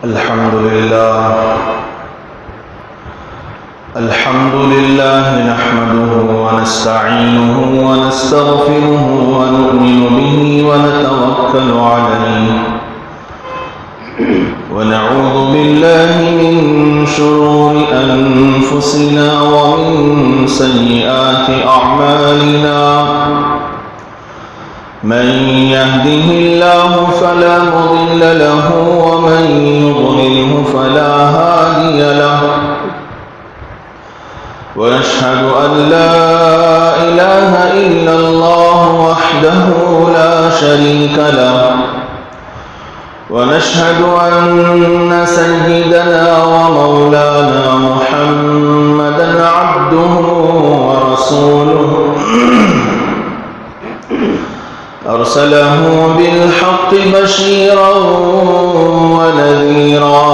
الحمد لله نحمده ونستعينه ونستغفره ونؤمن به ونتوكل عليه ونعوذ بالله من شرور أنفسنا ومن سيئات أعمالنا من يهده الله فلا مضل له ومن يضلله فلا هادي له ونشهد أن لا إله إلا الله وحده لا شريك له ونشهد أن سيدنا ومولانا محمدا عبده ورسوله أرسله بالحق بشيرا ونذيرا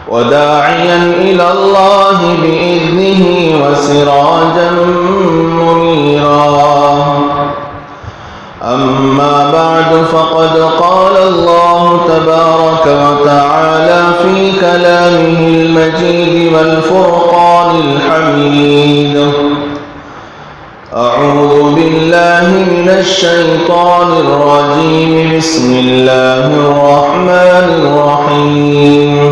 وداعيا إلى الله بإذنه وسراجا منيرا أما بعد فقد قال الله تبارك وتعالى في كلامه المجيد والفرقان الحميد أعوذ بالله من الشيطان الرجيم بسم الله الرحمن الرحيم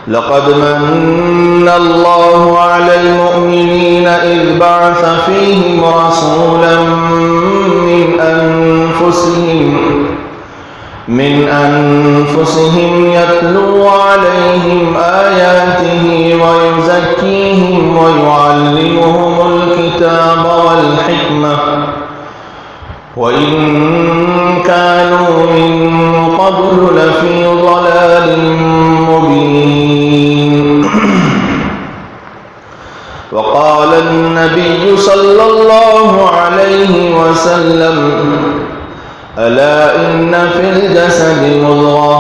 لقد من الله على المؤمنين إذ بعث فيهم رسولا من أنفسهم يتلو عليهم آياته ويزكيهم ويعلمهم الكتاب والحكمة وإن كانوا من قبل لفي ضلال مبين وقال النبي صلى الله عليه وسلم ألا إن في الجسد مضغة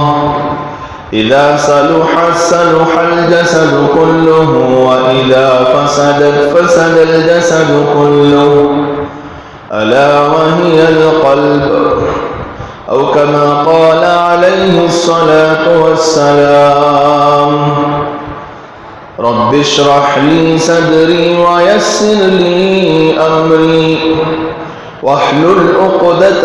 إذا صلحت صلح الجسد كله وإذا فسدت فسد الجسد كله ألا وهي القلب أو كما قال عليه الصلاة والسلام رب اشرح لي صدري ويسر لي أمري واحلل عقدة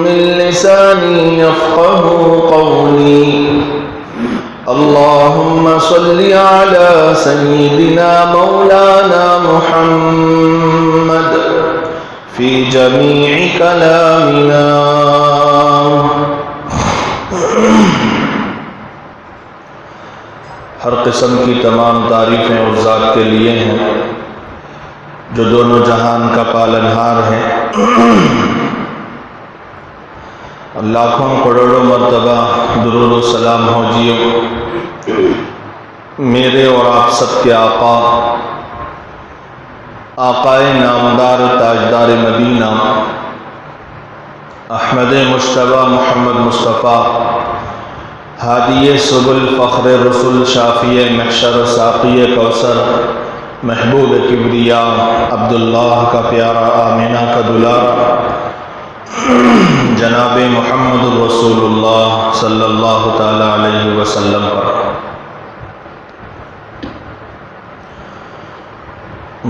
من لساني يفقه قولي اللهم صل على سيدنا مولانا محمد في جميع كلامنا ہر قسم کی تمام تعریفیں اس ذات کے لیے ہیں جو دونوں جہان کا پالنہار ہے لاکھوں کروڑوں مرتبہ درود و سلام ہو جیو میرے اور آپ سب کے آقا آقائے نامدار تاجدار مدینہ احمد مجتبی محمد مصطفیٰ ہادی سبل فخر رسول شافی محشر ساقی کوثر محبوب کبریا عبداللہ کا پیارا آمینہ کا دلارا جناب محمد رسول اللہ صلی اللہ تعالی علیہ وسلم پر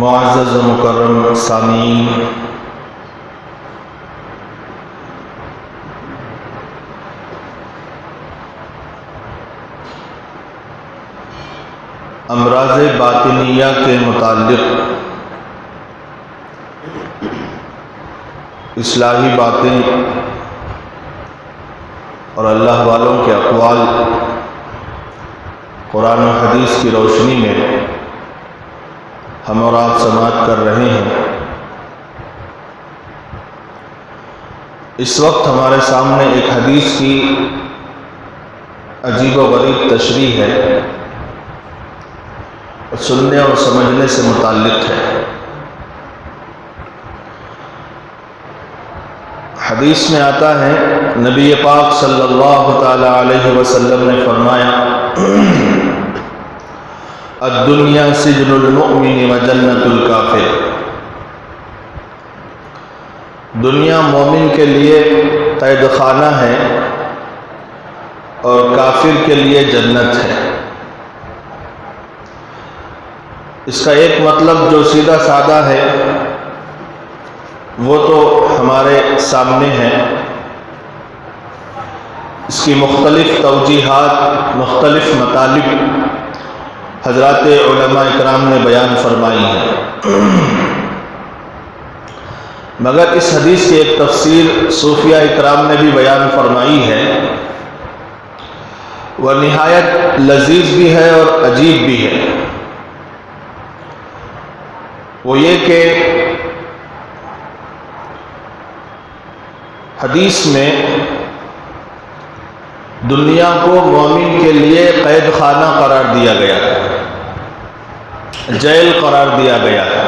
معزز و مکرم سامعین، امراض باطنیہ کے متعلق اصلاحی باتیں اور اللہ والوں کے اقوال قرآن و حدیث کی روشنی میں ہم اور آپ سماعت کر رہے ہیں۔ اس وقت ہمارے سامنے ایک حدیث کی عجیب و غریب تشریح ہے، سننے اور سمجھنے سے متعلق ہے۔ حدیث میں آتا ہے نبی پاک صلی اللہ تعالی علیہ وسلم نے فرمایا الدنیا سجن المؤمن و جنت الکافر، دنیا مومن کے لیے قید خانہ ہے اور کافر کے لیے جنت ہے۔ اس کا ایک مطلب جو سیدھا سادہ ہے وہ تو ہمارے سامنے ہے، اس کی مختلف توجیحات، مختلف مطالب حضرات علماء اکرام نے بیان فرمائی ہیں، مگر اس حدیث کی ایک تفسیر صوفیہ اکرام نے بھی بیان فرمائی ہے، وہ نہایت لذیذ بھی ہے اور عجیب بھی ہے۔ وہ یہ کہ حدیث میں دنیا کو مومن کے لیے قید خانہ قرار دیا گیا ہے، جیل قرار دیا گیا ہے،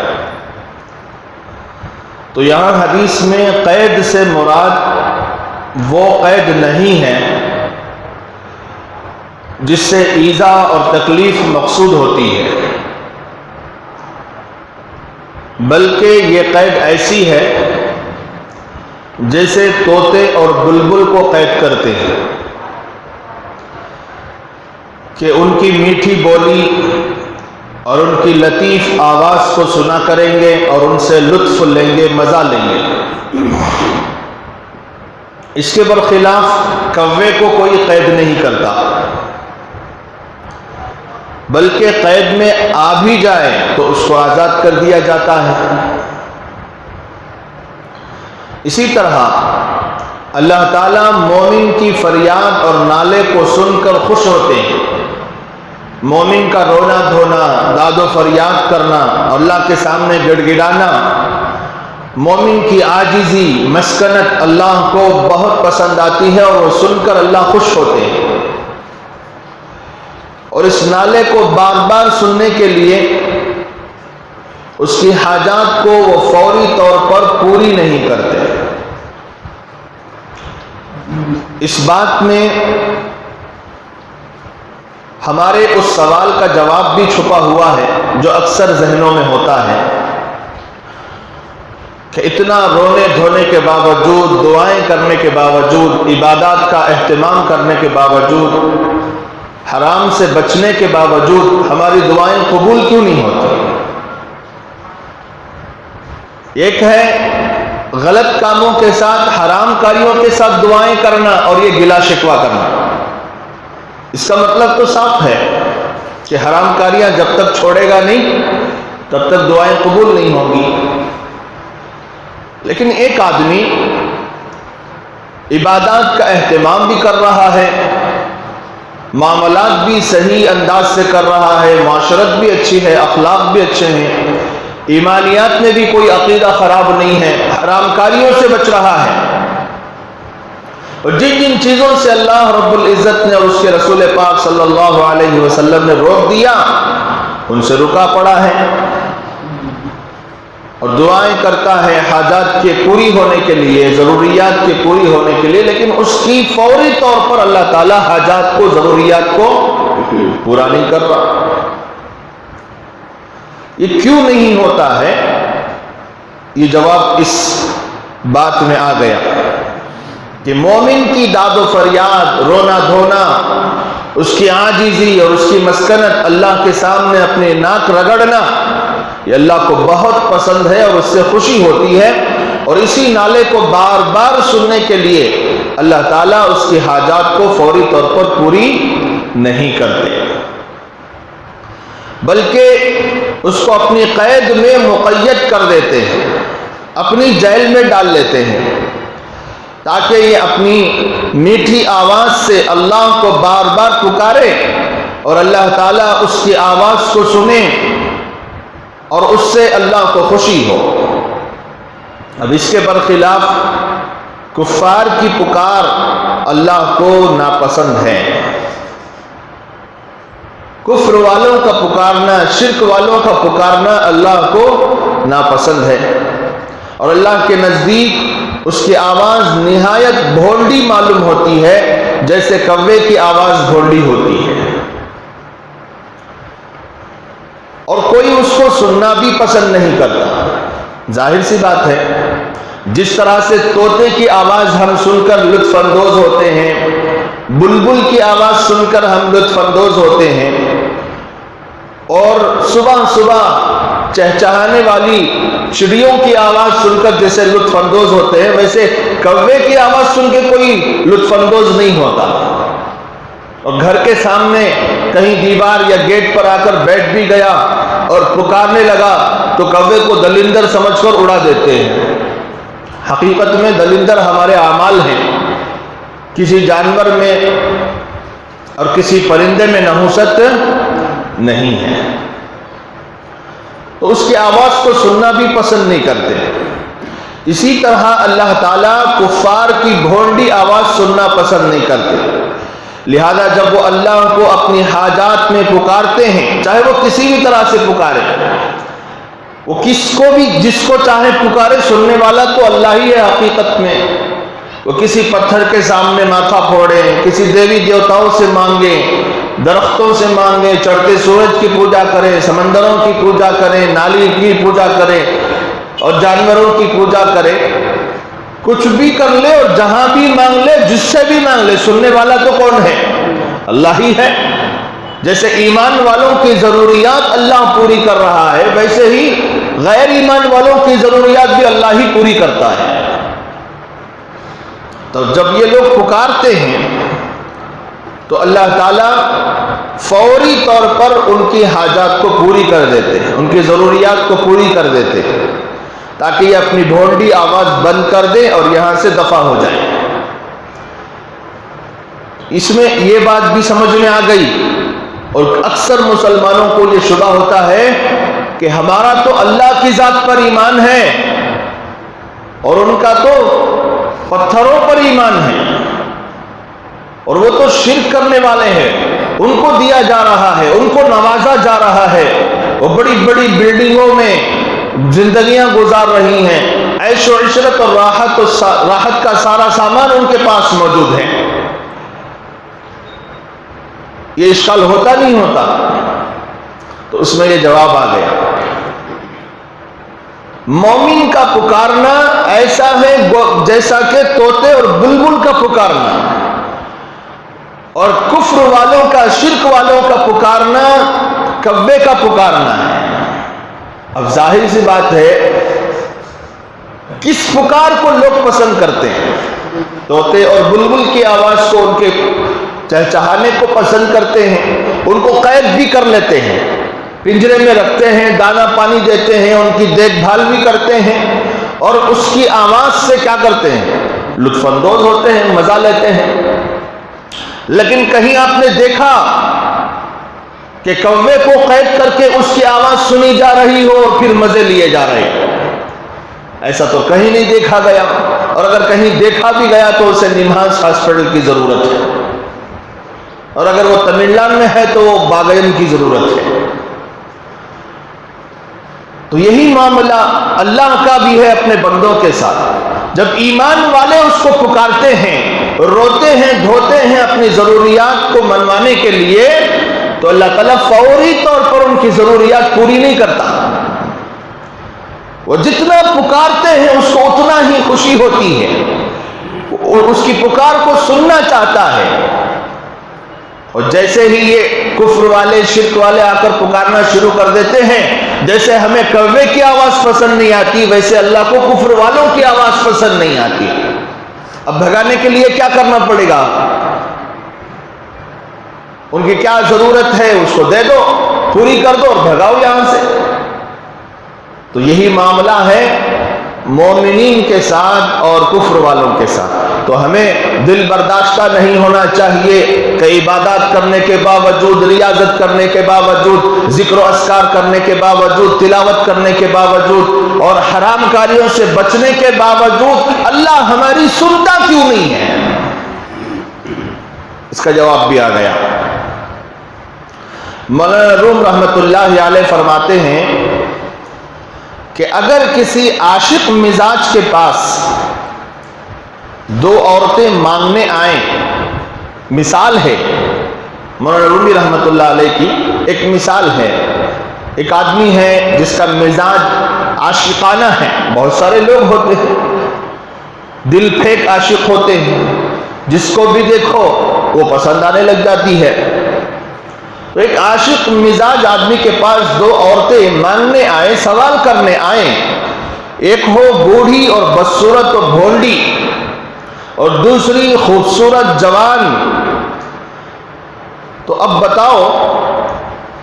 تو یہاں حدیث میں قید سے مراد وہ قید نہیں ہے جس سے ایذا اور تکلیف مقصود ہوتی ہے، بلکہ یہ قید ایسی ہے جیسے طوطے اور بلبل کو قید کرتے ہیں کہ ان کی میٹھی بولی اور ان کی لطیف آواز کو سنا کریں گے اور ان سے لطف لیں گے، مزہ لیں گے۔ اس کے برخلاف کوے کو کوئی قید نہیں کرتا، بلکہ قید میں آ بھی جائے تو اس کو آزاد کر دیا جاتا ہے۔ اسی طرح اللہ تعالیٰ مومن کی فریاد اور نالے کو سن کر خوش ہوتے ہیں، مومن کا رونا دھونا، داد و فریاد کرنا، اللہ کے سامنے گڑ گڑانا، مومن کی عاجزی، مسکنت اللہ کو بہت پسند آتی ہے اور وہ سن کر اللہ خوش ہوتے ہیں، اور اس نالے کو بار بار سننے کے لیے اس کی حاجات کو وہ فوری طور پر پوری نہیں کرتے۔ اس بات میں ہمارے اس سوال کا جواب بھی چھپا ہوا ہے جو اکثر ذہنوں میں ہوتا ہے کہ اتنا رونے دھونے کے باوجود، دعائیں کرنے کے باوجود، عبادات کا اہتمام کرنے کے باوجود، حرام سے بچنے کے باوجود ہماری دعائیں قبول کیوں نہیں ہوتی؟ ایک ہے غلط کاموں کے ساتھ، حرام کاریوں کے ساتھ دعائیں کرنا اور یہ گلا شکوہ کرنا، اس کا مطلب تو صاف ہے کہ حرام کاریاں جب تک چھوڑے گا نہیں تب تک دعائیں قبول نہیں ہوں گی۔ لیکن ایک آدمی عبادات کا اہتمام بھی کر رہا ہے، معاملات بھی صحیح انداز سے کر رہا ہے، معاشرت بھی اچھی ہے، اخلاق بھی اچھے ہیں، ایمانیات میں بھی کوئی عقیدہ خراب نہیں ہے، حرام کاریوں سے بچ رہا ہے، اور جن جن چیزوں سے اللہ رب العزت نے اور اس کے رسول پاک صلی اللہ علیہ وسلم نے روک دیا ان سے رکا پڑا ہے، اور دعائیں کرتا ہے حاجات کے پوری ہونے کے لیے، ضروریات کے پوری ہونے کے لیے، لیکن اس کی فوری طور پر اللہ تعالیٰ حاجات کو، ضروریات کو پورا نہیں کر رہا۔ یہ کیوں نہیں ہوتا ہے؟ یہ جواب اس بات میں آ گیا کہ مومن کی داد و فریاد، رونا دھونا، اس کی عاجزی اور اس کی مسکنت، اللہ کے سامنے اپنے ناک رگڑنا، یہ اللہ کو بہت پسند ہے اور اس سے خوشی ہوتی ہے، اور اسی نالے کو بار بار سننے کے لیے اللہ تعالیٰ اس کی حاجات کو فوری طور پر پوری نہیں کرتے، بلکہ اس کو اپنی قید میں مقید کر دیتے ہیں، اپنی جیل میں ڈال لیتے ہیں، تاکہ یہ اپنی میٹھی آواز سے اللہ کو بار بار پکارے اور اللہ تعالیٰ اس کی آواز کو سنے اور اس سے اللہ کو خوشی ہو۔ اب اس کے برخلاف کفار کی پکار اللہ کو ناپسند ہے، کفر والوں کا پکارنا، شرک والوں کا پکارنا اللہ کو ناپسند ہے، اور اللہ کے نزدیک اس کی آواز نہایت بھونڈی معلوم ہوتی ہے، جیسے کوے کی آواز بھونڈی ہوتی ہے، اور کوئی اس کو سننا بھی پسند نہیں کرتا۔ ظاہر سی بات ہے، جس طرح سے طوطے کی آواز ہم سن کر لطف اندوز ہوتے ہیں، بلبل کی آواز سن کر ہم لطف اندوز ہوتے ہیں، اور صبح صبح چہچہانے والی چڑیوں کی آواز سن کر جیسے لطف اندوز ہوتے ہیں، ویسے کوے کی آواز سن کے کوئی لطف اندوز نہیں ہوتا۔ اور گھر کے سامنے کہیں دیوار یا گیٹ پر آ کر بیٹھ بھی گیا اور پکارنے لگا تو کوے کو دلندر سمجھ کر اڑا دیتے ہیں۔ حقیقت میں دلندر ہمارے اعمال ہیں، کسی جانور میں اور کسی پرندے میں نحوست نہیں ہے، تو اس کی آواز کو سننا بھی پسند نہیں کرتے۔ اسی طرح اللہ تعالیٰ کفار کی بھونڈی آواز سننا پسند نہیں کرتے، لہذا جب وہ اللہ کو اپنی حاجات میں پکارتے ہیں، چاہے وہ کسی بھی طرح سے پکارے، وہ کس کو بھی جس کو چاہے پکارے، سننے والا تو اللہ ہی ہے حقیقت میں۔ وہ کسی پتھر کے سامنے ماتھا پھوڑے، کسی دیوی دیوتاؤں سے مانگے، درختوں سے مانگے، چڑھتے سورج کی پوجا کرے، سمندروں کی پوجا کرے، نالی کی پوجا کرے اور جانوروں کی پوجا کرے، کچھ بھی کر لے اور جہاں بھی مانگ لے، جس سے بھی مانگ لے، سننے والا تو کون ہے؟ اللہ ہی ہے۔ جیسے ایمان والوں کی ضروریات اللہ پوری کر رہا ہے، ویسے ہی غیر ایمان والوں کی ضروریات بھی اللہ ہی پوری کرتا ہے۔ تو جب یہ لوگ پکارتے ہیں تو اللہ تعالیٰ فوری طور پر ان کی حاجات کو پوری کر دیتے ہیں، ان کی ضروریات کو پوری کر دیتے ہیں، تاکہ یہ اپنی بھونڈی آواز بند کر دیں اور یہاں سے دفع ہو جائیں۔ اس میں یہ بات بھی سمجھ میں آ گئی، اور اکثر مسلمانوں کو یہ شبہ ہوتا ہے کہ ہمارا تو اللہ کی ذات پر ایمان ہے اور ان کا تو پتھروں پر ایمان ہے، اور وہ تو شرک کرنے والے ہیں، ان کو دیا جا رہا ہے، ان کو نوازا جا رہا ہے، وہ بڑی بڑی بلڈنگوں میں زندگیاں گزار رہی ہیں، عیش و عشرت اور راحت کا سارا سامان ان کے پاس موجود ہے۔ یہ اشکال ہوتا نہیں ہوتا؟ تو اس میں یہ جواب آ گیا، مومن کا پکارنا ایسا ہے جیسا کہ طوطے اور بلبل کا پکارنا، اور کفر والوں کا، شرک والوں کا پکارنا کوے کا پکارنا ہے۔ اب ظاہر سی بات ہے، کس پکار کو لوگ پسند کرتے ہیں؟ طوطے اور بلبل کی آواز کو، ان کے چہچہانے کو پسند کرتے ہیں، ان کو قید بھی کر لیتے ہیں، پنجرے میں رکھتے ہیں، دانا پانی دیتے ہیں، ان کی دیکھ بھال بھی کرتے ہیں، اور اس کی آواز سے کیا کرتے ہیں؟ لطف اندوز ہوتے ہیں، مزہ لیتے ہیں۔ لیکن کہیں آپ نے دیکھا کہ کوے کو قید کر کے اس کی آواز سنی جا رہی ہو اور پھر مزے لیے جا رہے ہیں؟ ایسا تو کہیں نہیں دیکھا گیا، اور اگر کہیں دیکھا بھی گیا تو اسے نمہاس ہاسپٹل کی ضرورت ہے، اور اگر وہ تمل ناڈو میں ہے تو وہ باغیم کی ضرورت ہے۔ تو یہی معاملہ اللہ کا بھی ہے اپنے بندوں کے ساتھ۔ جب ایمان والے اس کو پکارتے ہیں، روتے ہیں، دھوتے ہیں اپنی ضروریات کو منوانے کے لیے، تو اللہ تعالیٰ فوری طور پر ان کی ضروریات پوری نہیں کرتا۔ وہ جتنا پکارتے ہیں اس کو اتنا ہی خوشی ہوتی ہے، اس کی پکار کو سننا چاہتا ہے۔ اور جیسے ہی یہ کفر والے، شرک والے آ کر پکارنا شروع کر دیتے ہیں، جیسے ہمیں کوے کی آواز پسند نہیں آتی، ویسے اللہ کو کفر والوں کی آواز پسند نہیں آتی۔ اب بھگانے کے لیے کیا کرنا پڑے گا؟ ان کی کیا ضرورت ہے اس کو دے دو، پوری کر دو اور بھگاؤ یہاں سے۔ تو یہی معاملہ ہے مومنین کے ساتھ اور کفر والوں کے ساتھ۔ تو ہمیں دل برداشتہ نہیں ہونا چاہیے کہ عبادات کرنے کے باوجود، ریاضت کرنے کے باوجود، ذکر و اذکار کرنے کے باوجود، تلاوت کرنے کے باوجود اور حرام کاریوں سے بچنے کے باوجود اللہ ہماری سنتا کیوں نہیں ہے؟ اس کا جواب بھی آ گیا۔ مولانا روم رحمۃ اللہ علیہ فرماتے ہیں کہ اگر کسی عاشق مزاج کے پاس دو عورتیں مانگنے آئیں، مثال ہے مولانا رومی رحمۃ اللہ علیہ کی، ایک مثال ہے، ایک آدمی ہے جس کا مزاج عاشقانہ ہے، بہت سارے لوگ ہوتے ہیں دل پھینک عاشق ہوتے ہیں، جس کو بھی دیکھو وہ پسند آنے لگ جاتی ہے۔ تو ایک عاشق مزاج آدمی کے پاس دو عورتیں مانگنے آئیں، سوال کرنے آئیں، ایک ہو بوڑھی اور بدصورت اور بھونڈی، اور دوسری خوبصورت جوان، تو اب بتاؤ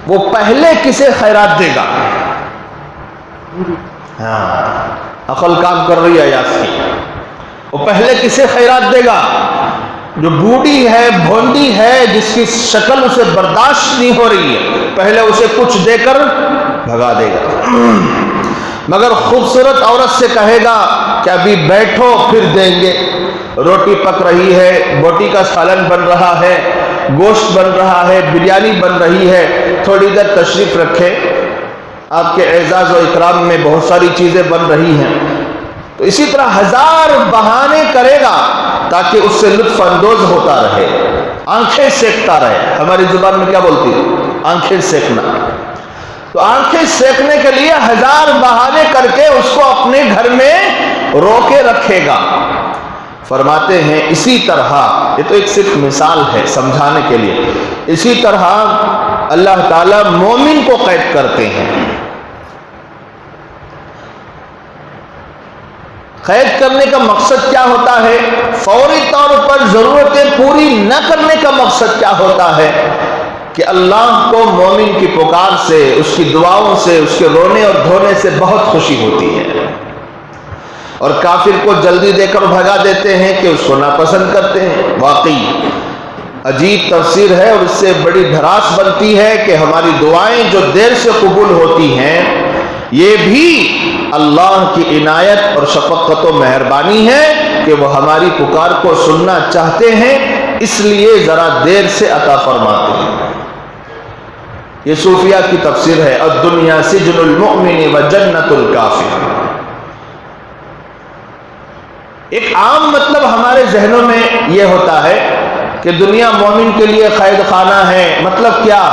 وہ پہلے کسے خیرات دے گا؟ ہاں، عقل کام کر رہی ہے یاس کی۔ وہ پہلے کسے خیرات دے گا؟ جو بوڑھی ہے، بھونڈی ہے، جس کی شکل اسے برداشت نہیں ہو رہی ہے، پہلے اسے کچھ دے کر بھگا دے گا۔ مگر خوبصورت عورت سے کہے گا کہ ابھی بیٹھو پھر دیں گے، روٹی پک رہی ہے، بوٹی کا سالن بن رہا ہے، گوشت بن رہا ہے، بریانی بن رہی ہے، تھوڑی دیر تشریف رکھے، آپ کے اعزاز و اکرام میں بہت ساری چیزیں بن رہی ہیں۔ تو اسی طرح ہزار بہانے کرے گا تاکہ اس سے لطف اندوز ہوتا رہے، آنکھیں سیکتا رہے۔ ہماری زبان میں کیا بولتی ہے؟ آنکھیں سیکنا۔ تو آنکھیں سیکنے کے لیے ہزار بہانے کر کے اس کو اپنے گھر میں روکے رکھے گا۔ فرماتے ہیں اسی طرح، یہ تو ایک صرف مثال ہے سمجھانے کے لیے، اسی طرح اللہ تعالیٰ مومن کو قید کرتے ہیں۔ قید کرنے کا مقصد کیا ہوتا ہے؟ فوری طور پر ضرورتیں پوری نہ کرنے کا مقصد کیا ہوتا ہے؟ کہ اللہ کو مومن کی پکار سے، اس کی دعاؤں سے، اس کے رونے اور دھونے سے بہت خوشی ہوتی ہے، اور کافر کو جلدی دے کر بھگا دیتے ہیں کہ اس کو ناپسند کرتے ہیں۔ واقعی عجیب تفسیر ہے، اور اس سے بڑی بھراس بنتی ہے کہ ہماری دعائیں جو دیر سے قبول ہوتی ہیں، یہ بھی اللہ کی عنایت اور شفقت و مہربانی ہے کہ وہ ہماری پکار کو سننا چاہتے ہیں، اس لیے ذرا دیر سے عطا فرماتے ہیں۔ یہ صوفیہ کی تفسیر ہے، الدنیا سجن المؤمن و جنت الکافر۔ ایک عام مطلب ہمارے ذہنوں میں یہ ہوتا ہے کہ دنیا مومن کے لیے قید خانہ ہے۔ مطلب کیا؟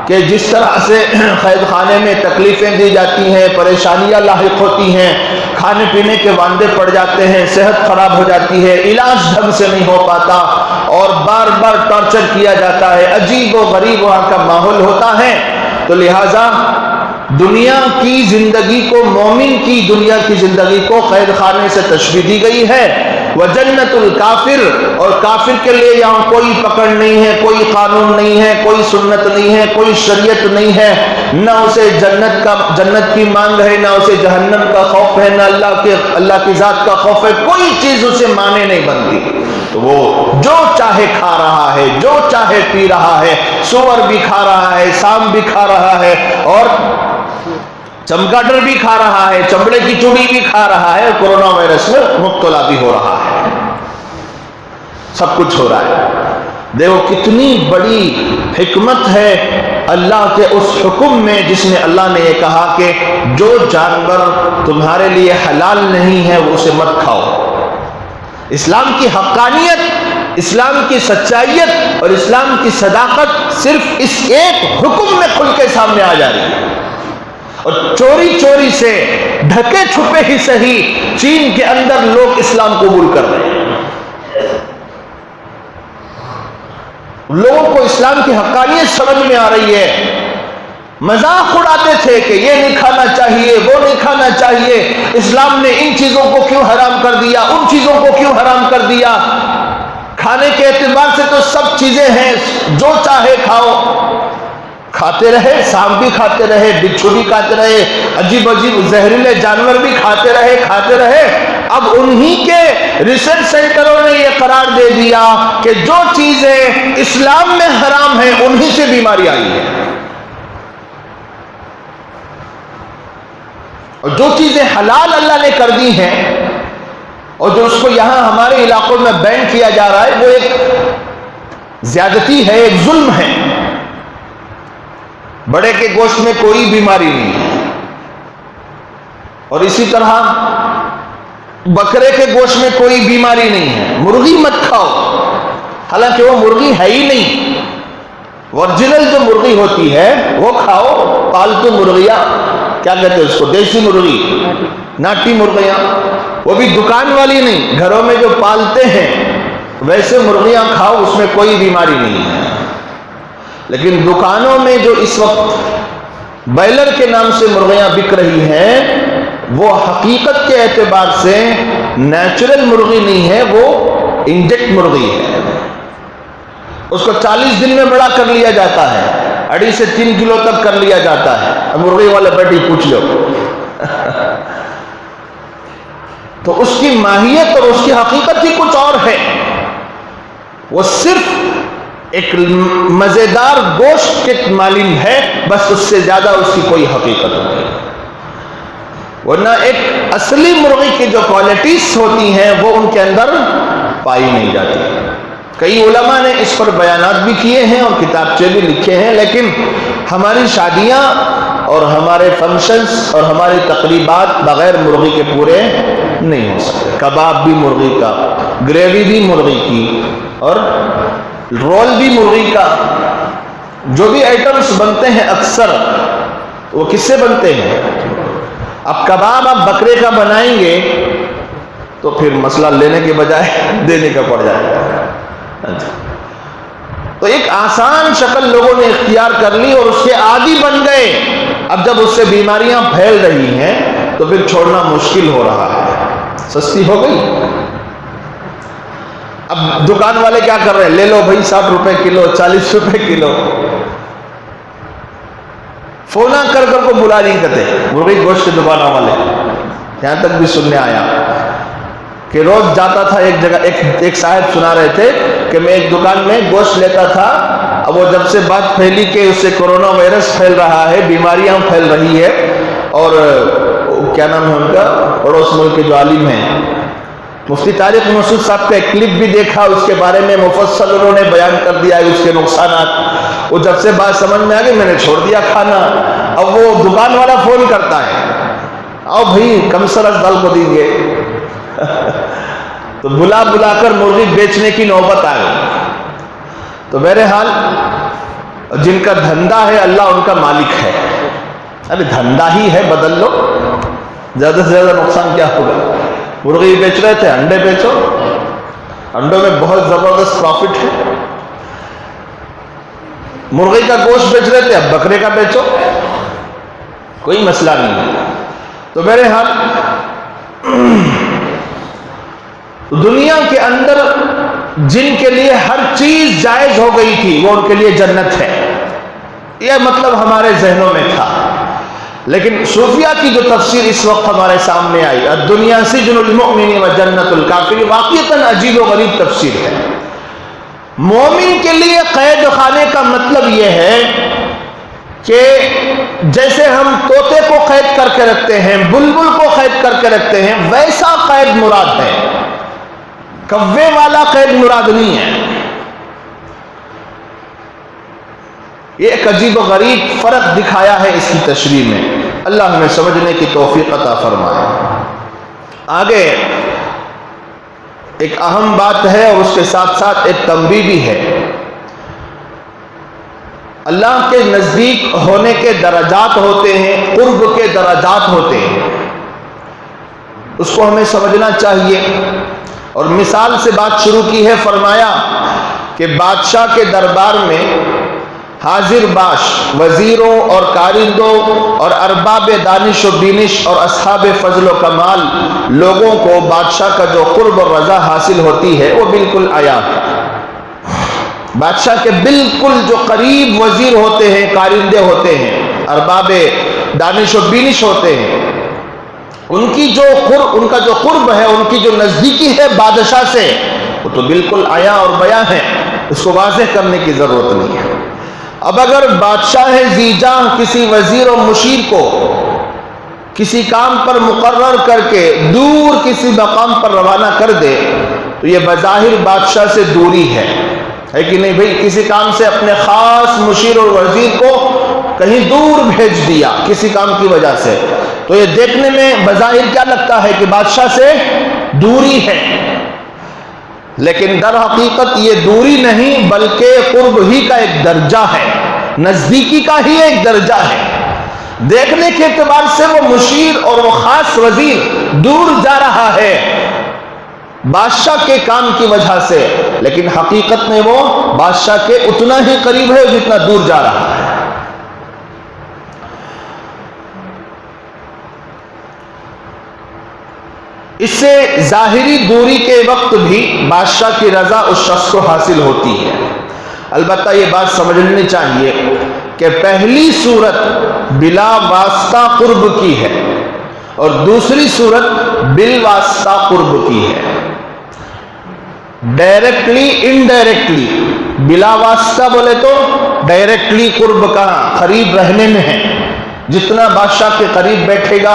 کہ جس طرح سے قید خانے میں تکلیفیں دی جاتی ہیں، پریشانیاں لاحق ہوتی ہیں، کھانے پینے کے وعدے پڑ جاتے ہیں، صحت خراب ہو جاتی ہے، علاج ڈھنگ سے نہیں ہو پاتا، اور بار بار ٹارچر کیا جاتا ہے، عجیب و غریب وہاں کا ماحول ہوتا ہے۔ تو لہٰذا دنیا کی زندگی کو، مومن کی دنیا کی زندگی کو قید خانے سے تشبیہ دی گئی ہے۔ وجنت الکافر، اور کافر کے لیے یہاں کوئی پکڑ نہیں ہے، کوئی قانون نہیں ہے، کوئی سنت نہیں ہے، کوئی شریعت نہیں ہے، نہ اسے جنت کی مانگ ہے، نہ اسے جہنم کا خوف ہے، نہ اللہ کی ذات کا خوف ہے، کوئی چیز اسے مانے نہیں بنتی۔ تو وہ جو چاہے کھا رہا ہے، جو چاہے پی رہا ہے، سور بھی کھا رہا ہے، سام بھی کھا رہا ہے، اور چمگاڈر بھی کھا رہا ہے، چمڑے کی چوڑی بھی کھا رہا ہے، کورونا وائرس میں مبتلا بھی ہو رہا ہے، سب کچھ ہو رہا ہے۔ دیکھو کتنی بڑی حکمت ہے اللہ کے اس حکم میں، جس میں اللہ نے یہ کہا کہ جو جانور تمہارے لیے حلال نہیں ہے وہ اسے مت کھاؤ۔ اسلام کی حقانیت، اسلام کی سچائیت اور اسلام کی صداقت صرف اس ایک حکم میں کھل کے سامنے آ جا رہی ہے۔ اور چوری چوری سے، ڈھکے چھپے ہی صحیح، چین کے اندر لوگ اسلام قبول کر رہے ہیں۔ لوگوں کو اسلام کی حقانیت سمجھ میں آ رہی ہے۔ مذاق اڑاتے تھے کہ یہ نہیں کھانا چاہیے، وہ نہیں کھانا چاہیے، اسلام نے ان چیزوں کو کیوں حرام کر دیا، ان چیزوں کو کیوں حرام کر دیا۔ کھانے کے اعتبار سے تو سب چیزیں ہیں، جو چاہے کھاؤ۔ کھاتے رہے، سانپ بھی کھاتے رہے، بچھو بھی کھاتے رہے، عجیب عجیب زہریلے جانور بھی کھاتے رہے۔ اب انہی کے ریسرچ سینٹروں نے یہ قرار دے دیا کہ جو چیزیں اسلام میں حرام ہیں انہی سے بیماری آئی ہے، اور جو چیزیں حلال اللہ نے کر دی ہیں، اور جو اس کو یہاں ہمارے علاقوں میں بین کیا جا رہا ہے، وہ ایک زیادتی ہے، ایک ظلم ہے۔ بڑے کے گوشت میں کوئی بیماری نہیں ہے، اور اسی طرح بکرے کے گوشت میں کوئی بیماری نہیں ہے۔ مرغی مت کھاؤ، حالانکہ وہ مرغی ہے ہی نہیں، ورجنل جو مرغی ہوتی ہے وہ کھاؤ۔ پالتو مرغیاں کیا کہتے ہیں اس کو، دیسی مرغی، ناٹی مرغیاں، وہ بھی دکان والی نہیں، گھروں میں جو پالتے ہیں ویسے مرغیاں کھاؤ، اس میں کوئی بیماری نہیں ہے، لیکن دکانوں میں جو اس وقت بائلر کے نام سے مرغیاں بک رہی ہیں وہ حقیقت کے اعتبار سے نیچرل مرغی نہیں ہے، وہ انجیکٹ مرغی ہے۔ اس کو 40 دن میں بڑا کر لیا جاتا ہے، 2.5 سے 3 کلو تک کر لیا جاتا ہے۔ اب مرغی والے بیٹی پوچھ لو تو اس کی ماہیت اور اس کی حقیقت ہی کچھ اور ہے، وہ صرف ایک مزیدار گوشت کے مالک ہے، بس اس سے زیادہ اس کی کوئی حقیقت نہیں، ورنہ ایک اصلی مرغی کی جو کوالٹیز ہوتی ہیں وہ ان کے اندر پائی نہیں جاتی۔ کئی علماء نے اس پر بیانات بھی کیے ہیں اور کتابچے بھی لکھے ہیں، لیکن ہماری شادیاں اور ہمارے فنکشنز اور ہماری تقریبات بغیر مرغی کے پورے نہیں ہو سکتے۔ کباب بھی مرغی کا، گریوی بھی مرغی کی، اور رول بھی مرغی کا۔ جو بھی آئٹمز بنتے ہیں اکثر وہ کس سے بنتے ہیں؟ اب کباب آپ بکرے کا بنائیں گے تو پھر مسئلہ لینے کے بجائے دینے کا پڑ جائے گا۔ تو ایک آسان شکل لوگوں نے اختیار کر لی اور اس کے عادی بن گئے۔ اب جب اس سے بیماریاں پھیل رہی ہیں تو پھر چھوڑنا مشکل ہو رہا ہے، سستی ہو گئی۔ اب دکان والے کیا کر رہے ہیں؟ لے لو بھائی 60 روپے کلو، 40 روپے کلو، فونا کر کر کو بلا نہیں کرتے مرغی گوشت کے دکانوں والے۔ یہاں تک بھی سننے آیا کہ روز جاتا تھا ایک جگہ، ایک صاحب سنا رہے تھے کہ میں ایک دکان میں گوشت لیتا تھا، اب وہ جب سے بات پھیلی کہ اس سے کورونا وائرس پھیل رہا ہے، بیماریاں پھیل رہی ہے، اور کیا نام ہے ان کا، پڑوس ملک کے جو عالم ہیں مفتی طارق مسعود صاحب کا ایک کلپ بھی دیکھا، اس کے بارے میں مفصل انہوں نے بیان کر دیا ہے اس کے نقصانات۔ وہ جب سے بات سمجھ میں آ گئی میں نے چھوڑ دیا کھانا۔ اب وہ دکان والا فون کرتا ہے، آؤ بھائی کم سر دال کو دیں گے تو بلا بلا کر مرغی بیچنے کی نوبت آ گئی۔ تو بہرحال جن کا دھندا ہے اللہ ان کا مالک ہے۔ ارے دھندا ہی ہے، بدل لو، زیادہ سے زیادہ نقصان کیا ہوگا؟ مرغی بیچ رہے تھے، انڈے بیچو، انڈوں میں بہت زبردست پروفٹ ہے۔ مرغی کا گوشت بیچ رہے تھے، اب بکرے کا بیچو، کوئی مسئلہ نہیں ہے۔ تو بہرحال دنیا کے اندر جن کے لیے ہر چیز جائز ہو گئی تھی وہ ان کے لیے جنت ہے، یہ مطلب ہمارے ذہنوں میں تھا، لیکن صوفیہ کی جو تفسیر اس وقت ہمارے سامنے آئی، الدنیا سجن المؤمن و جنت الکافر، واقعتاً عجیب و غریب تفسیر ہے۔ مومن کے لیے قید خانے کا مطلب یہ ہے کہ جیسے ہم طوطے کو قید کر کے رکھتے ہیں، بلبل کو قید کر کے رکھتے ہیں، ویسا قید مراد ہے، کوے والا قید مراد نہیں ہے۔ یہ ایک عجیب و غریب فرق دکھایا ہے اس کی تشریح میں، اللہ ہمیں سمجھنے کی توفیق عطا فرمائے۔ آگے ایک اہم بات ہے اور اس کے ساتھ ساتھ ایک تنبیہ بھی ہے۔ اللہ کے نزدیک ہونے کے درجات ہوتے ہیں، قرب کے درجات ہوتے ہیں، اس کو ہمیں سمجھنا چاہیے۔ اور مثال سے بات شروع کی ہے، فرمایا کہ بادشاہ کے دربار میں حاضر باش وزیروں اور کارندوں اور ارباب دانش و بینش اور اصحاب فضل و کمال لوگوں کو بادشاہ کا جو قرب اور رضا حاصل ہوتی ہے وہ بالکل عیاں ہے۔ بادشاہ کے بالکل جو قریب وزیر ہوتے ہیں، کارندے ہوتے ہیں، ارباب دانش و بینش ہوتے ہیں، ان کا جو قرب ہے، ان کی جو نزدیکی ہے بادشاہ سے، وہ تو بالکل عیاں اور بیاں ہے، اس کو واضح کرنے کی ضرورت نہیں ہے۔ اب اگر بادشاہ ذی جاہ کسی وزیر و مشیر کو کسی کام پر مقرر کر کے دور کسی مقام پر روانہ کر دے تو یہ بظاہر بادشاہ سے دوری ہے کہ نہیں بھئی؟ کسی کام سے اپنے خاص مشیر اور وزیر کو کہیں دور بھیج دیا کسی کام کی وجہ سے، تو یہ دیکھنے میں بظاہر کیا لگتا ہے کہ بادشاہ سے دوری ہے، لیکن در حقیقت یہ دوری نہیں بلکہ قرب ہی کا ایک درجہ ہے، نزدیکی کا ہی ایک درجہ ہے۔ دیکھنے کے اعتبار سے وہ مشیر اور وہ خاص وزیر دور جا رہا ہے، بادشاہ کے کام کی وجہ سے، لیکن حقیقت میں وہ بادشاہ کے اتنا ہی قریب ہے جتنا دور جا رہا ہے۔ اس سے ظاہری دوری کے وقت بھی بادشاہ کی رضا اس شخص کو حاصل ہوتی ہے۔ البتہ یہ بات سمجھنی چاہیے کہ پہلی صورت بلا واسطہ قرب کی ہے اور دوسری صورت بالواسطہ قرب کی ہے۔ ڈائریکٹلی انڈائریکٹلی، بلا واسطہ بولے تو ڈائریکٹلی قرب کہاں؟ قریب رہنے میں ہے۔ جتنا بادشاہ کے قریب بیٹھے گا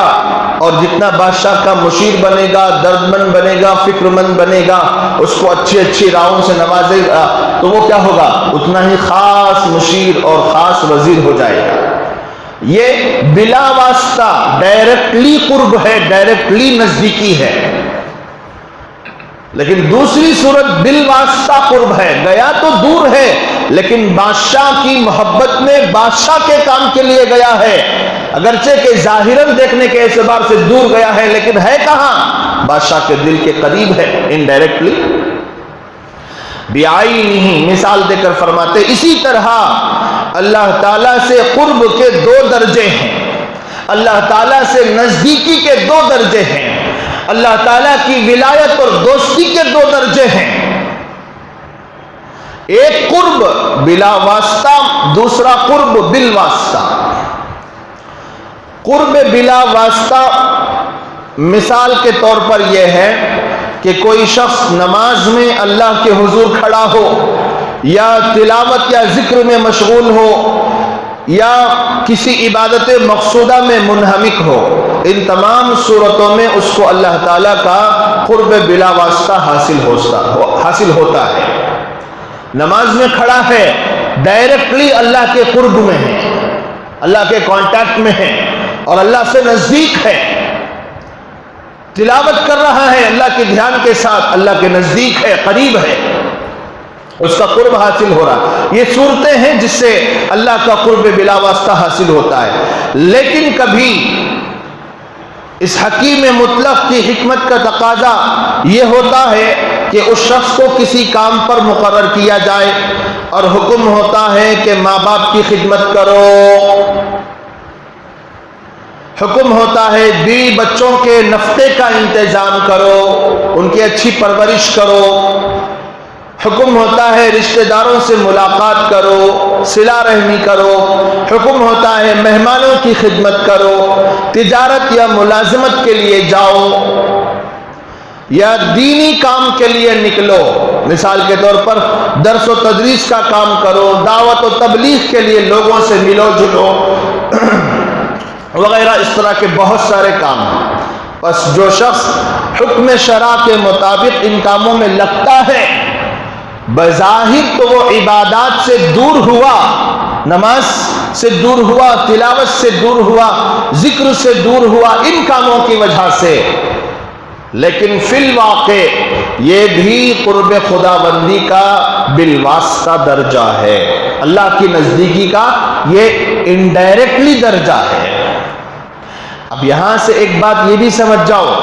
اور جتنا بادشاہ کا مشیر بنے گا، درد مند بنے گا، فکر مند بنے گا، اس کو اچھی اچھی راہوں سے نوازے گا، تو وہ کیا ہوگا؟ اتنا ہی خاص مشیر اور خاص وزیر ہو جائے گا۔ یہ بلا واسطہ ڈائریکٹلی قرب ہے، ڈائریکٹلی نزدیکی ہے۔ لیکن دوسری صورت بالواسطہ قرب ہے، گیا تو دور ہے لیکن بادشاہ کی محبت میں بادشاہ کے کام کے لیے گیا ہے، اگرچہ کہ ظاہراً دیکھنے کے اعتبار سے دور گیا ہے لیکن ہے کہاں؟ بادشاہ کے دل کے قریب ہے، انڈائریکٹلی۔ بعینہ، مثال دے کر فرماتے اسی طرح اللہ تعالیٰ سے قرب کے دو درجے ہیں، اللہ تعالیٰ سے نزدیکی کے دو درجے ہیں، اللہ تعالیٰ کی ولایت اور دوستی کے دو درجے ہیں۔ ایک قرب بلا واسطہ، دوسرا قرب بالواسطہ۔ قرب بلا واسطہ مثال کے طور پر یہ ہے کہ کوئی شخص نماز میں اللہ کے حضور کھڑا ہو یا تلاوت یا ذکر میں مشغول ہو یا کسی عبادت مقصودہ میں منہمک ہو، ان تمام صورتوں میں اس کو اللہ تعالیٰ کا قرب بلا واسطہ حاصل ہوتا ہے۔ نماز میں کھڑا ہے، ڈائریکٹلی اللہ کے قرب میں ہے، اللہ کے کانٹیکٹ میں ہے اور اللہ سے نزدیک ہے۔ تلاوت کر رہا ہے اللہ کے دھیان کے ساتھ، اللہ کے نزدیک ہے، قریب ہے، اس کا قرب حاصل ہو رہا۔ یہ صورتیں ہیں جس سے اللہ کا قرب بلا واسطہ حاصل ہوتا ہے۔ لیکن کبھی اس حکیم مطلق کی حکمت کا تقاضا یہ ہوتا ہے کہ اس شخص کو کسی کام پر مقرر کیا جائے اور حکم ہوتا ہے کہ ماں باپ کی خدمت کرو، حکم ہوتا ہے بیوی بچوں کے نفقے کا انتظام کرو، ان کی اچھی پرورش کرو، حکم ہوتا ہے رشتہ داروں سے ملاقات کرو، صلہ رحمی کرو، حکم ہوتا ہے مہمانوں کی خدمت کرو، تجارت یا ملازمت کے لیے جاؤ یا دینی کام کے لیے نکلو، مثال کے طور پر درس و تدریس کا کام کرو، دعوت و تبلیغ کے لیے لوگوں سے ملو جلو وغیرہ، اس طرح کے بہت سارے کام ہیں۔ بس جو شخص حکم شرع کے مطابق ان کاموں میں لگتا ہے، بظاہر تو وہ عبادات سے دور ہوا، نماز سے دور ہوا، تلاوت سے دور ہوا، ذکر سے دور ہوا ان کاموں کی وجہ سے، لیکن فی الواقع یہ بھی قرب خدا بندی کا بالواسطہ درجہ ہے، اللہ کی نزدیکی کا یہ انڈائریکٹلی درجہ ہے۔ اب یہاں سے ایک بات یہ بھی سمجھ جاؤ،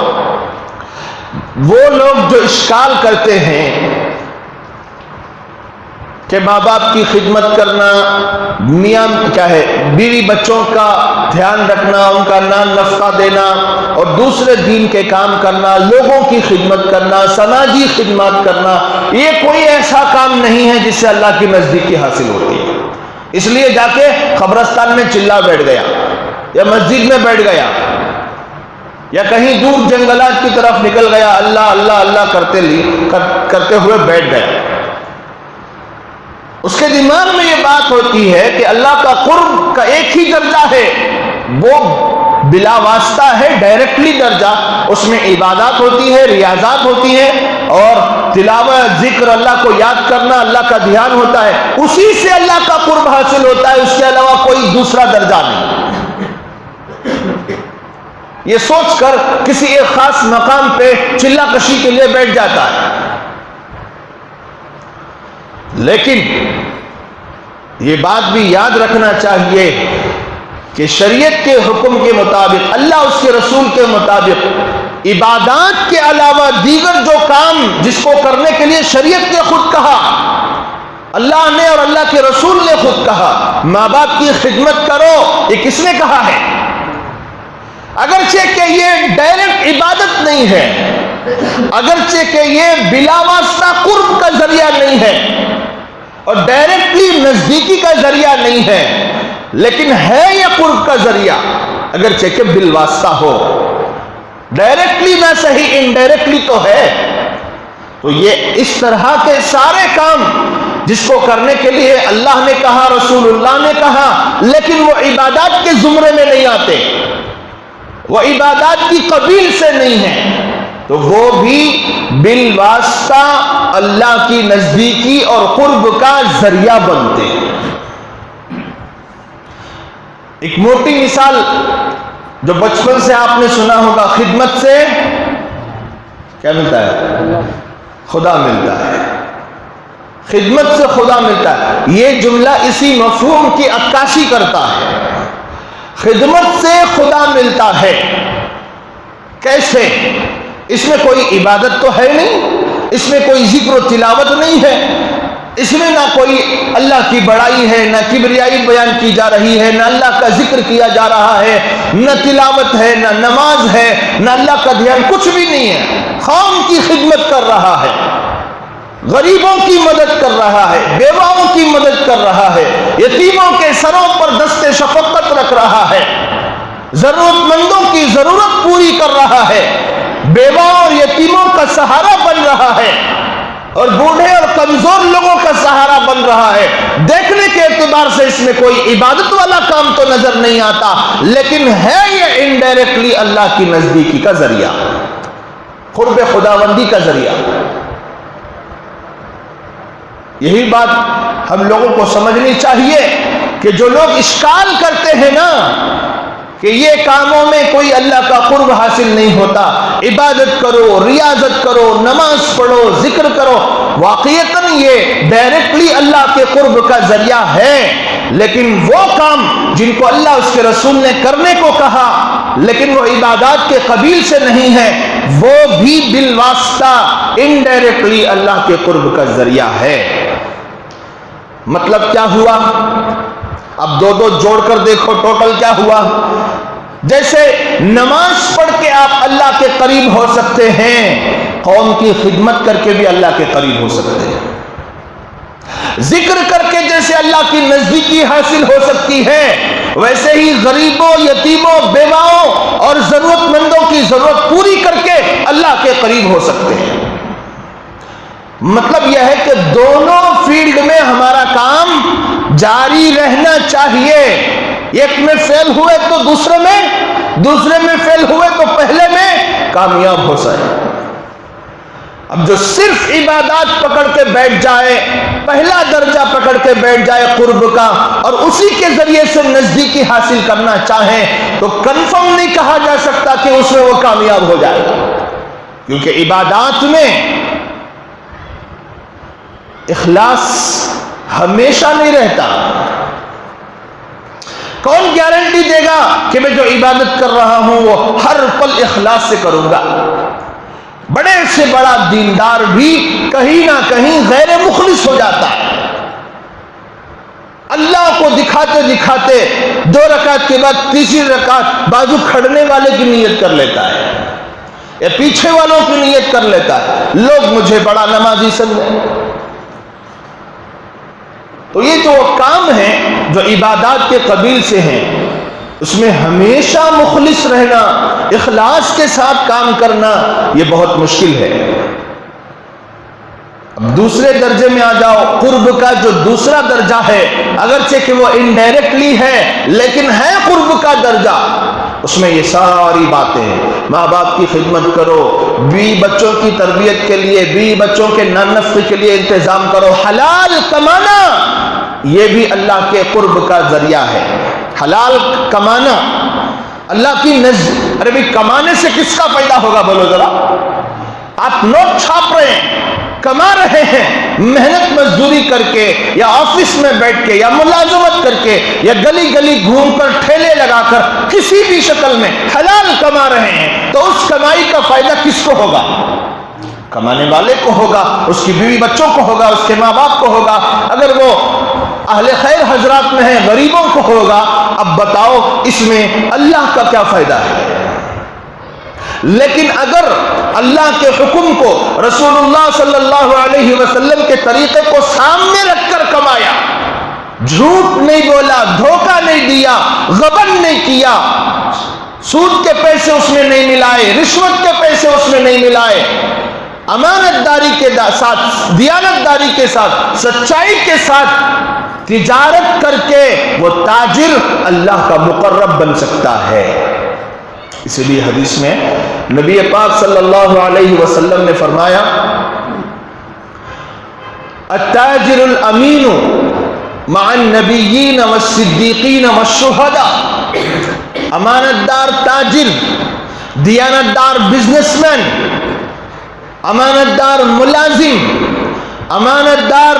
وہ لوگ جو اشکال کرتے ہیں کہ ماں باپ کی خدمت کرنا، میاں کیا ہے بیوی بچوں کا دھیان رکھنا، ان کا نان نفقہ دینا اور دوسرے دین کے کام کرنا، لوگوں کی خدمت کرنا، سماجی خدمات کرنا، یہ کوئی ایسا کام نہیں ہے جس سے اللہ کی نزدیکی حاصل ہوتی ہے۔ اس لیے جا کے قبرستان میں چلا بیٹھ گیا یا مسجد میں بیٹھ گیا یا کہیں دور جنگلات کی طرف نکل گیا، اللہ اللہ اللہ کرتے ہوئے بیٹھ گیا، اس کے دماغ میں یہ بات ہوتی ہے کہ اللہ کا قرب کا ایک ہی درجہ ہے، وہ بلا واسطہ ہے، ڈائریکٹلی درجہ، اس میں عبادات ہوتی ہے، ریاضات ہوتی ہے اور تلاوت، ذکر، اللہ کو یاد کرنا، اللہ کا دھیان ہوتا ہے، اسی سے اللہ کا قرب حاصل ہوتا ہے، اس کے علاوہ کوئی دوسرا درجہ نہیں۔ یہ سوچ کر کسی ایک خاص مقام پہ چلہ کشی کے لیے بیٹھ جاتا ہے، لیکن یہ بات بھی یاد رکھنا چاہیے کہ شریعت کے حکم کے مطابق، اللہ اس کے رسول کے مطابق عبادات کے علاوہ دیگر جو کام جس کو کرنے کے لیے شریعت نے خود کہا، اللہ نے اور اللہ کے رسول نے خود کہا، ماں باپ کی خدمت کرو، یہ کس نے کہا ہے؟ اگرچہ کہ یہ ڈائریکٹ عبادت نہیں ہے، اگرچہ کہ یہ بلا واسطہ قرب کا ذریعہ نہیں ہے اور ڈائریکٹلی نزدیکی کا ذریعہ نہیں ہے، لیکن ہے یہ قرب کا ذریعہ، اگرچہ کہ بالواسطہ ہو، ڈائریکٹلی نہ صحیح انڈائریکٹلی تو ہے۔ تو یہ اس طرح کے سارے کام جس کو کرنے کے لیے اللہ نے کہا، رسول اللہ نے کہا، لیکن وہ عبادات کے زمرے میں نہیں آتے، وہ عبادات کی قبیل سے نہیں ہیں، تو وہ بھی بالواسطہ اللہ کی نزدیکی اور قرب کا ذریعہ بنتے ہیں۔ ایک موٹی مثال جو بچپن سے آپ نے سنا ہوگا، خدمت سے کیا ملتا ہے؟ خدا ملتا ہے، خدمت سے خدا ملتا ہے، یہ جملہ اسی مفہوم کی عکاسی کرتا ہے۔ خدمت سے خدا ملتا ہے، کیسے؟ اس میں کوئی عبادت تو ہے نہیں، اس میں کوئی ذکر و تلاوت نہیں ہے، اس میں نہ کوئی اللہ کی بڑائی ہے، نہ کبریائی بیان کی جا رہی ہے، نہ اللہ کا ذکر کیا جا رہا ہے، نہ تلاوت ہے، نہ نماز ہے، نہ اللہ کا دھیان، کچھ بھی نہیں ہے۔ قوم کی خدمت کر رہا ہے، غریبوں کی مدد کر رہا ہے، بیواؤں کی مدد کر رہا ہے، یتیموں کے سروں پر دست شفقت رکھ رہا ہے، ضرورت مندوں کی ضرورت پوری کر رہا ہے، بیواؤں اور یتیموں کا سہارا بن رہا ہے، اور بوڑھے اور کمزور لوگوں کا سہارا بن رہا ہے۔ دیکھنے کے اعتبار سے اس میں کوئی عبادت والا کام تو نظر نہیں آتا، لیکن ہے یہ انڈائریکٹلی اللہ کی نزدیکی کا ذریعہ، قرب خداوندی کا ذریعہ۔ یہی بات ہم لوگوں کو سمجھنی چاہیے کہ جو لوگ اشکال کرتے ہیں نا کہ یہ کاموں میں کوئی اللہ کا قرب حاصل نہیں ہوتا، عبادت کرو، ریاضت کرو، نماز پڑھو، ذکر کرو، واقعتاً یہ ڈائریکٹلی اللہ کے قرب کا ذریعہ ہے، لیکن وہ کام جن کو اللہ اس کے رسول نے کرنے کو کہا لیکن وہ عبادات کے قبیل سے نہیں ہے، وہ بھی بالواسطہ انڈائریکٹلی اللہ کے قرب کا ذریعہ ہے۔ مطلب کیا ہوا؟ اب دو دو جوڑ کر دیکھو ٹوٹل کیا ہوا۔ جیسے نماز پڑھ کے آپ اللہ کے قریب ہو سکتے ہیں، قوم کی خدمت کر کے بھی اللہ کے قریب ہو سکتے ہیں، ذکر کر کے جیسے اللہ کی نزدیکی حاصل ہو سکتی ہے، ویسے ہی غریبوں، یتیموں، بیواؤں اور ضرورت مندوں کی ضرورت پوری کر کے اللہ کے قریب ہو سکتے ہیں۔ مطلب یہ ہے کہ دونوں فیلڈ میں ہمارا کام جاری رہنا چاہیے، ایک میں فیل ہوئے تو دوسرے میں فیل ہوئے تو پہلے میں کامیاب ہو سکے۔ اب جو صرف عبادات پکڑ کے بیٹھ جائے، پہلا درجہ پکڑ کے بیٹھ جائے قرب کا، اور اسی کے ذریعے سے نزدیکی حاصل کرنا چاہیں، تو کنفرم نہیں کہا جا سکتا کہ اس میں وہ کامیاب ہو جائے، کیونکہ عبادات میں اخلاص ہمیشہ نہیں رہتا۔ کون گارنٹی دے گا کہ میں جو عبادت کر رہا ہوں وہ ہر پل اخلاص سے کروں گا؟ بڑے سے بڑا دیندار بھی کہیں نہ کہیں غیر مخلص ہو جاتا ہے، اللہ کو دکھاتے دکھاتے 2 رکعت کے بعد تیسری رکعت بازو کھڑنے والے کی نیت کر لیتا ہے یا پیچھے والوں کی نیت کر لیتا ہے، لوگ مجھے بڑا نمازی سمجھیں۔ تو یہ جو کام ہیں جو عبادات کے قبیل سے ہیں، اس میں ہمیشہ مخلص رہنا، اخلاص کے ساتھ کام کرنا، یہ بہت مشکل ہے۔ اب دوسرے درجے میں آ جاؤ، قرب کا جو دوسرا درجہ ہے، اگرچہ کہ وہ انڈائریکٹلی ہے لیکن ہے قرب کا درجہ، اس میں یہ ساری باتیں، ماں باپ کی خدمت کرو، بیوی بچوں کی تربیت کے لیے، بیوی بچوں کے نفع کے لیے انتظام کرو، حلال کمانا یہ بھی اللہ کے قرب کا ذریعہ ہے۔ حلال کمانا اللہ کی نزد، ارے بھی کمانے سے کس کا فائدہ ہوگا بولو ذرا؟ آپ نوٹ چھاپ رہے ہیں، کما رہے ہیں، محنت مزدوری کر کے یا آفس میں بیٹھ کے یا ملازمت کر کے یا گلی گلی گھوم کر ٹھیلے لگا کر کسی بھی شکل میں حلال کما رہے ہیں تو اس کمائی کا فائدہ کس کو ہوگا؟ کمانے والے کو ہوگا، اس کی بیوی بچوں کو ہوگا، اس کے ماں باپ کو ہوگا، اگر وہ اہل خیر حضرات میں ہیں غریبوں کو ہوگا۔ اب بتاؤ اس میں اللہ کا کیا فائدہ ہے؟ لیکن اگر اللہ کے حکم کو، رسول اللہ صلی اللہ علیہ وسلم کے طریقے کو سامنے رکھ کر کمایا، جھوٹ نہیں بولا، دھوکہ نہیں دیا، غبن نہیں کیا، سود کے پیسے اس میں نہیں ملائے، رشوت کے پیسے اس میں نہیں ملائے، امانت داری کے ساتھ، دیانت داری کے ساتھ، سچائی کے ساتھ تجارت کر کے وہ تاجر اللہ کا مقرب بن سکتا ہے۔ اسی لیے حدیث میں نبی پاک صلی اللہ علیہ وسلم نے فرمایا التاجر الامین مع النبیین والصدیقین والشہداء، امانت دار تاجر، دیانت دار بزنس مین، امانت دار ملازم، امانت دار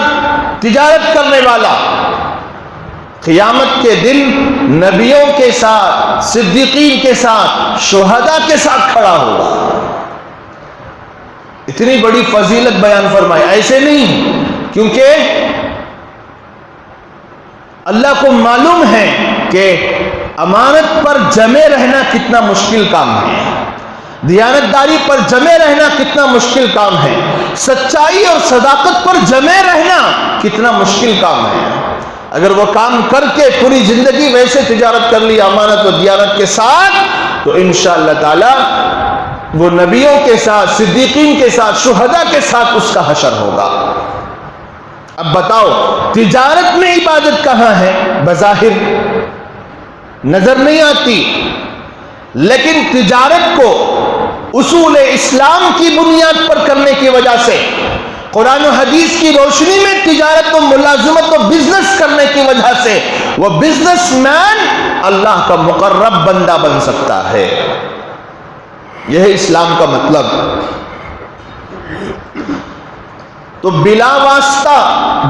تجارت کرنے والا قیامت کے دن نبیوں کے ساتھ، صدیقین کے ساتھ، شہداء کے ساتھ کھڑا ہوگا۔ اتنی بڑی فضیلت بیان فرمائی، ایسے نہیں، کیونکہ اللہ کو معلوم ہے کہ امانت پر جمے رہنا کتنا مشکل کام ہے، دیانت داری پر جمے رہنا کتنا مشکل کام ہے، سچائی اور صداقت پر جمے رہنا کتنا مشکل کام ہے۔ اگر وہ کام کر کے پوری زندگی ویسے تجارت کر لی امانت و دیانت کے ساتھ تو انشاءاللہ تعالی وہ نبیوں کے ساتھ، صدیقین کے ساتھ، شہداء کے ساتھ اس کا حشر ہوگا۔ اب بتاؤ تجارت میں عبادت کہاں ہے؟ بظاہر نظر نہیں آتی، لیکن تجارت کو اصول اسلام کی بنیاد پر کرنے کی وجہ سے، قرآن و حدیث کی روشنی میں تجارت و ملازمت و بزنس کرنے کی وجہ سے وہ بزنس مین اللہ کا مقرب بندہ بن سکتا ہے۔ یہ ہے اسلام کا مطلب۔ تو بلا واسطہ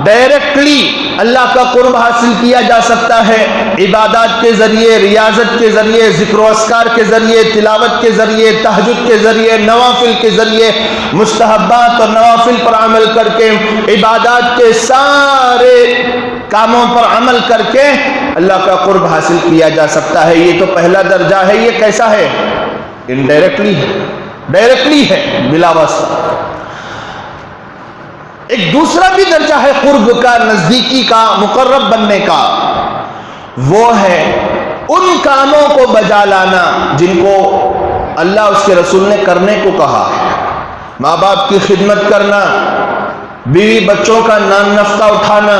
ڈائریکٹلی اللہ کا قرب حاصل کیا جا سکتا ہے، عبادات کے ذریعے، ریاضت کے ذریعے، ذکر و اذکار کے ذریعے، تلاوت کے ذریعے، تہجد کے ذریعے، نوافل کے ذریعے، مستحبات اور نوافل پر عمل کر کے، عبادات کے سارے کاموں پر عمل کر کے اللہ کا قرب حاصل کیا جا سکتا ہے۔ یہ تو پہلا درجہ ہے۔ یہ کیسا ہے؟ انڈائریکٹلی ہے، ڈائریکٹلی ہے، بلا واسطہ۔ ایک دوسرا بھی درجہ ہے قرب کا، نزدیکی کا، مقرب بننے کا، وہ ہے ان کاموں کو بجا لانا جن کو اللہ اس کے رسول نے کرنے کو کہا۔ ماں باپ کی خدمت کرنا، بیوی بچوں کا نان نفقہ اٹھانا،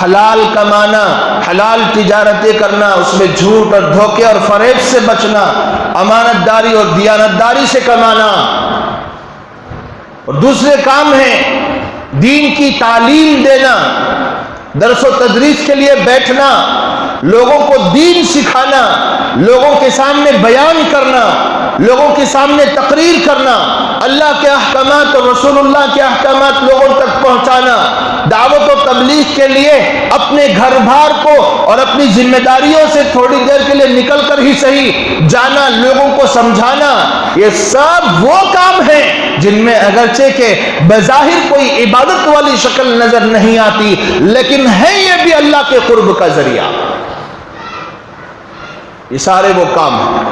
حلال کمانا، حلال تجارتیں کرنا، اس میں جھوٹ اور دھوکے اور فریب سے بچنا، امانت داری اور دیانت داری سے کمانا۔ اور دوسرے کام ہیں دین کی تعلیم دینا، درس و تدریس کے لیے بیٹھنا، لوگوں کو دین سکھانا، لوگوں کے سامنے بیان کرنا، لوگوں کے سامنے تقریر کرنا، اللہ کے احکامات اور رسول اللہ کے احکامات لوگوں تک پہنچانا، دعوت و تبلیغ کے لیے اپنے گھر بار کو اور اپنی ذمہ داریوں سے تھوڑی دیر کے لیے نکل کر ہی صحیح جانا، لوگوں کو سمجھانا، یہ سب وہ کام ہیں جن میں اگرچہ کہ بظاہر کوئی عبادت والی شکل نظر نہیں آتی، لیکن ہے یہ بھی اللہ کے قرب کا ذریعہ۔ یہ سارے وہ کام ہیں۔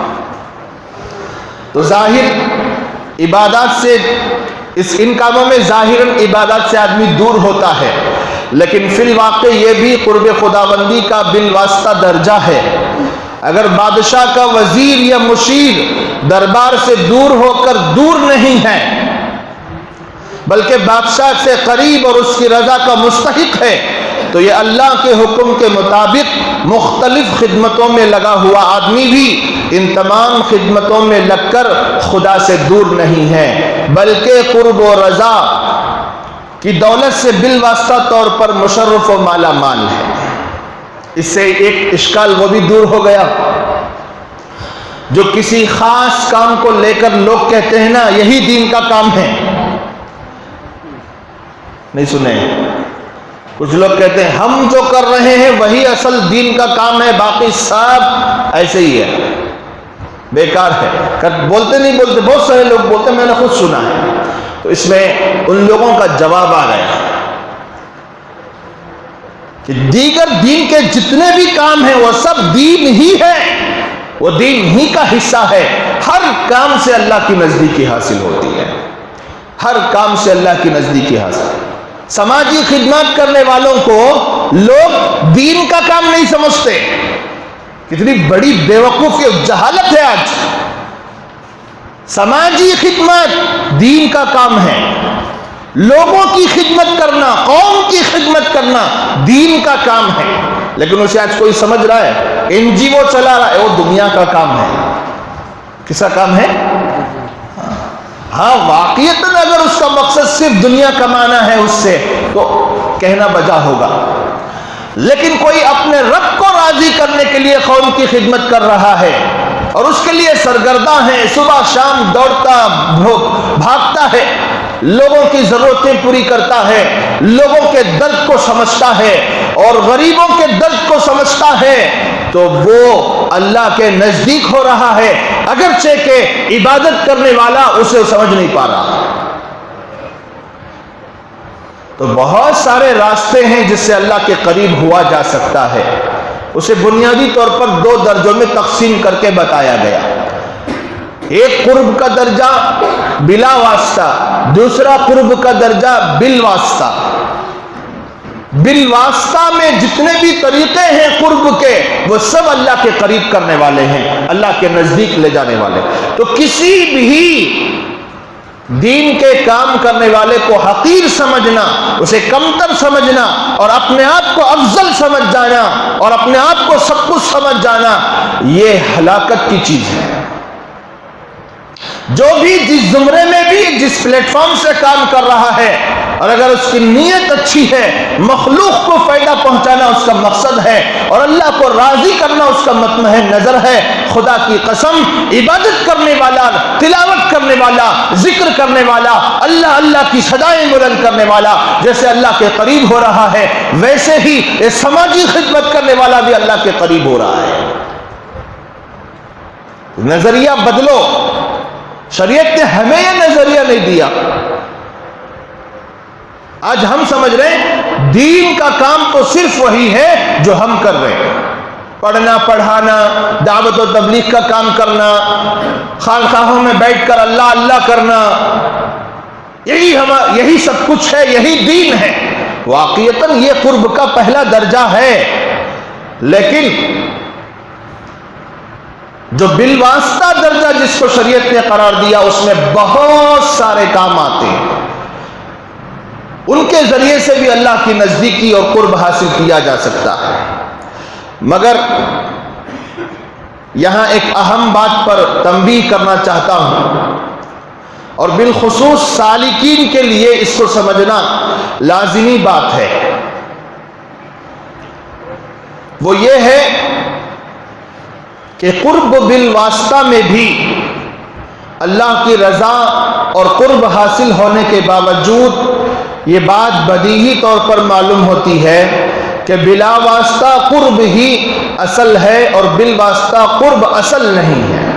تو ظاہر عبادات سے، ان کاموں میں ظاہراً عبادات سے آدمی دور ہوتا ہے، لیکن فی الواقع یہ بھی قرب خداوندی کا بالواسطہ درجہ ہے۔ اگر بادشاہ کا وزیر یا مشیر دربار سے دور ہو کر دور نہیں ہے، بلکہ بادشاہ سے قریب اور اس کی رضا کا مستحق ہے، تو یہ اللہ کے حکم کے مطابق مختلف خدمتوں میں لگا ہوا آدمی بھی ان تمام خدمتوں میں لگ کر خدا سے دور نہیں ہے، بلکہ قرب و رضا کی دولت سے بالواسطہ طور پر مشرف و مالا مال ہے۔ اس سے ایک اشکال وہ بھی دور ہو گیا، جو کسی خاص کام کو لے کر لوگ کہتے ہیں نا یہی دین کا کام ہے، نہیں سنے؟ کچھ لوگ کہتے ہیں ہم جو کر رہے ہیں وہی اصل دین کا کام ہے، باقی سب ایسے ہی ہے، بیکار ہے۔ بولتے نہیں بولتے، بہت سارے لوگ بولتے ہیں، میں نے خود سنا ہے۔ تو اس میں ان لوگوں کا جواب آ گیا کہ دیگر دین کے جتنے بھی کام ہیں وہ سب دین ہی ہے، وہ دین ہی کا حصہ ہے۔ ہر کام سے اللہ کی نزدیکی حاصل ہوتی ہے، ہر کام سے اللہ کی نزدیکی حاصل۔ سماجی خدمات کرنے والوں کو لوگ دین کا کام نہیں سمجھتے، کتنی بڑی بیوقوفی اور جہالت ہے آج۔ سماجی خدمت دین کا کام ہے، لوگوں کی خدمت کرنا، قوم کی خدمت کرنا دین کا کام ہے، لیکن اسے آج کوئی سمجھ رہا ہے این جی او چلا رہا ہے، وہ دنیا کا کام ہے۔ کس کا کام ہے؟ ہاں واقعیتاً اگر اس کا مقصد صرف دنیا کمانا ہے اس سے تو کہنا بجا ہوگا، لیکن کوئی اپنے رب کو راضی کرنے کے لیے قوم کی خدمت کر رہا ہے اور اس کے لیے سرگرداں ہے، صبح شام دوڑتا بھاگتا ہے، لوگوں کی ضرورتیں پوری کرتا ہے، لوگوں کے درد کو سمجھتا ہے اور غریبوں کے درد کو سمجھتا ہے، تو وہ اللہ کے نزدیک ہو رہا ہے، اگرچہ کہ عبادت کرنے والا اسے سمجھ نہیں پا رہا۔ تو بہت سارے راستے ہیں جس سے اللہ کے قریب ہوا جا سکتا ہے، اسے بنیادی طور پر 2 درجوں میں تقسیم کر کے بتایا گیا۔ ایک قرب کا درجہ بلا واسطہ، دوسرا قرب کا درجہ بالواسطہ۔ بالواسطہ میں جتنے بھی طریقے ہیں قرب کے وہ سب اللہ کے قریب کرنے والے ہیں، اللہ کے نزدیک لے جانے والے۔ تو کسی بھی دین کے کام کرنے والے کو حقیر سمجھنا، اسے کمتر سمجھنا اور اپنے آپ کو افضل سمجھ جانا اور اپنے آپ کو سب کچھ سمجھ جانا، یہ ہلاکت کی چیز ہے۔ جو بھی جس زمرے میں بھی جس پلیٹ فارم سے کام کر رہا ہے اور اگر اس کی نیت اچھی ہے، مخلوق کو فائدہ پہنچانا اس کا مقصد ہے اور اللہ کو راضی کرنا اس کا مطمع نظر ہے، خدا کی قسم عبادت کرنے والا، تلاوت کرنے والا، ذکر کرنے والا، اللہ اللہ کی صدائیں بلند کرنے والا جیسے اللہ کے قریب ہو رہا ہے، ویسے ہی یہ سماجی خدمت کرنے والا بھی اللہ کے قریب ہو رہا ہے۔ نظریہ بدلو، شریعت نے ہمیں یہ نظریہ نہیں دیا۔ آج ہم سمجھ رہے ہیں دین کا کام تو صرف وہی ہے جو ہم کر رہے ہیں، پڑھنا پڑھانا، دعوت و تبلیغ کا کام کرنا، خانقاہوں میں بیٹھ کر اللہ اللہ کرنا، یہی سب کچھ ہے، یہی دین ہے۔ واقعتاً یہ قرب کا پہلا درجہ ہے، لیکن جو بالواسطہ درجہ جس کو شریعت نے قرار دیا اس میں بہت سارے کام آتے ہیں، ان کے ذریعے سے بھی اللہ کی نزدیکی اور قرب حاصل کیا جا سکتا ہے۔ مگر یہاں ایک اہم بات پر تنبیہ کرنا چاہتا ہوں اور بالخصوص سالکین کے لیے اس کو سمجھنا لازمی بات ہے، وہ یہ ہے کہ قرب بالواسطہ میں بھی اللہ کی رضا اور قرب حاصل ہونے کے باوجود یہ بات بدیہی طور پر معلوم ہوتی ہے کہ بلا واسطہ قرب ہی اصل ہے اور بالواسطہ قرب اصل نہیں ہے۔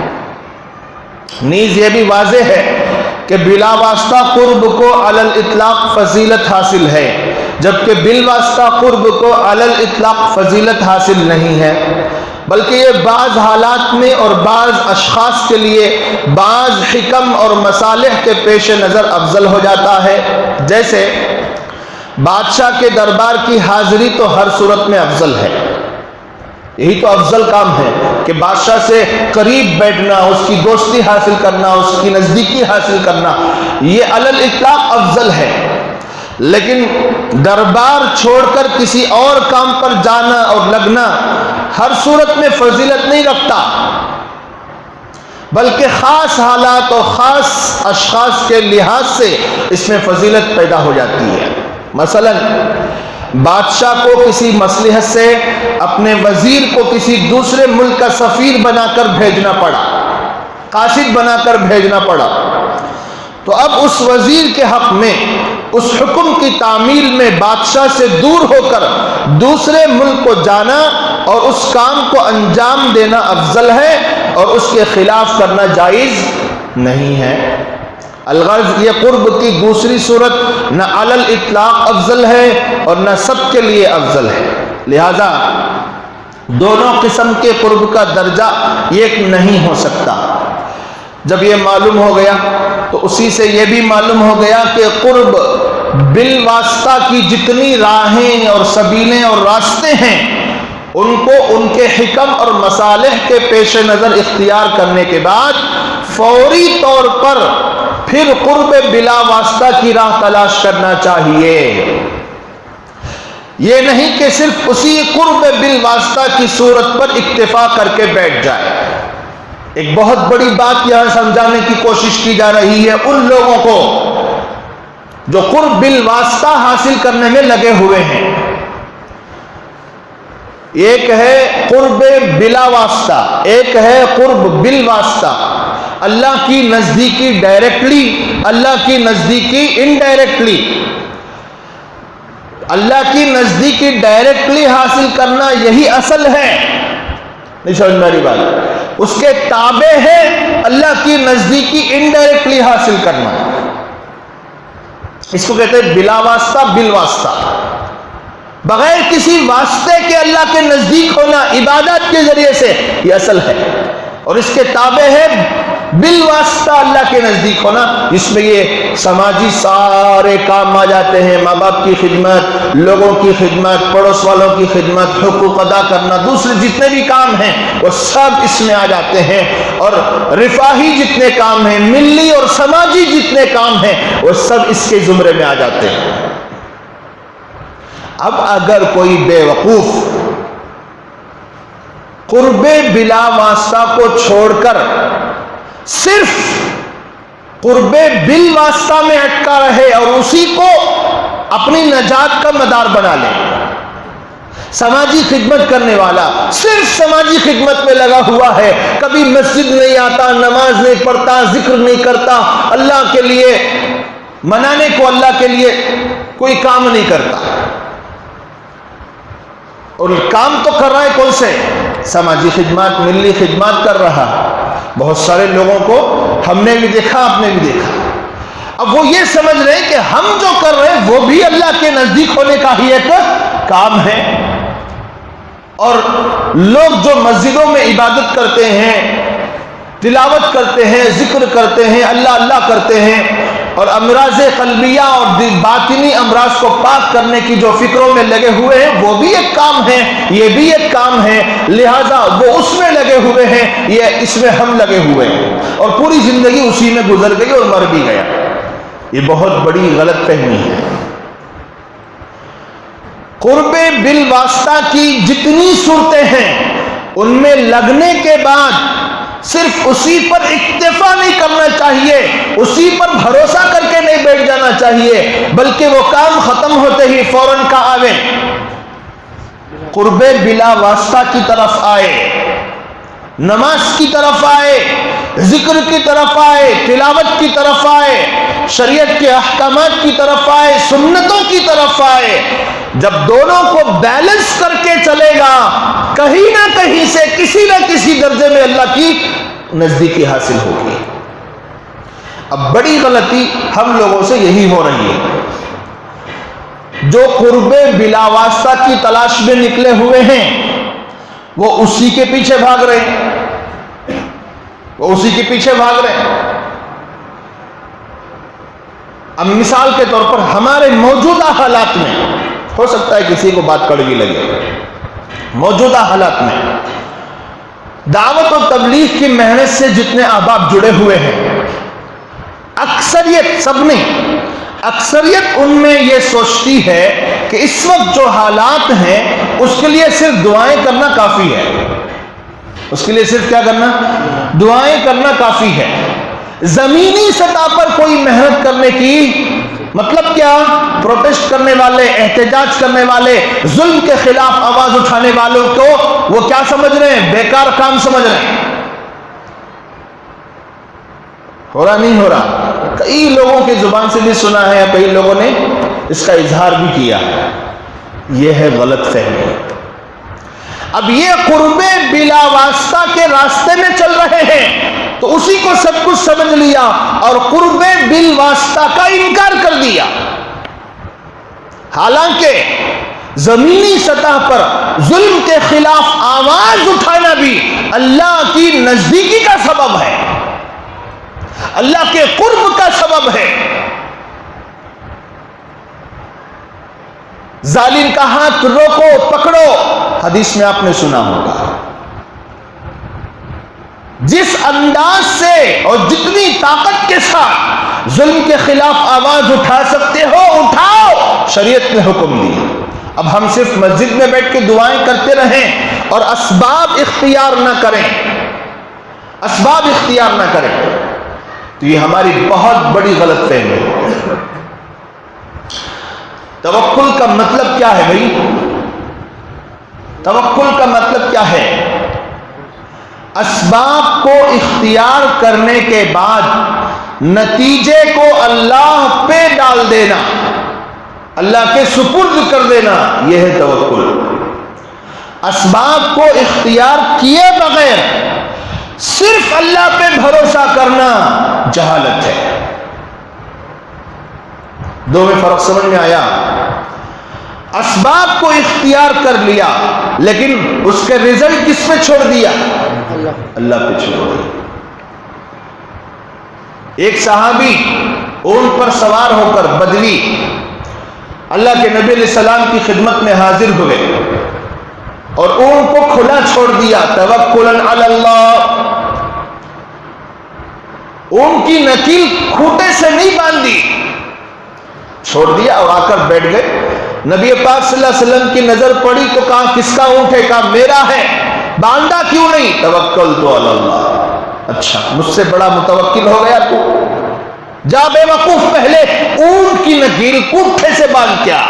نیز یہ بھی واضح ہے کہ بلا واسطہ قرب کو علی الاطلاق فضیلت حاصل ہے، جبکہ بالواسطہ قرب کو علی الاطلاق فضیلت حاصل نہیں ہے، بلکہ یہ بعض حالات میں اور بعض اشخاص کے لیے بعض حکم اور مصالح کے پیش نظر افضل ہو جاتا ہے۔ جیسے بادشاہ کے دربار کی حاضری تو ہر صورت میں افضل ہے، یہی تو افضل کام ہے کہ بادشاہ سے قریب بیٹھنا، اس کی دوستی حاصل کرنا، اس کی نزدیکی حاصل کرنا، یہ علی الاطلاق افضل ہے۔ لیکن دربار چھوڑ کر کسی اور کام پر جانا اور لگنا ہر صورت میں فضیلت نہیں رکھتا، بلکہ خاص حالات اور خاص اشخاص کے لحاظ سے اس میں فضیلت پیدا ہو جاتی ہے۔ مثلا بادشاہ کو کسی مصلحت سے اپنے وزیر کو کسی دوسرے ملک کا سفیر بنا کر بھیجنا پڑا، قاصد بنا کر بھیجنا پڑا، تو اب اس وزیر کے حق میں، اس حکم کی تعمیل میں بادشاہ سے دور ہو کر دوسرے ملک کو جانا اور اس کام کو انجام دینا افضل ہے اور اس کے خلاف کرنا جائز نہیں ہے۔ الغرض یہ قرب کی دوسری صورت نہ علی الاطلاق افضل ہے اور نہ سب کے لیے افضل ہے، لہذا دونوں قسم کے قرب کا درجہ ایک نہیں ہو سکتا۔ جب یہ معلوم ہو گیا تو اسی سے یہ بھی معلوم ہو گیا کہ قرب بالواسطہ کی جتنی راہیں اور سبیلیں اور راستے ہیں ان کو ان کے حکم اور مصالح کے پیش نظر اختیار کرنے کے بعد فوری طور پر پھر قرب بلا واسطہ کی راہ تلاش کرنا چاہیے۔ یہ نہیں کہ صرف اسی قرب بالواسطہ کی صورت پر اکتفا کر کے بیٹھ جائے۔ ایک بہت بڑی بات یہاں سمجھانے کی کوشش کی جا رہی ہے ان لوگوں کو جو قرب بالواسطہ حاصل کرنے میں لگے ہوئے ہیں۔ ایک ہے قرب بلا واسطہ، ایک ہے قرب بالواسطہ، اللہ کی نزدیکی ڈائریکٹلی، اللہ کی نزدیکی انڈائریکٹلی۔ اللہ کی نزدیکی ڈائریکٹلی حاصل کرنا یہی اصل ہے، نہیں سمجھ میری بات؟ اس کے تابع ہے اللہ کی نزدیکی انڈائریکٹلی حاصل کرنا، اس کو کہتے ہیں بلا واسطہ بالواسطہ، بغیر کسی واسطے کے اللہ کے نزدیک ہونا عبادت کے ذریعے سے، یہ اصل ہے۔ اور اس کے تابع ہے بالواسطہ اللہ کے نزدیک ہونا، جس میں یہ سماجی سارے کام آ جاتے ہیں، ماں باپ کی خدمت، لوگوں کی خدمت، پڑوس والوں کی خدمت، حقوق ادا کرنا، دوسرے جتنے بھی کام ہیں وہ سب اس میں آ جاتے ہیں، اور رفاہی جتنے کام ہیں، ملی اور سماجی جتنے کام ہیں وہ سب اس کے زمرے میں آ جاتے ہیں۔ اب اگر کوئی بے وقوف قرب بلا واسطہ کو چھوڑ کر صرف قرب بالواسطہ میں اٹکا رہے اور اسی کو اپنی نجات کا مدار بنا لے، سماجی خدمت کرنے والا صرف سماجی خدمت میں لگا ہوا ہے، کبھی مسجد نہیں آتا، نماز نہیں پڑھتا، ذکر نہیں کرتا، اللہ کے لیے منانے کو اللہ کے لیے کوئی کام نہیں کرتا، اور کام تو کر رہا ہے کون سے؟ سماجی خدمات، ملی خدمات کر رہا۔ بہت سارے لوگوں کو ہم نے بھی دیکھا، آپ نے بھی دیکھا، اب وہ یہ سمجھ رہے ہیں کہ ہم جو کر رہے ہیں وہ بھی اللہ کے نزدیک ہونے کا ہی ایک کام ہے۔ اور لوگ جو مسجدوں میں عبادت کرتے ہیں، تلاوت کرتے ہیں، ذکر کرتے ہیں، اللہ اللہ کرتے ہیں، اور امراض قلبیہ اور باطنی امراض کو پاک کرنے کی جو فکروں میں لگے ہوئے ہیں، وہ بھی ایک کام ہے، یہ بھی ایک کام ہے، لہذا وہ اس میں لگے ہوئے ہیں، یہ اس میں ہم لگے ہوئے ہیں، اور پوری زندگی اسی میں گزر گئی اور مر بھی گیا۔ یہ بہت بڑی غلط فہمی ہے۔ قرب بالواسطہ کی جتنی صورتیں ہیں ان میں لگنے کے بعد صرف اسی پر اکتفا نہیں کرنا چاہیے، اسی پر بھروسہ کر کے نہیں بیٹھ جانا چاہیے، بلکہ وہ کام ختم ہوتے ہی فوراً کا آوے قرب بلا واسطہ کی طرف آئے، نماز کی طرف آئے، ذکر کی طرف آئے، تلاوت کی طرف آئے، شریعت کے احکامات کی طرف آئے، سنتوں کی طرف آئے۔ جب دونوں کو بیلنس کر کے چلے گا، کہیں نہ کہیں سے کسی نہ کسی درجے میں اللہ کی نزدیکی حاصل ہوگی۔ اب بڑی غلطی ہم لوگوں سے یہی ہو رہی ہے، جو قرب بلا واسطہ کی تلاش میں نکلے ہوئے ہیں وہ اسی کے پیچھے بھاگ رہے ہیں، وہ اسی کے پیچھے بھاگ رہے ہیں۔ اب مثال کے طور پر ہمارے موجودہ حالات میں، ہو سکتا ہے کسی کو بات کڑوی لگے، موجودہ حالات میں دعوت و تبلیغ کی محنت سے جتنے احباب جڑے ہوئے ہیں، اکثریت، سب نہیں، اکثریت ان میں یہ سوچتی ہے کہ اس وقت جو حالات ہیں اس کے لیے صرف دعائیں کرنا کافی ہے، اس کے لیے صرف کیا کرنا؟ دعائیں کرنا کافی ہے۔ زمینی سطح پر کوئی محنت کرنے کی مطلب کیا؟ پروٹیسٹ کرنے والے، احتجاج کرنے والے، ظلم کے خلاف آواز اٹھانے والوں کو وہ کیا سمجھ رہے ہیں؟ بیکار کام سمجھ رہے ہیں۔ ہو رہا نہیں ہو رہا؟ کئی لوگوں کی زبان سے بھی سنا ہے، کئی لوگوں نے اس کا اظہار بھی کیا. یہ ہے غلط فہمی. اب یہ قرب بلا واسطہ کے راستے میں چل رہے ہیں تو اسی کو سب کچھ سمجھ لیا اور قرب بالواسطہ کا انکار کر دیا. حالانکہ زمینی سطح پر ظلم کے خلاف آواز اٹھانا بھی اللہ کی نزدیکی کا سبب ہے، اللہ کے قرب کا سبب ہے. ظالم کا ہاتھ روکو، پکڑو، حدیث میں آپ نے سنا ہوگا. جس انداز سے اور جتنی طاقت کے ساتھ ظلم کے خلاف آواز اٹھا سکتے ہو اٹھاؤ، شریعت نے حکم دی. اب ہم صرف مسجد میں بیٹھ کے دعائیں کرتے رہیں اور اسباب اختیار نہ کریں، اسباب اختیار نہ کریں تو یہ ہماری بہت بڑی غلط فہمی ہے. توکل کا مطلب کیا ہے بھائی؟ توکل کا مطلب کیا ہے؟ اسباب کو اختیار کرنے کے بعد نتیجے کو اللہ پہ ڈال دینا، اللہ کے سپرد کر دینا، یہ ہے توکل. اسباب کو اختیار کیے بغیر صرف اللہ پہ بھروسہ کرنا جہالت ہے. دو میں فرق سمجھ میں آیا؟ اسباب کو اختیار کر لیا لیکن اس کے رزلٹ کس پہ چھوڑ دیا؟ اللہ پہ چھوڑ دیا. ایک صحابی اونٹ پر سوار ہو کر بدوی اللہ کے نبی علیہ السلام کی خدمت میں حاضر ہوئے اور اونٹ کو کھلا چھوڑ دیا، توکلاً علی اللہ. اونٹ کی نکیل کھوٹے سے نہیں باندھی، چھوڑ دیا اور آ کر بیٹھ گئے. نبی پاک صلی اللہ علیہ وسلم کی نظر پڑی تو کہا کس کا اونٹ ہے؟ کہا میرا ہے. باندھا کیوں نہیں؟ توکلت علی اللہ. اچھا، مجھ سے بڑا متوکل ہو گیا تو؟ جا بے وقوف، پہلے اونٹ کی نکیل کھوٹے سے باندھ کیا،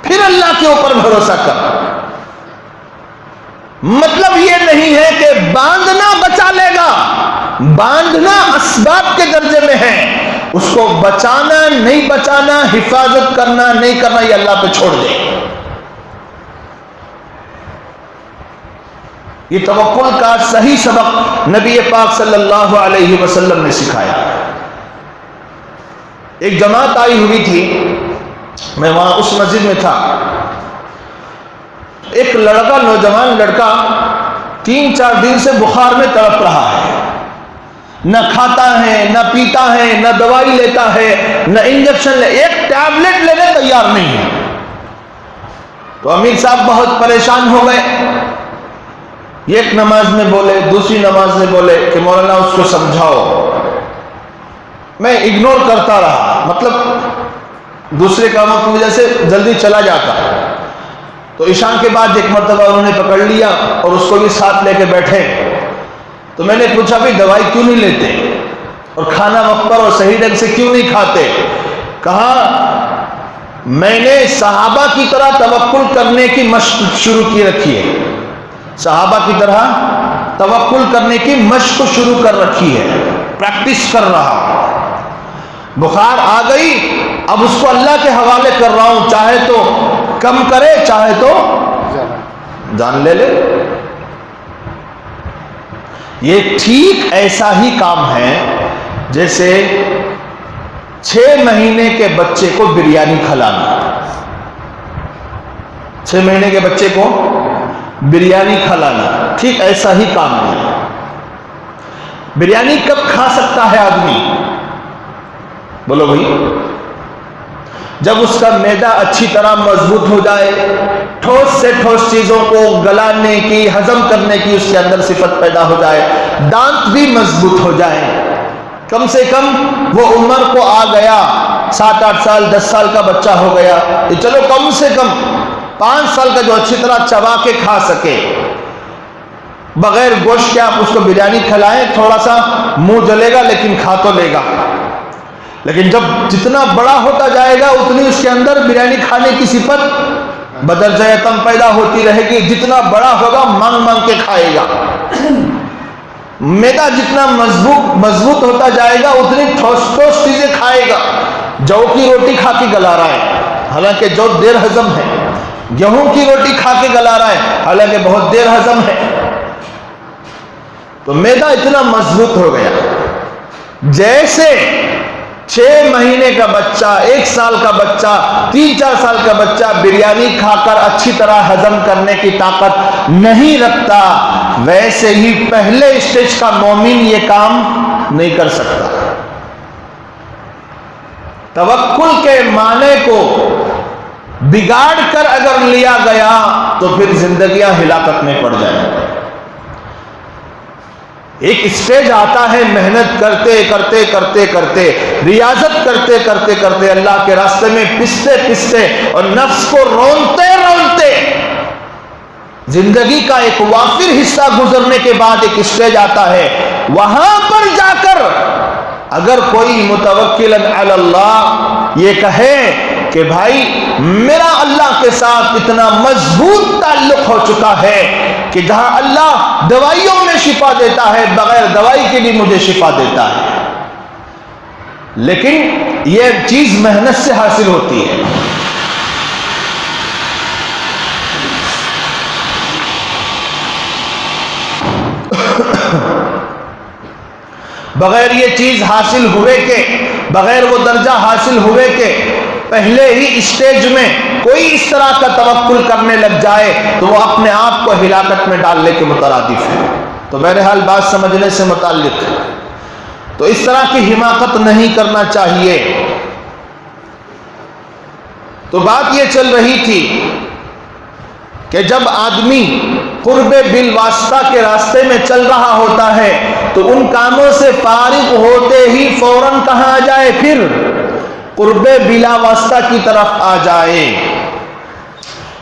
پھر اللہ کے اوپر بھروسہ کر. مطلب یہ نہیں ہے کہ باندھنا بچا لے گا، باندھنا اسباب کے درجے میں ہے، اس کو بچانا نہیں بچانا، حفاظت کرنا نہیں کرنا، یہ اللہ پہ چھوڑ دے. یہ توکل کا صحیح سبق نبی پاک صلی اللہ علیہ وسلم نے سکھایا. ایک جماعت آئی ہوئی تھی، میں وہاں اس مسجد میں تھا. ایک لڑکا، نوجوان لڑکا 3-4 دن سے بخار میں تڑپ رہا ہے، نہ کھاتا ہے، نہ پیتا ہے، نہ دوائی لیتا ہے، نہ انجیکشن ایک ٹیبلٹ لینے تیار نہیں ہے. تو امیر صاحب بہت پریشان ہو گئے. ایک نماز میں بولے، دوسری نماز میں بولے کہ مولانا اس کو سمجھاؤ. میں اگنور کرتا رہا، مطلب دوسرے کاموں کی وجہ سے جلدی چلا جاتا. تو عشاء کے بعد ایک مرتبہ انہوں نے پکڑ لیا اور اس کو بھی ساتھ لے کے بیٹھے. تو میں نے پوچھا بھی دوائی کیوں نہیں لیتے اور کھانا وقت پر اور صحیح ڈھنگ سے کیوں نہیں کھاتے؟ کہا میں نے صحابہ کی طرح توکل کرنے کی مشق شروع کی رکھی ہے، صحابہ کی طرح توکل کرنے کی مشق شروع کر رکھی ہے، پریکٹس کر رہا. بخار آ گئی، اب اس کو اللہ کے حوالے کر رہا ہوں، چاہے تو کم کرے چاہے تو جان لے لے. یہ ٹھیک ایسا ہی کام ہے جیسے 6 مہینے کے بچے کو بریانی کھلانا. 6 مہینے کے بچے کو بریانی کھلانا ٹھیک ایسا ہی کام ہے. بریانی کب کھا سکتا ہے آدمی؟ بولو بھائی، جب اس کا معدہ اچھی طرح مضبوط ہو جائے، ٹھوس سے ٹھوس چیزوں کو گلانے کی، ہضم کرنے کی اس کے اندر صفت پیدا ہو جائے، دانت بھی مضبوط ہو جائے. کم سے کم وہ عمر کو آ گیا، 7-8 سال 10 سال کا بچہ ہو گیا، یہ چلو کم سے کم 5 سال کا جو اچھی طرح چبا کے کھا سکے، بغیر گوشت کے آپ اس کو بریانی کھلائیں، تھوڑا سا منہ جلے گا لیکن کھا تو لے گا. لیکن جب جتنا بڑا ہوتا جائے گا اتنی اس کے اندر بریانی کھانے کی صفت بدرجہ کم پیدا ہوتی رہے گی. جتنا بڑا ہوگا مانگ مانگ کے کھائے گا. میدا جتنا مضبوط ہوتا جائے گا اتنی ٹھوس چیزیں کھائے گا. جو کی روٹی کھا کے گلا رہا ہے حالانکہ جو دیر ہضم ہے. گیہوں کی روٹی کھا کے گلا رہا ہے حالانکہ بہت دیر ہضم ہے. تو میدا اتنا مضبوط ہو گیا. جیسے 6 مہینے کا بچہ، 1 سال کا بچہ، 3-4 سال کا بچہ بریانی کھا کر اچھی طرح ہضم کرنے کی طاقت نہیں رکھتا، ویسے ہی پہلے اسٹیج کا مومن یہ کام نہیں کر سکتا. توکل کے معنی کو بگاڑ کر اگر لیا گیا تو پھر زندگیاں ہلاکت میں پڑ جائیں. ایک اسٹیج آتا ہے محنت کرتے ریاضت کرتے اللہ کے راستے میں پستے اور نفس کو رونتے زندگی کا ایک وافر حصہ گزرنے کے بعد ایک اسٹیج آتا ہے. وہاں پر جا کر اگر کوئی متوکل علی اللہ یہ کہے کہ بھائی میرا اللہ کے ساتھ اتنا مضبوط تعلق ہو چکا ہے کہ جہاں اللہ دوائیوں میں شفا دیتا ہے بغیر دوائی کے بھی مجھے شفا دیتا ہے. لیکن یہ چیز محنت سے حاصل ہوتی ہے. بغیر یہ چیز حاصل ہوئے کے، بغیر وہ درجہ حاصل ہوئے کے پہلے ہی اسٹیج میں کوئی اس طرح کا توکل کرنے لگ جائے تو وہ اپنے آپ کو ہلاکت میں ڈالنے کے مترادف ہے. تو بہرحال بات سمجھنے سے متعلق ہے. تو اس طرح کی حماقت نہیں کرنا چاہیے. تو بات یہ چل رہی تھی کہ جب آدمی قرب بالواسطہ کے راستے میں چل رہا ہوتا ہے تو ان کاموں سے فارغ ہوتے ہی فوراً کہاں آ جائے، پھر قرب بلا واسطہ کی طرف آ جائے.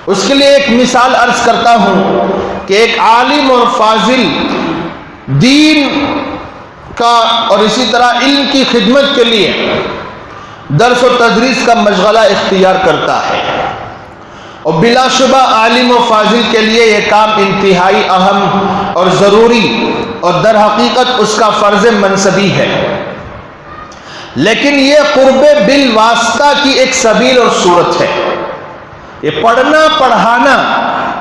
اس کے لیے ایک مثال عرض کرتا ہوں کہ ایک عالم اور فاضل دین کا اور اسی طرح علم کی خدمت کے لیے درس و تدریس کا مشغلہ اختیار کرتا ہے، اور بلا شبہ عالم و فاضل کے لیے یہ کام انتہائی اہم اور ضروری اور در حقیقت اس کا فرض منصبی ہے. لیکن یہ قرب بالواسطہ کی ایک سبیل اور صورت ہے. یہ پڑھنا پڑھانا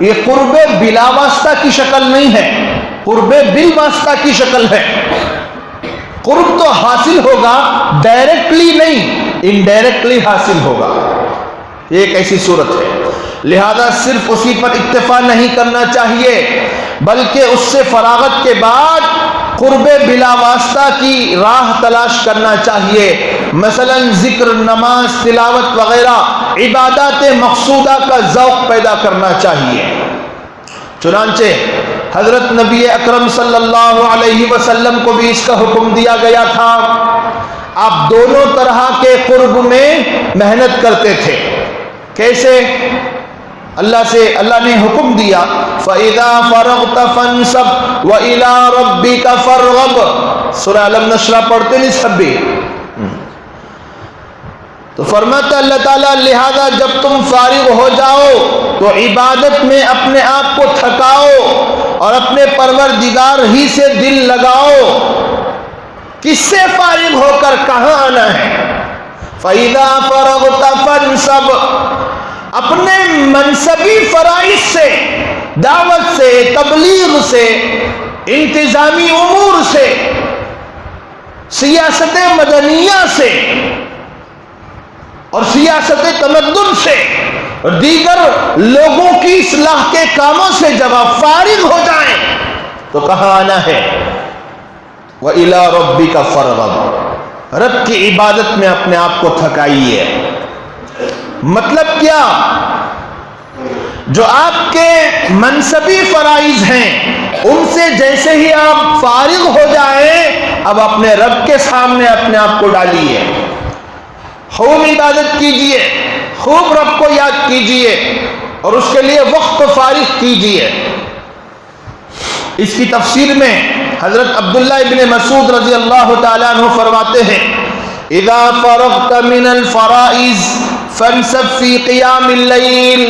یہ قرب بلا واسطہ کی شکل نہیں ہے، قرب بالواسطہ کی شکل ہے. قرب تو حاصل ہوگا ڈائریکٹلی نہیں، انڈائریکٹلی حاصل ہوگا. یہ ایک ایسی صورت ہے. لہذا صرف اسی پر اکتفا نہیں کرنا چاہیے بلکہ اس سے فراغت کے بعد قرب بلا واسطہ کی راہ تلاش کرنا چاہیے. مثلا ذکر، نماز، تلاوت وغیرہ عبادات مقصودہ کا ذوق پیدا کرنا چاہیے. چنانچہ حضرت نبی اکرم صلی اللہ علیہ وسلم کو بھی اس کا حکم دیا گیا تھا. آپ دونوں طرح کے قرب میں محنت کرتے تھے. کیسے؟ اللہ نے حکم دیا فَإِذَا فَرَغْتَ فَانْصَبْ وَإِلَىٰ رَبِّكَ فَارْغَب. سورہ علم نشرہ پڑھتے نہیں سب بھی؟ تو فرماتا اللہ تعالیٰ لہذا جب تم فارغ ہو جاؤ تو عبادت میں اپنے آپ کو تھکاؤ اور اپنے پروردگار ہی سے دل لگاؤ. کس سے فارغ ہو کر کہاں آنا ہے؟ فَإِذَا فَرَغْتَ فَانْصَبْ. اپنے منصبی فرائض سے، دعوت سے، تبلیغ سے، انتظامی امور سے، سیاست مدنیہ سے اور سیاست تمدن سے اور دیگر لوگوں کی اصلاح کے کاموں سے جب آپ فارغ ہو جائیں تو کہاں آنا ہے؟ وَإِلَىٰ رَبِّكَ فَارْغَب. رب کی عبادت میں اپنے آپ کو تھکائیے. مطلب کیا؟ جو آپ کے منصبی فرائض ہیں ان سے جیسے ہی آپ فارغ ہو جائیں اب اپنے رب کے سامنے اپنے آپ کو ڈالیے. خوب عبادت کیجئے، خوب رب کو یاد کیجئے اور اس کے لیے وقت فارغ کیجئے. اس کی تفسیر میں حضرت عبداللہ ابن مسعود رضی اللہ تعالیٰ عنہ فرماتے ہیں اذا فرغت من الفرائض فانصب فی قیام اللیل.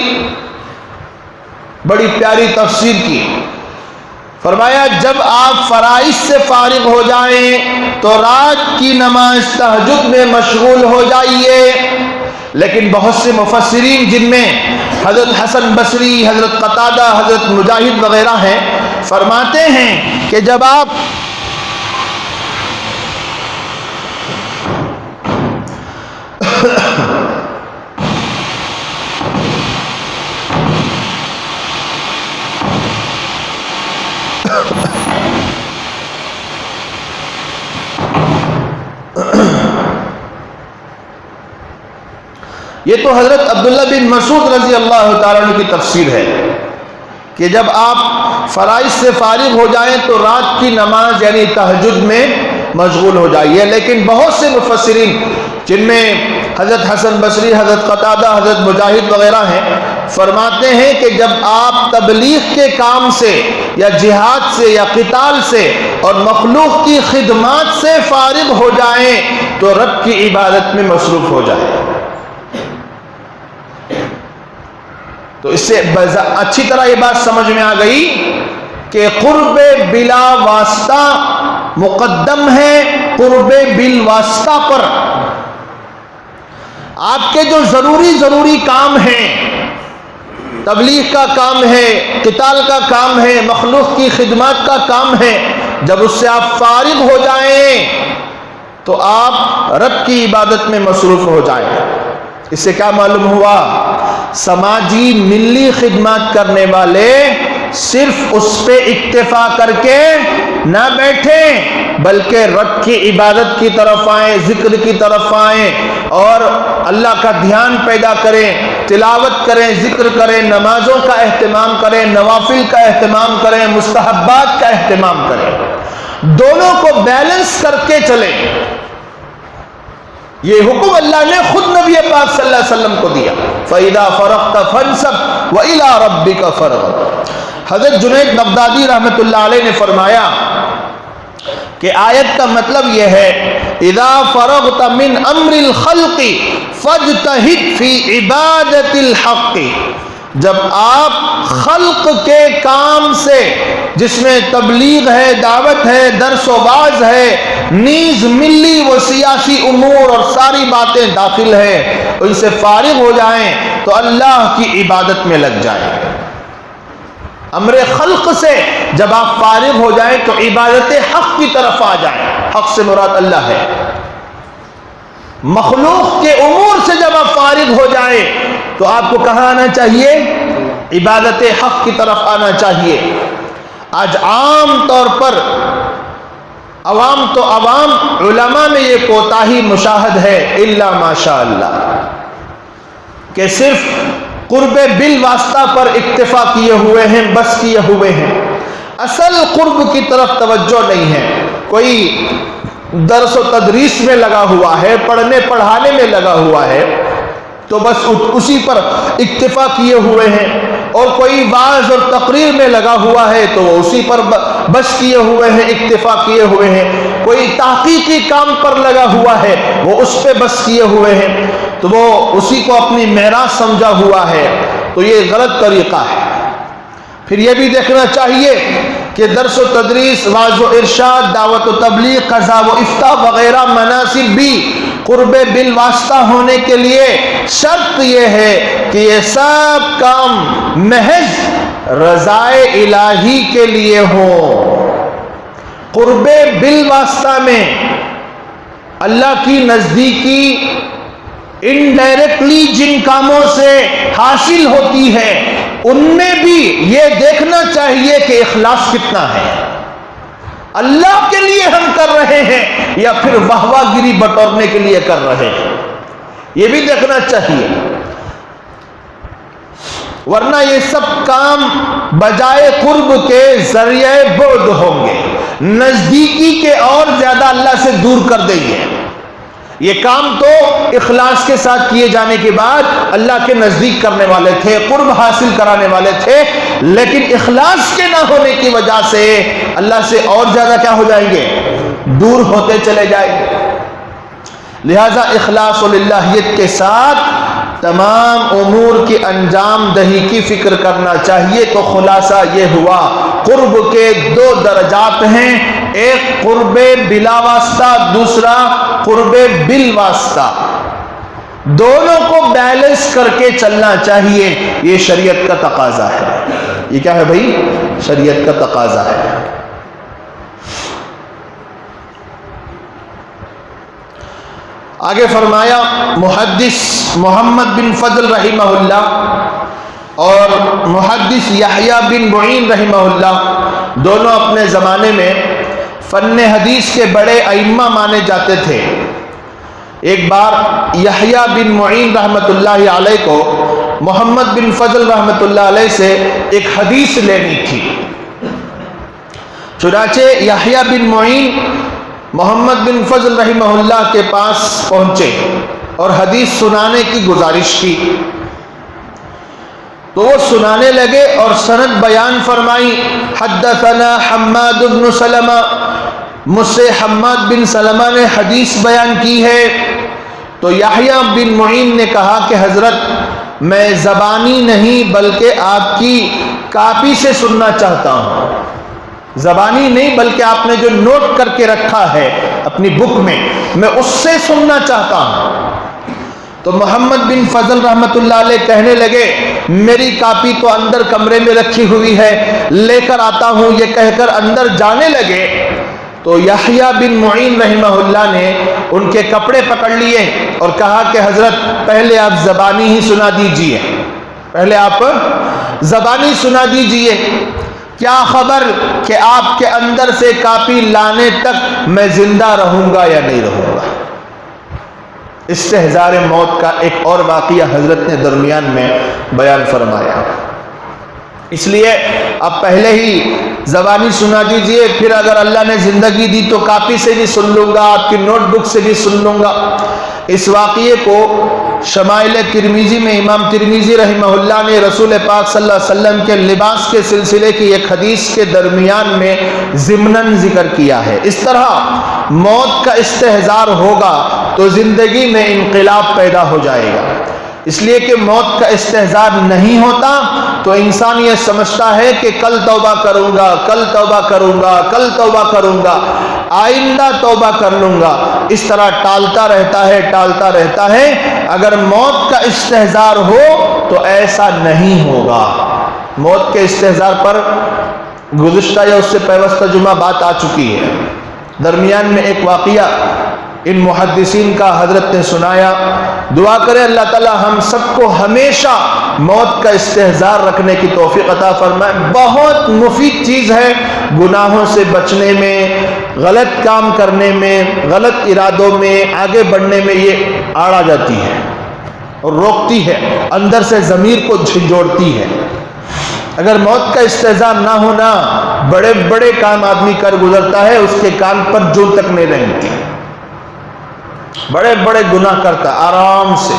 بڑی پیاری تفسیر کی. فرمایا جب آپ فرائض سے فارغ ہو جائیں تو رات کی نماز تہجد میں مشغول ہو جائیے. لیکن بہت سے مفسرین جن میں حضرت حسن بصری، حضرت قتادہ، حضرت مجاہد وغیرہ ہیں، فرماتے ہیں کہ جب آپ یہ تو حضرت عبداللہ بن مسعود رضی اللہ تعالیٰ عنہ کی تفسیر ہے کہ جب آپ فرائض سے فارغ ہو جائیں تو رات کی نماز یعنی تہجد میں مشغول ہو جائیے. لیکن بہت سے مفسرین جن میں حضرت حسن بصری، حضرت قتادہ، حضرت مجاہد وغیرہ ہیں، فرماتے ہیں کہ جب آپ تبلیغ کے کام سے یا جہاد سے یا قتال سے اور مخلوق کی خدمات سے فارغ ہو جائیں تو رب کی عبادت میں مصروف ہو جائیں. تو اس سے اچھی طرح یہ بات سمجھ میں آ گئی کہ قرب بلا واسطہ مقدم ہے قرب بالواسطہ پر. آپ کے جو ضروری کام ہیں، تبلیغ کا کام ہے، قتال کا کام ہے، مخلوق کی خدمات کا کام ہے، جب اس سے آپ فارغ ہو جائیں تو آپ رب کی عبادت میں مصروف ہو جائیں. اس سے کیا معلوم ہوا؟ سماجی ملی خدمات کرنے والے صرف اس پہ اکتفا کر کے نہ بیٹھیں بلکہ رب کی عبادت کی طرف آئیں، ذکر کی طرف آئیں اور اللہ کا دھیان پیدا کریں، تلاوت کریں، ذکر کریں، نمازوں کا اہتمام کریں، نوافل کا اہتمام کریں، مستحبات کا اہتمام کریں. دونوں کو بیلنس کر کے چلیں. یہ حکم اللہ نے خود نبی پاک صلی اللہ علیہ وسلم کو دیا. فَإِذَا فَرَغْتَ فَانْصَبْ وَإِلَىٰ رَبِّكَ فَارْغَب. حضرت جنید بغدادی رحمۃ اللہ علیہ نے فرمایا کہ آیت کا مطلب یہ ہے اِذَا فَرَغْتَ مِنْ أَمْرِ الْخَلْقِ فَاجْتَهِدْ فِي عِبَادَةِ الْحَقِّ. جب آپ خلق کے کام سے جس میں تبلیغ ہے، دعوت ہے، درس و واعظ ہے، نیز ملی و سیاسی امور اور ساری باتیں داخل ہیں، ان سے فارغ ہو جائیں تو اللہ کی عبادت میں لگ جائیں. امر خلق سے جب آپ فارغ ہو جائیں تو عبادت حق کی طرف آ جائیں. حق سے مراد اللہ ہے. مخلوق کے امور سے جب آپ فارغ ہو جائیں تو آپ کو کہاں آنا چاہیے؟ عبادت حق کی طرف آنا چاہیے. آج عام طور پر عوام تو عوام، علماء میں یہ کوتاہی مشاہد ہے الا ماشاء اللہ کہ صرف قرب بالواسطہ پر اکتفا کیے ہوئے ہیں، بس کیے ہوئے ہیں. اصل قرب کی طرف توجہ نہیں ہے. کوئی درس و تدریس میں لگا ہوا ہے، پڑھنے پڑھانے میں لگا ہوا ہے تو بس اسی پر اکتفا کیے ہوئے ہیں، اور کوئی واعظ اور تقریر میں لگا ہوا ہے تو وہ اسی پر بس کیے ہوئے ہیں، اکتفا کیے ہوئے ہیں. کوئی تحقیقی کام پر لگا ہوا ہے وہ اس پہ بس کیے ہوئے ہیں تو وہ اسی کو اپنی معراج سمجھا ہوا ہے. تو یہ غلط طریقہ ہے. پھر یہ بھی دیکھنا چاہیے کہ درس و تدریس، واعظ و ارشاد، دعوت و تبلیغ، قضاء و افتاء وغیرہ مناسب بھی قرب بالواسطہ ہونے کے لیے شرط یہ ہے کہ یہ سب کام محض رضائے الہی کے لیے ہوں. قرب بالواسطہ میں اللہ کی نزدیکی انڈائریکٹلی جن کاموں سے حاصل ہوتی ہے ان میں بھی یہ دیکھنا چاہیے کہ اخلاص کتنا ہے. اللہ کے لیے ہم کر رہے ہیں یا پھر واہوا گیری بٹورنے کے لیے کر رہے ہیں، یہ بھی دیکھنا چاہیے. ورنہ یہ سب کام بجائے قرب کے ذریعہ بعد ہوں گے، نزدیکی کے اور زیادہ اللہ سے دور کر دیں گے. یہ کام تو اخلاص کے ساتھ کیے جانے کے بعد اللہ کے نزدیک کرنے والے تھے، قرب حاصل کرانے والے تھے، لیکن اخلاص کے نہ ہونے کی وجہ سے اللہ سے اور زیادہ کیا ہو جائیں گے؟ دور ہوتے چلے جائیں گے. لہذا اخلاص و للہیت کے ساتھ تمام امور کی انجام دہی کی فکر کرنا چاہیے. تو خلاصہ یہ ہوا قرب کے دو درجات ہیں، ایک قرب بلا واسطہ، دوسرا قرب بالواسطہ، دونوں کو بیلنس کر کے چلنا چاہیے، یہ شریعت کا تقاضا ہے۔ یہ کیا ہے بھائی؟ شریعت کا تقاضا ہے۔ آگے فرمایا محدث محمد بن فضل رحمہ اللہ اور محدث یحییٰ بن معین رحمہ اللہ دونوں اپنے زمانے میں فن حدیث کے بڑے ائمہ مانے جاتے تھے۔ ایک بار یحییٰ بن معین رحمۃ اللہ علیہ کو محمد بن فضل رحمۃ اللہ علیہ سے ایک حدیث لینی تھی، چنانچہ یحییٰ بن معین محمد بن فضل رحمہ اللہ کے پاس پہنچے اور حدیث سنانے کی گزارش کی، تو وہ سنانے لگے اور سند بیان فرمائی۔ حدثنا حماد بن سلمہ، مجھ سے حماد بن سلمہ نے حدیث بیان کی ہے۔ تو یحییٰ بن معین نے کہا کہ حضرت میں زبانی نہیں بلکہ آپ کی کاپی سے سننا چاہتا ہوں، زبانی نہیں بلکہ آپ نے جو نوٹ کر کے رکھا ہے اپنی بک میں اس سے سننا چاہتا ہوں۔ تو محمد بن فضل رحمۃ اللہ علیہ کہنے لگے میری کاپی تو اندر کمرے میں رکھی ہوئی ہے، لے کر آتا ہوں، یہ کہہ کر اندر جانے لگے تو یحییٰ بن معین رحمہ اللہ نے ان کے کپڑے پکڑ لیے اور کہا کہ حضرت پہلے آپ زبانی ہی سنا دیجئے، پہلے آپ زبانی سنا دیجئے، کیا خبر کہ آپ کے اندر سے کاپی لانے تک میں زندہ رہوں گا یا نہیں رہوں گا۔ استحضار موت کا ایک اور واقعہ حضرت نے درمیان میں بیان فرمایا۔ اس لیے آپ پہلے ہی زبانی سنا دیجئے، پھر اگر اللہ نے زندگی دی تو کاپی سے بھی سن لوں گا، آپ کی نوٹ بک سے بھی سن لوں گا۔ اس واقعے کو شمائل ترمذی میں امام ترمذی رحمہ اللہ نے رسول پاک صلی اللہ علیہ وسلم کے لباس کے سلسلے کی ایک حدیث کے درمیان میں ضمناً ذکر کیا ہے۔ اس طرح موت کا استحضار ہوگا تو زندگی میں انقلاب پیدا ہو جائے گا، اس لیے کہ موت کا استحضار نہیں ہوتا تو انسان یہ سمجھتا ہے کہ کل توبہ کروں گا، کل توبہ کروں گا، کل توبہ کروں گا، آئندہ توبہ کر لوں گا، اس طرح ٹالتا رہتا ہے۔ اگر موت کا استحضار ہو تو ایسا نہیں ہوگا۔ موت کے استحضار پر گزشتہ یا اس سے پیوستہ جمعہ بات آ چکی ہے۔ درمیان میں ایک واقعہ ان محدثین کا حضرت نے سنایا۔ دعا کرے اللہ تعالی ہم سب کو ہمیشہ موت کا استحضار رکھنے کی توفیق عطا فرمائے۔ بہت مفید چیز ہے، گناہوں سے بچنے میں، غلط کام کرنے میں، غلط ارادوں میں آگے بڑھنے میں یہ آڑ آ جاتی ہے اور روکتی ہے، اندر سے ضمیر کو جھنجھوڑتی ہے۔ اگر موت کا استحضار نہ ہونا، بڑے بڑے کام آدمی کر گزرتا ہے، اس کے کان پر جون تک نہیں رہتی، بڑے بڑے گناہ کرتا آرام سے۔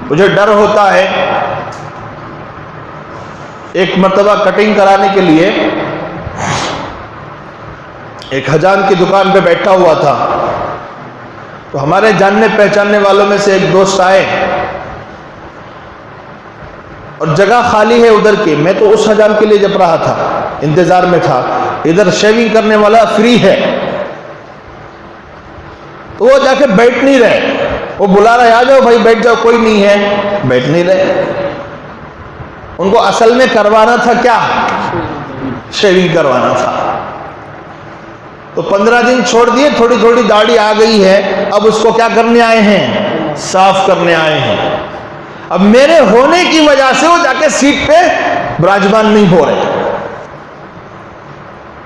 مجھے ڈر ہوتا ہے، ایک مرتبہ کٹنگ کرانے کے لیے ایک حجام کی دکان پہ بیٹھا ہوا تھا، تو ہمارے جاننے پہچاننے والوں میں سے ایک دوست آئے اور جگہ خالی ہے ادھر کی، میں تو اس حجام کے لیے جپ رہا تھا، انتظار میں تھا، ادھر شیونگ کرنے والا فری ہے، تو وہ جا کے بیٹھ نہیں رہے، وہ بلا رہا ہے آ جاؤ بھائی بیٹھ جاؤ، کوئی نہیں ہے، بیٹھ نہیں رہے۔ ان کو اصل میں کروانا تھا کیا؟ شیونگ کروانا تھا۔ تو 15 دن چھوڑ دیے، تھوڑی تھوڑی داڑھی آ گئی ہے، اب اس کو کیا کرنے آئے ہیں؟ صاف کرنے آئے ہیں۔ اب میرے ہونے کی وجہ سے وہ جا کے سیٹ پہ براجمان نہیں ہو رہے،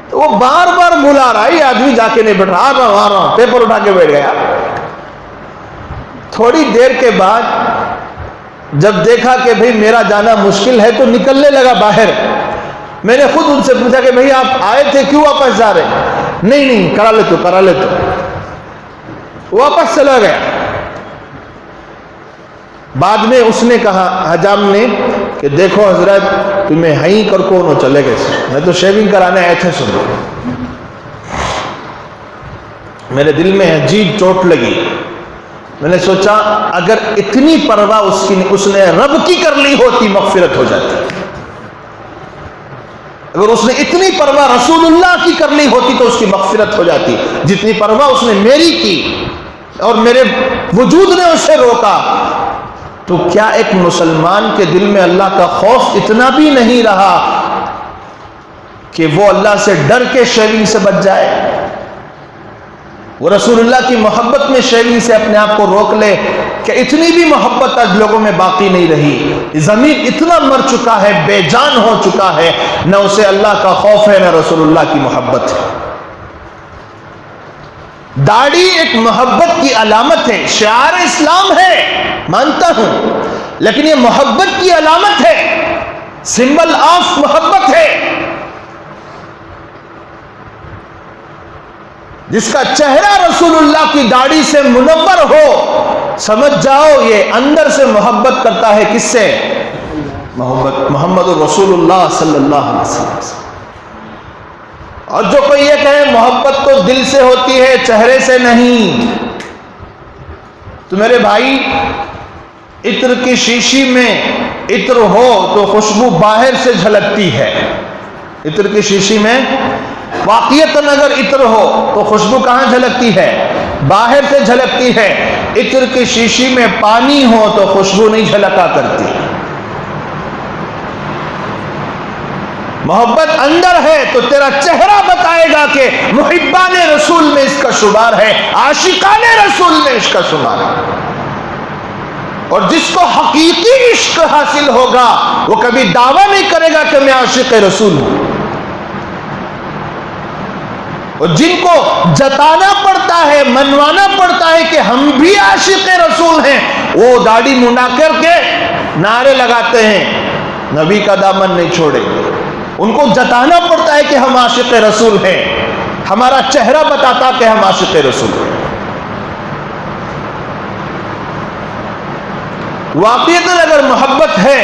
تو وہ بار بار بلا رہا ہے، یہ آدمی جا کے نہیں بیٹھ رہا، آ رہا ہوں، پیپر اٹھا کے بیٹھ گیا۔ تھوڑی دیر کے بعد جب دیکھا کہ بھئی میرا جانا مشکل ہے تو نکلنے لگا باہر۔ میں نے خود ان سے پوچھا کہ بھئی آپ آئے تھے کیوں واپس جا رہے؟ نہیں کرا لے تو واپس چلا گیا۔ بعد میں اس نے کہا حجام نے کہ دیکھو حضرت تمہیں ہی کر کو انہوں چلے گئے، میں تو شیونگ کرانے آئے تھے، سن لو۔ میرے دل میں عجیب چوٹ لگی، میں نے سوچا اگر اتنی پرواہ اس نے رب کی کر لی ہوتی مغفرت ہو جاتی۔ اگر اس نے اتنی پرواہ رسول اللہ کی کرنی ہوتی تو اس کی مغفرت ہو جاتی، جتنی پرواہ اس نے میری کی اور میرے وجود نے اسے روکا، تو کیا ایک مسلمان کے دل میں اللہ کا خوف اتنا بھی نہیں رہا کہ وہ اللہ سے ڈر کے شیونگ سے بچ جائے، وہ رسول اللہ کی محبت میں شیونگ سے اپنے آپ کو روک لے؟ کہ اتنی بھی محبت آج لوگوں میں باقی نہیں رہی، زمین اتنا مر چکا ہے، بے جان ہو چکا ہے، نہ اسے اللہ کا خوف ہے نہ رسول اللہ کی محبت ہے۔ داڑھی ایک محبت کی علامت ہے، شعار اسلام ہے، مانتا ہوں، لیکن یہ محبت کی علامت ہے، سمبل آف محبت ہے۔ جس کا چہرہ رسول اللہ کی داڑھی سے منور ہو، سمجھ جاؤ یہ اندر سے محبت کرتا ہے، کس سے؟ محمد رسول اللہ صلی اللہ علیہ وسلم۔ اور جو کوئی یہ کہے محبت تو دل سے ہوتی ہے چہرے سے نہیں، تو میرے بھائی عطر کی شیشی میں عطر ہو تو خوشبو باہر سے جھلکتی ہے، عطر کی شیشی میں واقعتاً اگر عطر ہو تو خوشبو کہاں جھلکتی ہے؟ باہر سے جھلکتی ہے۔ عطر کی شیشی میں پانی ہو تو خوشبو نہیں جھلکا کرتی۔ محبت اندر ہے تو تیرا چہرہ بتائے گا کہ محبان رسول میں اس کا شمار ہے، عاشقان رسول میں اس کا شمار ہے۔ اور جس کو حقیقی عشق حاصل ہوگا وہ کبھی دعویٰ نہیں کرے گا کہ میں عاشق رسول ہوں، اور جن کو جتانا پڑتا ہے، منوانا پڑتا ہے کہ ہم بھی عاشق رسول ہیں، وہ داڑھی منڈا کر کے نعرے لگاتے ہیں نبی کا دامن نہیں چھوڑیں گے۔ ان کو جتانا پڑتا ہے کہ ہم عاشق رسول ہیں، ہمارا چہرہ بتاتا کہ ہم عاشق رسول ہیں۔ واقعتاً اگر محبت ہے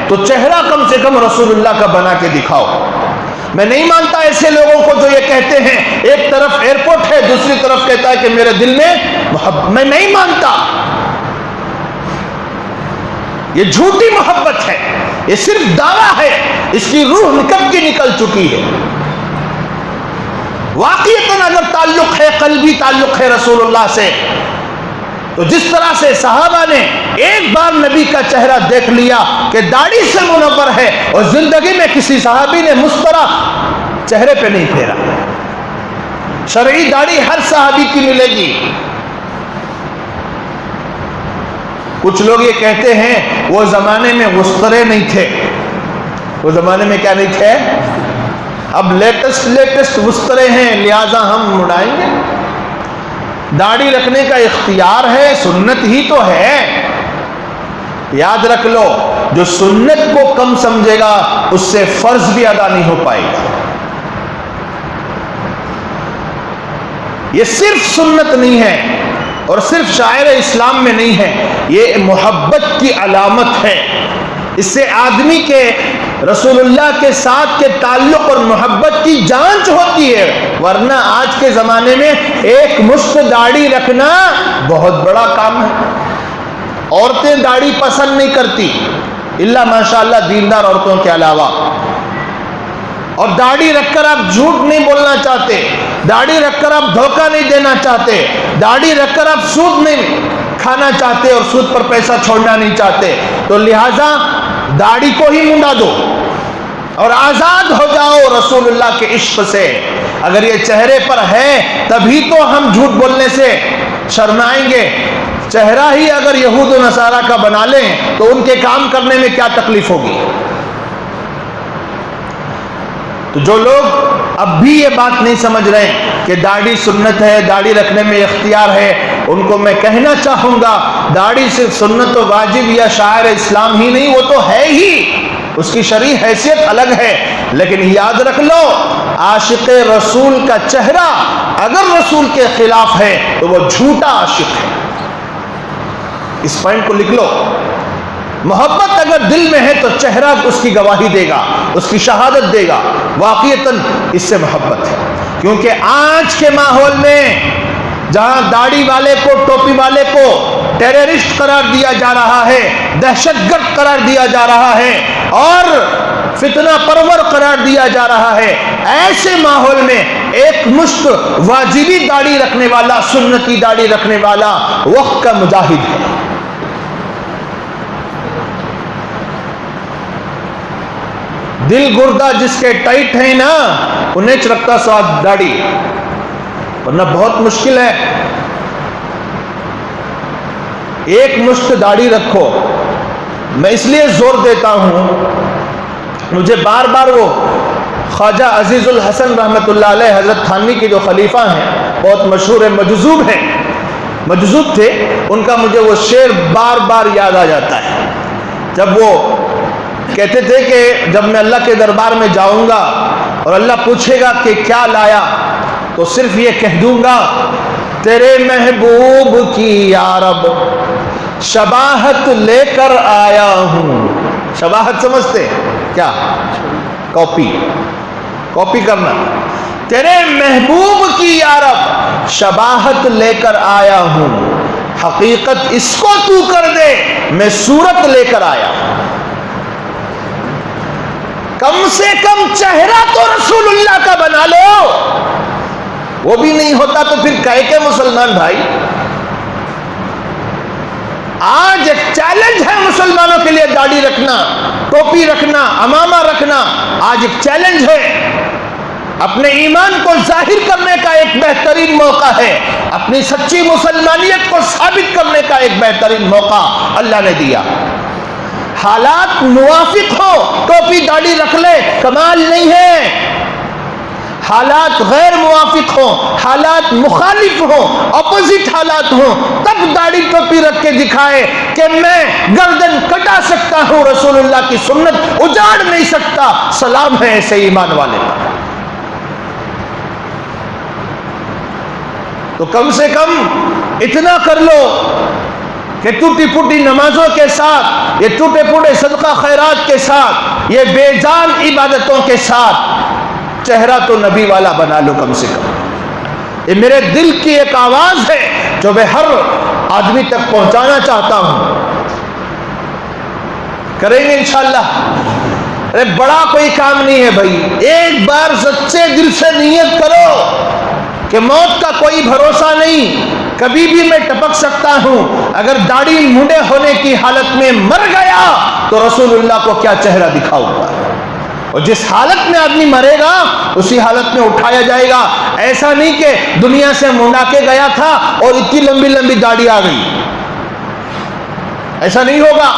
تو چہرہ کم سے کم رسول اللہ کا بنا کے دکھاؤ۔ میں نہیں مانتا ایسے لوگوں کو جو یہ کہتے ہیں ایک طرف ایئرپورٹ ہے دوسری طرف کہتا ہے کہ میرے دل میں محبت، میں نہیں مانتا، یہ جھوٹی محبت ہے، یہ صرف دعویٰ ہے، اس کی روح کب کی نکل چکی ہے۔ واقعتاً اگر تعلق ہے، قلبی تعلق ہے رسول اللہ سے، تو جس طرح سے صحابہ نے ایک بار نبی کا چہرہ دیکھ لیا کہ داڑھی سے منور ہے، اور زندگی میں کسی صحابی نے مسترا چہرے پہ نہیں پھیرا۔ شرعی داڑھی ہر صحابی کی ملے گی۔ کچھ لوگ یہ کہتے ہیں وہ زمانے میں گسترے نہیں تھے، وہ زمانے میں کیا نہیں تھے؟ اب لیٹسٹ گسترے ہیں لہذا ہم مڑائیں گے۔ داڑھی رکھنے کا اختیار ہے، سنت ہی تو ہے۔ یاد رکھ لو، جو سنت کو کم سمجھے گا اس سے فرض بھی ادا نہیں ہو پائے گا۔ یہ صرف سنت نہیں ہے اور صرف شاعر اسلام میں نہیں ہے، یہ محبت کی علامت ہے۔ اس سے آدمی کے رسول اللہ کے ساتھ کے تعلق اور محبت کی جانچ ہوتی ہے، ورنہ آج کے زمانے میں ایک مشت داڑھی رکھنا بہت بڑا کام ہے۔ عورتیں داڑھی پسند نہیں کرتی الا ماشاءاللہ دیندار عورتوں کے علاوہ، اور داڑھی رکھ کر آپ جھوٹ نہیں بولنا چاہتے، داڑھی رکھ کر آپ دھوکہ نہیں دینا چاہتے، داڑھی رکھ کر آپ سود نہیں کھانا چاہتے اور سود پر پیسہ چھوڑنا نہیں چاہتے، تو لہٰذا داڑھی کو ہی منڈا دو اور آزاد ہو جاؤ رسول اللہ کے عشق سے۔ اگر یہ چہرے پر ہے تبھی تو ہم جھوٹ بولنے سے شرمائیں گے۔ چہرہ ہی اگر یہود و نصارہ کا بنا لیں تو ان کے کام کرنے میں کیا تکلیف ہوگی؟ تو جو لوگ اب بھی یہ بات نہیں سمجھ رہے ہیں کہ داڑھی سنت ہے، داڑھی رکھنے میں اختیار ہے، ان کو میں کہنا چاہوں گا داڑھی صرف سنت و واجب یا شاعر اسلام ہی نہیں، وہ تو ہے ہی، اس کی شرعی حیثیت الگ ہے، لیکن یاد رکھ لو عاشق رسول کا چہرہ اگر رسول کے خلاف ہے تو وہ جھوٹا عاشق ہے۔ اس پوائنٹ کو لکھ لو۔ محبت اگر دل میں ہے تو چہرہ اس کی گواہی دے گا، اس کی شہادت دے گا واقعتاً اس سے محبت ہے۔ کیونکہ آج کے ماحول میں جہاں داڑھی والے کو ٹوپی والے کو ٹیررسٹ قرار دیا جا رہا ہے، دہشت گرد قرار دیا جا رہا ہے اور فتنہ پرور قرار دیا جا رہا ہے، ایسے ماحول میں ایک مشت واجبی داڑھی رکھنے والا، سنتی داڑھی رکھنے والا وقت کا مجاہد ہے۔ دل گردہ جس کے ٹائٹ ہیں نا، انہیں رکھتا ساتھ داڑھی، ورنہ بہت مشکل ہے۔ ایک مشت داڑھی رکھو۔ میں اس لیے زور دیتا ہوں، مجھے بار بار وہ خواجہ عزیز الحسن رحمۃ اللہ علیہ حضرت تھانوی کے جو خلیفہ ہیں، بہت مشہور ہیں، مجذوب تھے، ان کا مجھے وہ شعر بار بار یاد آ جاتا ہے، جب وہ کہتے تھے کہ جب میں اللہ کے دربار میں جاؤں گا اور اللہ پوچھے گا کہ کیا لایا، تو صرف یہ کہہ دوں گا، تیرے محبوب کی یا رب شباہت لے کر آیا ہوں۔ شباہت سمجھتے کیا؟ کاپی کرنا۔ تیرے محبوب کی یا رب شباہت لے کر آیا ہوں، حقیقت اس کو تو کر دے، میں صورت لے کر آیا ہوں۔ کم سے کم چہرہ تو رسول اللہ کا بنا لو، وہ بھی نہیں ہوتا تو پھر کہے کہ مسلمان بھائی، آج ایک چیلنج ہے مسلمانوں کے لیے، داڑھی رکھنا، ٹوپی رکھنا، عمامہ رکھنا آج ایک چیلنج ہے۔ اپنے ایمان کو ظاہر کرنے کا ایک بہترین موقع ہے، اپنی سچی مسلمانیت کو ثابت کرنے کا ایک بہترین موقع اللہ نے دیا۔ حالات موافق ہو ٹوپی داڑھی رکھ لے، کمال نہیں ہے۔ حالات غیر موافق ہوں، حالات مخالف ہوں، اپوزٹ حالات ہوں، تب داڑھی ٹوپی رکھ کے دکھائے کہ میں گردن کٹا سکتا ہوں، رسول اللہ کی سنت اجاڑ نہیں سکتا۔ سلام ہے ایسے ایمان والے پر۔ تو کم سے کم اتنا کر لو کہ ٹوٹی پھوٹی نمازوں کے ساتھ، یہ ٹوٹے پھوٹے صدقہ خیرات کے ساتھ، یہ بے جان عبادتوں کے ساتھ چہرہ تو نبی والا بنا لو کم سے کم۔ یہ میرے دل کی ایک آواز ہے جو میں ہر آدمی تک پہنچانا چاہتا ہوں۔ کریں گے انشاءاللہ۔ ارے بڑا کوئی کام نہیں ہے بھائی، ایک بار سچے دل سے نیت کرو کہ موت کا کوئی بھروسہ نہیں، کبھی بھی میں ٹپک سکتا ہوں۔ اگر داڑھی مونڈے ہونے کی حالت میں مر گیا تو رسول اللہ کو کیا چہرہ دکھاؤں گا؟ اور جس حالت میں آدمی مرے گا اسی حالت میں اٹھایا جائے گا۔ ایسا نہیں کہ دنیا سے منڈا کے گیا تھا اور اتنی لمبی لمبی داڑھی آ گئی، ایسا نہیں ہوگا۔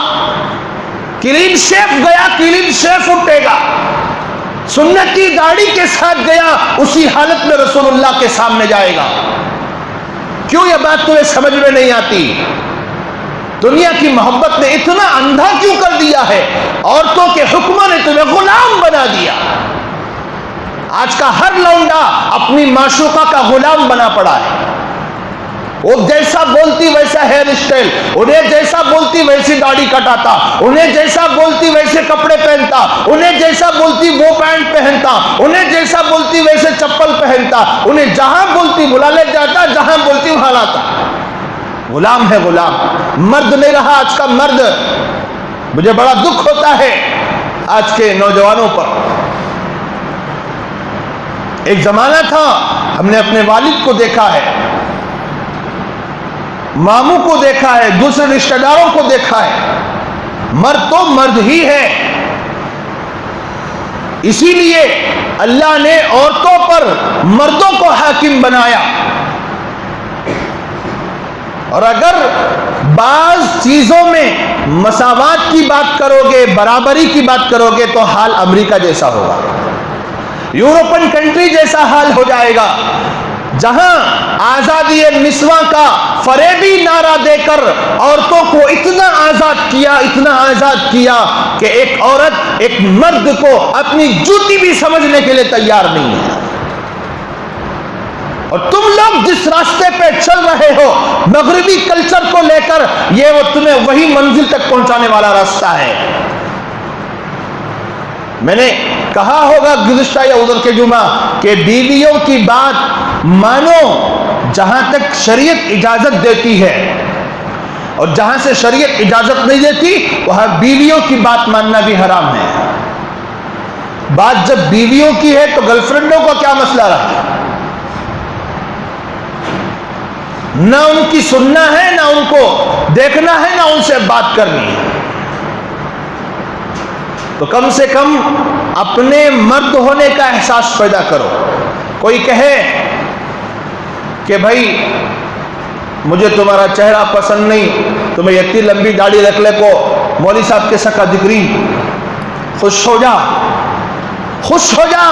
کلین شیف گیا، کلین شیف اٹھے گا۔ سنتی داڑھی کے ساتھ گیا، اسی حالت میں رسول اللہ کے سامنے جائے گا۔ کیوں یہ بات تمہیں سمجھ میں نہیں آتی؟ دنیا کی محبت نے اتنا اندھا کیوں کر دیا ہے؟ عورتوں کے حکموں نے تمہیں غلام بنا دیا۔ آج کا ہر لونڈا اپنی معشوقہ کا غلام بنا پڑا ہے۔ وہ جیسا بولتی ویسا ہیئر اسٹائل، انہیں جیسا بولتی ویسی داڑھی کٹاتا، انہیں جیسا بولتی ویسے کپڑے پہنتا، انہیں جیسا بولتی وہ پینٹ پہنتا، انہیں جیسا بولتی ویسے چپل پہنتا، انہیں جہاں بولتی بلا لے جاتا، جہاں بولتی وہاں لاتا۔ غلام ہے، غلام۔ مرد نہیں رہا آج کا مرد۔ مجھے بڑا دکھ ہوتا ہے آج کے نوجوانوں پر۔ ایک زمانہ تھا، ہم نے اپنے والد کو دیکھا ہے، ماموں کو دیکھا ہے، دوسرے رشتہ داروں کو دیکھا ہے، مرد تو مرد ہی ہے۔ اسی لیے اللہ نے عورتوں پر مردوں کو حاکم بنایا۔ اور اگر بعض چیزوں میں مساوات کی بات کرو گے، برابری کی بات کرو گے، تو حال امریکہ جیسا ہوگا، یورپین کنٹری جیسا حال ہو جائے گا، جہاں آزادی نسواں کا فریبی نعرہ دے کر عورتوں کو اتنا آزاد کیا، اتنا آزاد کیا کہ ایک عورت ایک مرد کو اپنی جوتی بھی سمجھنے کے لیے تیار نہیں ہے۔ اور تم لوگ جس راستے پہ چل رہے ہو مغربی کلچر کو لے کر، یہ وہ تمہیں وہی منزل تک پہنچانے والا راستہ ہے۔ میں نے کہا ہوگا گزشتہ یا ادھر کے جمعہ کہ بیویوں کی بات مانو جہاں تک شریعت اجازت دیتی ہے، اور جہاں سے شریعت اجازت نہیں دیتی وہاں بیویوں کی بات ماننا بھی حرام ہے. بات جب بیویوں کی ہے تو گرل فرینڈوں کا کیا مسئلہ رہا؟ نہ ان کی سننا ہے، نہ ان کو دیکھنا ہے، نہ ان سے بات کرنی ہے. تو کم سے کم اپنے مرد ہونے کا احساس پیدا کرو. کوئی کہے کہ بھائی مجھے تمہارا چہرہ پسند نہیں، تمہیں اتنی لمبی داڑھی رکھ لے کو مولوی صاحب کے سکا دکری، خوش ہو جا، خوش ہو جا.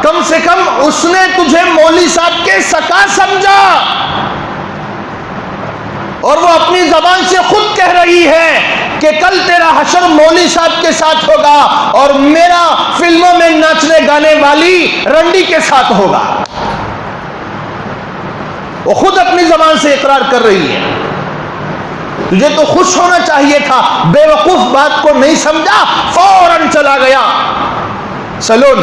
کم سے کم اس نے تجھے مولوی صاحب کے سکا سمجھا، اور وہ اپنی زبان سے خود کہہ رہی ہے کہ کل تیرا حشر مولوی صاحب کے ساتھ ہوگا اور میرا فلموں میں ناچنے گانے والی رنڈی کے ساتھ ہوگا. وہ خود اپنی زبان سے اقرار کر رہی ہے. تجھے تو خوش ہونا چاہیے تھا، بے وقوف بات کو نہیں سمجھا، فوراً چلا گیا سلون،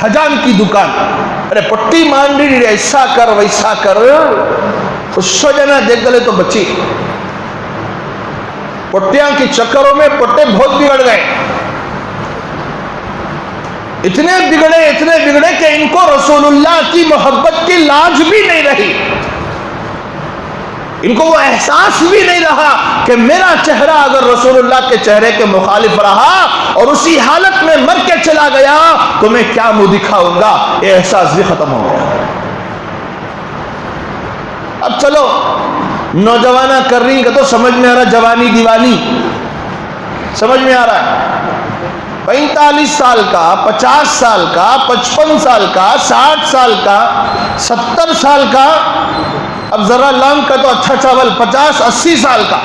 حجام کی دکان. ارے پٹی مان رہی، ایسا کر ویسا کر، خوش ہو جانا، دیکھ گلے تو بچی. پٹیاں کی چکروں میں پٹے بہت بگڑ گئے، اتنے بگڑے کہ ان کو رسول اللہ کی محبت کی لاج بھی نہیں رہی. ان کو وہ احساس بھی نہیں رہا کہ میرا چہرہ اگر رسول اللہ کے چہرے کے مخالف رہا اور اسی حالت میں مر کے چلا گیا تو میں کیا منہ دکھاؤں گا. یہ احساس بھی ختم ہو گیا. اب چلو نوجوانہ کر رہی کہ تو سمجھ میں آ رہا، جوانی دیوانی سمجھ میں آ رہا ہے. 45 سال کا، 50 سال کا، 55 سال کا، 60 سال کا، 70 سال کا، اب ذرا لانگ کا تو اچھا چاول 50-80 سال کا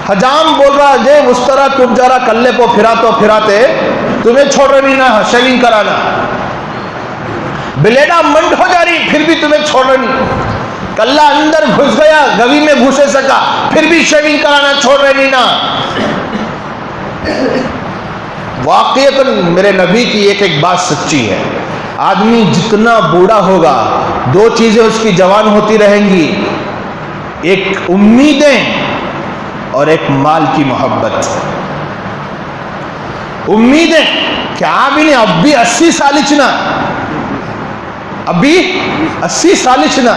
حجام بول رہا جے اس طرح تم جرا کلے کو پھراتے تمہیں چھوڑ رہی نہ شیونگ کرانا، بلیڈا منڈ ہو جا رہی پھر بھی تمہیں چھوڑ رہی، کلہ اندر گھس گیا گوی میں گھسے سکا پھر بھی شیونگ کرانا چھوڑ رہی نا. واقعیت میرے نبی کی ایک بات سچی ہے، آدمی جتنا بوڑھا ہوگا دو چیزیں اس کی جوان ہوتی رہیں گی، ایک امیدیں اور ایک مال کی محبت. امیدیں کیا بھی نہیں، اب بھی 80 سال چنا، ابھی 80 سال چنا.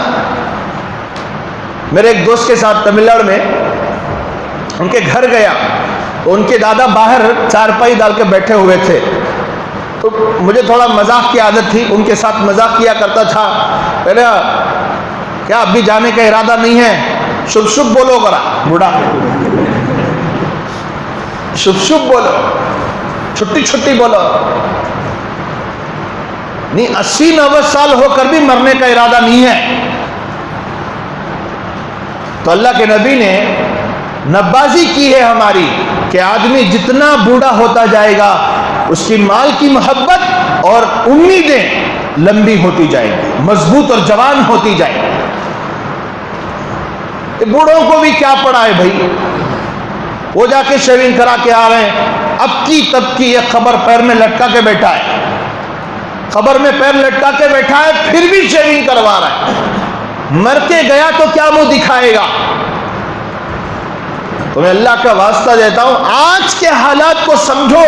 میرے ایک دوست کے ساتھ تمل ناڈو میں ان کے گھر گیا تو ان کے دادا باہر چارپائی ڈال کے بیٹھے ہوئے تھے. تو مجھے تھوڑا مذاق کی عادت تھی، ان کے ساتھ مذاق کیا کرتا تھا. پہلے کیا اب بھی جانے کا ارادہ نہیں ہے؟ شب شب بولو کرا بوڑھا، شب شب بولو، چھٹی چھٹی بولو. نہیں 80-90 سال ہو کر بھی مرنے کا ارادہ نہیں ہے. تو اللہ کے نبی نے نبازی کی ہے ہماری کہ آدمی جتنا بوڑھا ہوتا جائے گا اس کی مال کی محبت اور امیدیں لمبی ہوتی جائیں گی، مضبوط اور جوان ہوتی جائیں گی. بوڑھوں کو بھی کیا پڑا ہے بھائی، وہ جا کے شیونگ کرا کے آ رہے ہیں. اب کی تب کی ایک خبر پیر میں لٹکا کے بیٹھا ہے، خبر میں پیر لٹکا کے بیٹھا ہے پھر بھی شیونگ کروا رہا ہے. مر کے گیا تو کیا منہ دکھائے گا؟ تو میں اللہ کا واسطہ دیتا ہوں آج کے حالات کو سمجھو.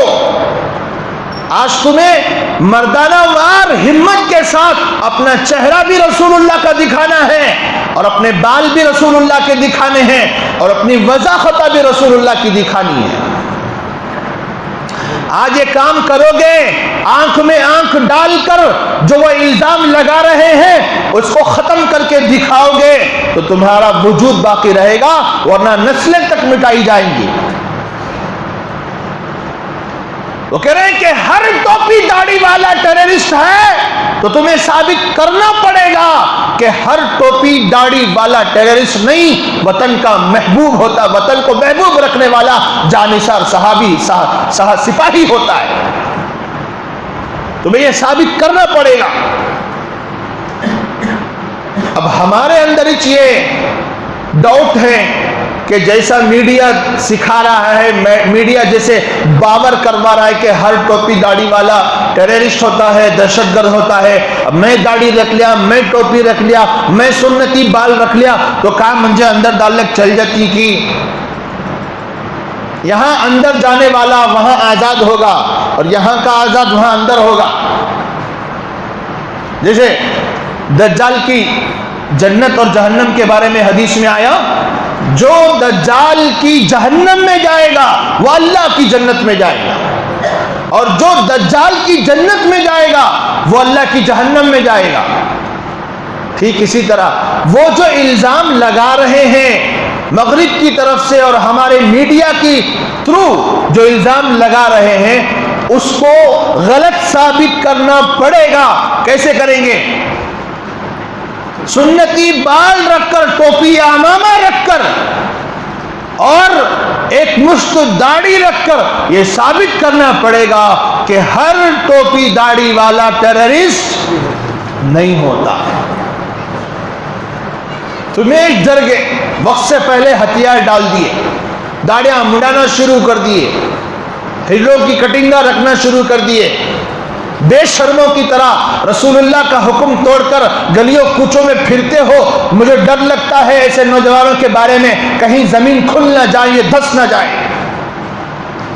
آج تمہیں مردانہ وار ہمت کے ساتھ اپنا چہرہ بھی رسول اللہ کا دکھانا ہے اور اپنے بال بھی رسول اللہ کے دکھانے ہیں اور اپنی وضاحت بھی رسول اللہ کی دکھانی ہے. آج یہ کام کرو گے، آنکھ میں آنکھ ڈال کر جو وہ الزام لگا رہے ہیں اس کو ختم کر کے دکھاؤ گے تو تمہارا وجود باقی رہے گا، ورنہ نسلیں تک مٹائی جائیں گی. وہ کہہ رہے ہیں کہ ہر ٹوپی داڑھی والا ٹیررسٹ ہے، تو تمہیں ثابت کرنا پڑے گا کہ ہر ٹوپی داڑھی والا ٹیررسٹ نہیں، وطن کا محبوب ہوتا، وطن کو محبوب رکھنے والا جانثار صحابی سپاہی ہوتا ہے. تمہیں یہ ثابت کرنا پڑے گا. اب ہمارے اندر یہ ڈاؤٹ ہے کہ جیسا میڈیا سکھا رہا ہے، میڈیا جیسے باور کروا رہا ہے کہ ہر ٹوپی داڑھی والا ٹیررسٹ ہوتا ہے، دہشت گرد ہوتا ہے، میں داڑھی رکھ لیا، میں ٹوپی رکھ لیا، میں سنتی بال رکھ لیا تو کام مجھے اندر ڈالنے چل جاتی کی یہاں اندر جانے والا وہاں آزاد ہوگا اور یہاں کا آزاد وہاں اندر ہوگا. جیسے دجال کی جنت اور جہنم کے بارے میں حدیث میں آیا، جو دجال کی جہنم میں جائے گا وہ اللہ کی جنت میں جائے گا، اور جو دجال کی جنت میں جائے گا وہ اللہ کی جہنم میں جائے گا. ٹھیک اسی طرح وہ جو الزام لگا رہے ہیں مغرب کی طرف سے اور ہمارے میڈیا کی تھرو جو الزام لگا رہے ہیں اس کو غلط ثابت کرنا پڑے گا. کیسے کریں گے؟ سنتی بال رکھ کر، ٹوپی عمامہ رکھ کر اور ایک مشت داڑھی رکھ کر یہ ثابت کرنا پڑے گا کہ ہر ٹوپی داڑھی والا ٹیررسٹ نہیں ہوتا. تمہیں ایک جرگے وقت سے پہلے ہتھیار ڈال دیے، داڑیاں مڈانا شروع کر دیے، ہیروں کی کٹنگاں رکھنا شروع کر دیے، بے شرموں کی طرح رسول اللہ کا حکم توڑ کر گلیوں کوچوں میں پھرتے ہو. مجھے ڈر لگتا ہے ایسے نوجوانوں کے بارے میں، کہیں زمین کھل نہ جائے، یہ دھس نہ جائے.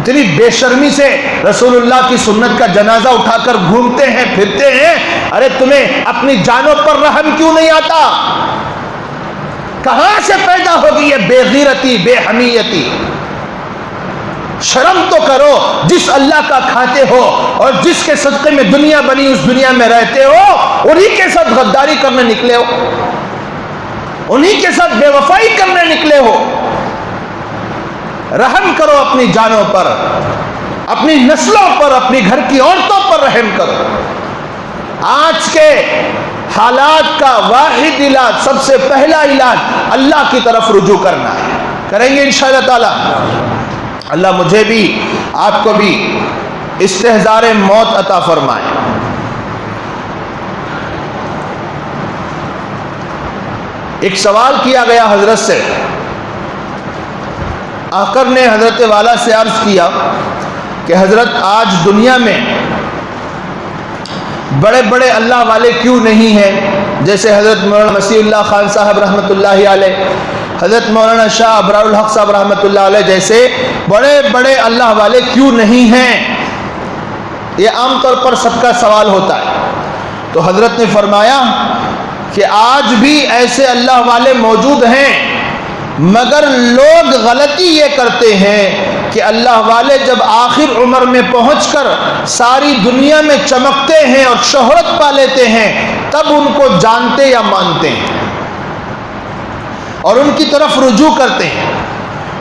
اتنی بے شرمی سے رسول اللہ کی سنت کا جنازہ اٹھا کر گھومتے ہیں، پھرتے ہیں. ارے تمہیں اپنی جانوں پر رحم کیوں نہیں آتا؟ کہاں سے پیدا ہوگی یہ بے غیرتی، بے حمیتی؟ شرم تو کرو، جس اللہ کا کھاتے ہو اور جس کے صدقے میں دنیا بنی اس دنیا میں رہتے ہو، انہی کے ساتھ غداری کرنے نکلے ہو، انہی کے ساتھ بے وفائی کرنے نکلے ہو. رحم کرو اپنی جانوں پر، اپنی نسلوں پر، اپنی گھر کی عورتوں پر رحم کرو. آج کے حالات کا واحد علاج، سب سے پہلا علاج اللہ کی طرف رجوع کرنا ہے. کریں گے انشاءاللہ تعالی. اللہ مجھے بھی آپ کو بھی استحضار موت عطا فرمائے. ایک سوال کیا گیا حضرت سے، آخر نے حضرت والا سے عرض کیا کہ حضرت آج دنیا میں بڑے بڑے اللہ والے کیوں نہیں ہیں؟ جیسے حضرت مولانا مسیح اللہ خان صاحب رحمۃ اللہ علیہ، حضرت مولانا شاہ ابرار الحق صاحب رحمۃ اللہ علیہ جیسے بڑے بڑے اللہ والے کیوں نہیں ہیں؟ یہ عام طور پر سب کا سوال ہوتا ہے. تو حضرت نے فرمایا کہ آج بھی ایسے اللہ والے موجود ہیں، مگر لوگ غلطی یہ کرتے ہیں کہ اللہ والے جب آخر عمر میں پہنچ کر ساری دنیا میں چمکتے ہیں اور شہرت پا لیتے ہیں، تب ان کو جانتے یا مانتے ہیں اور ان کی طرف رجوع کرتے ہیں.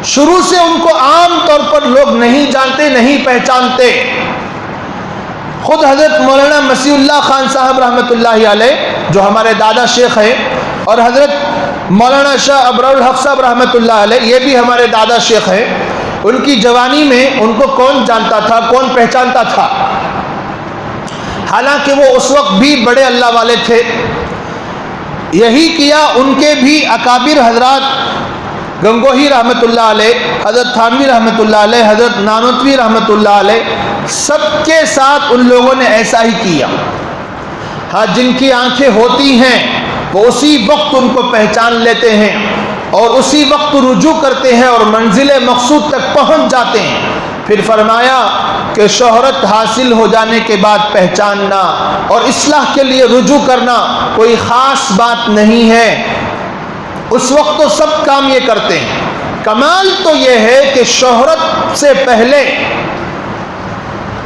شروع سے ان کو عام طور پر لوگ نہیں جانتے، نہیں پہچانتے. خود حضرت مولانا مسیح اللہ خان صاحب رحمۃ اللہ علیہ جو ہمارے دادا شیخ ہیں، اور حضرت مولانا شاہ ابرار الحق صاحب رحمۃ اللہ علیہ یہ بھی ہمارے دادا شیخ ہیں. ان کی جوانی میں ان کو کون جانتا تھا، کون پہچانتا تھا؟ حالانکہ وہ اس وقت بھی بڑے اللہ والے تھے. یہی کیا ان کے بھی اکابر حضرات گنگوہی رحمۃ اللہ علیہ، حضرت تھانوی رحمۃ اللہ علیہ، حضرت نانوتوی رحمۃ اللہ علیہ، سب کے ساتھ ان لوگوں نے ایسا ہی کیا. ہاں جن کی آنکھیں ہوتی ہیں وہ اسی وقت ان کو پہچان لیتے ہیں اور اسی وقت رجوع کرتے ہیں اور منزل مقصود تک پہنچ جاتے ہیں. پھر فرمایا کہ شہرت حاصل ہو جانے کے بعد پہچاننا اور اصلاح کے لیے رجوع کرنا کوئی خاص بات نہیں ہے. اس وقت تو سب کام یہ کرتے ہیں. کمال تو یہ ہے کہ شہرت سے پہلے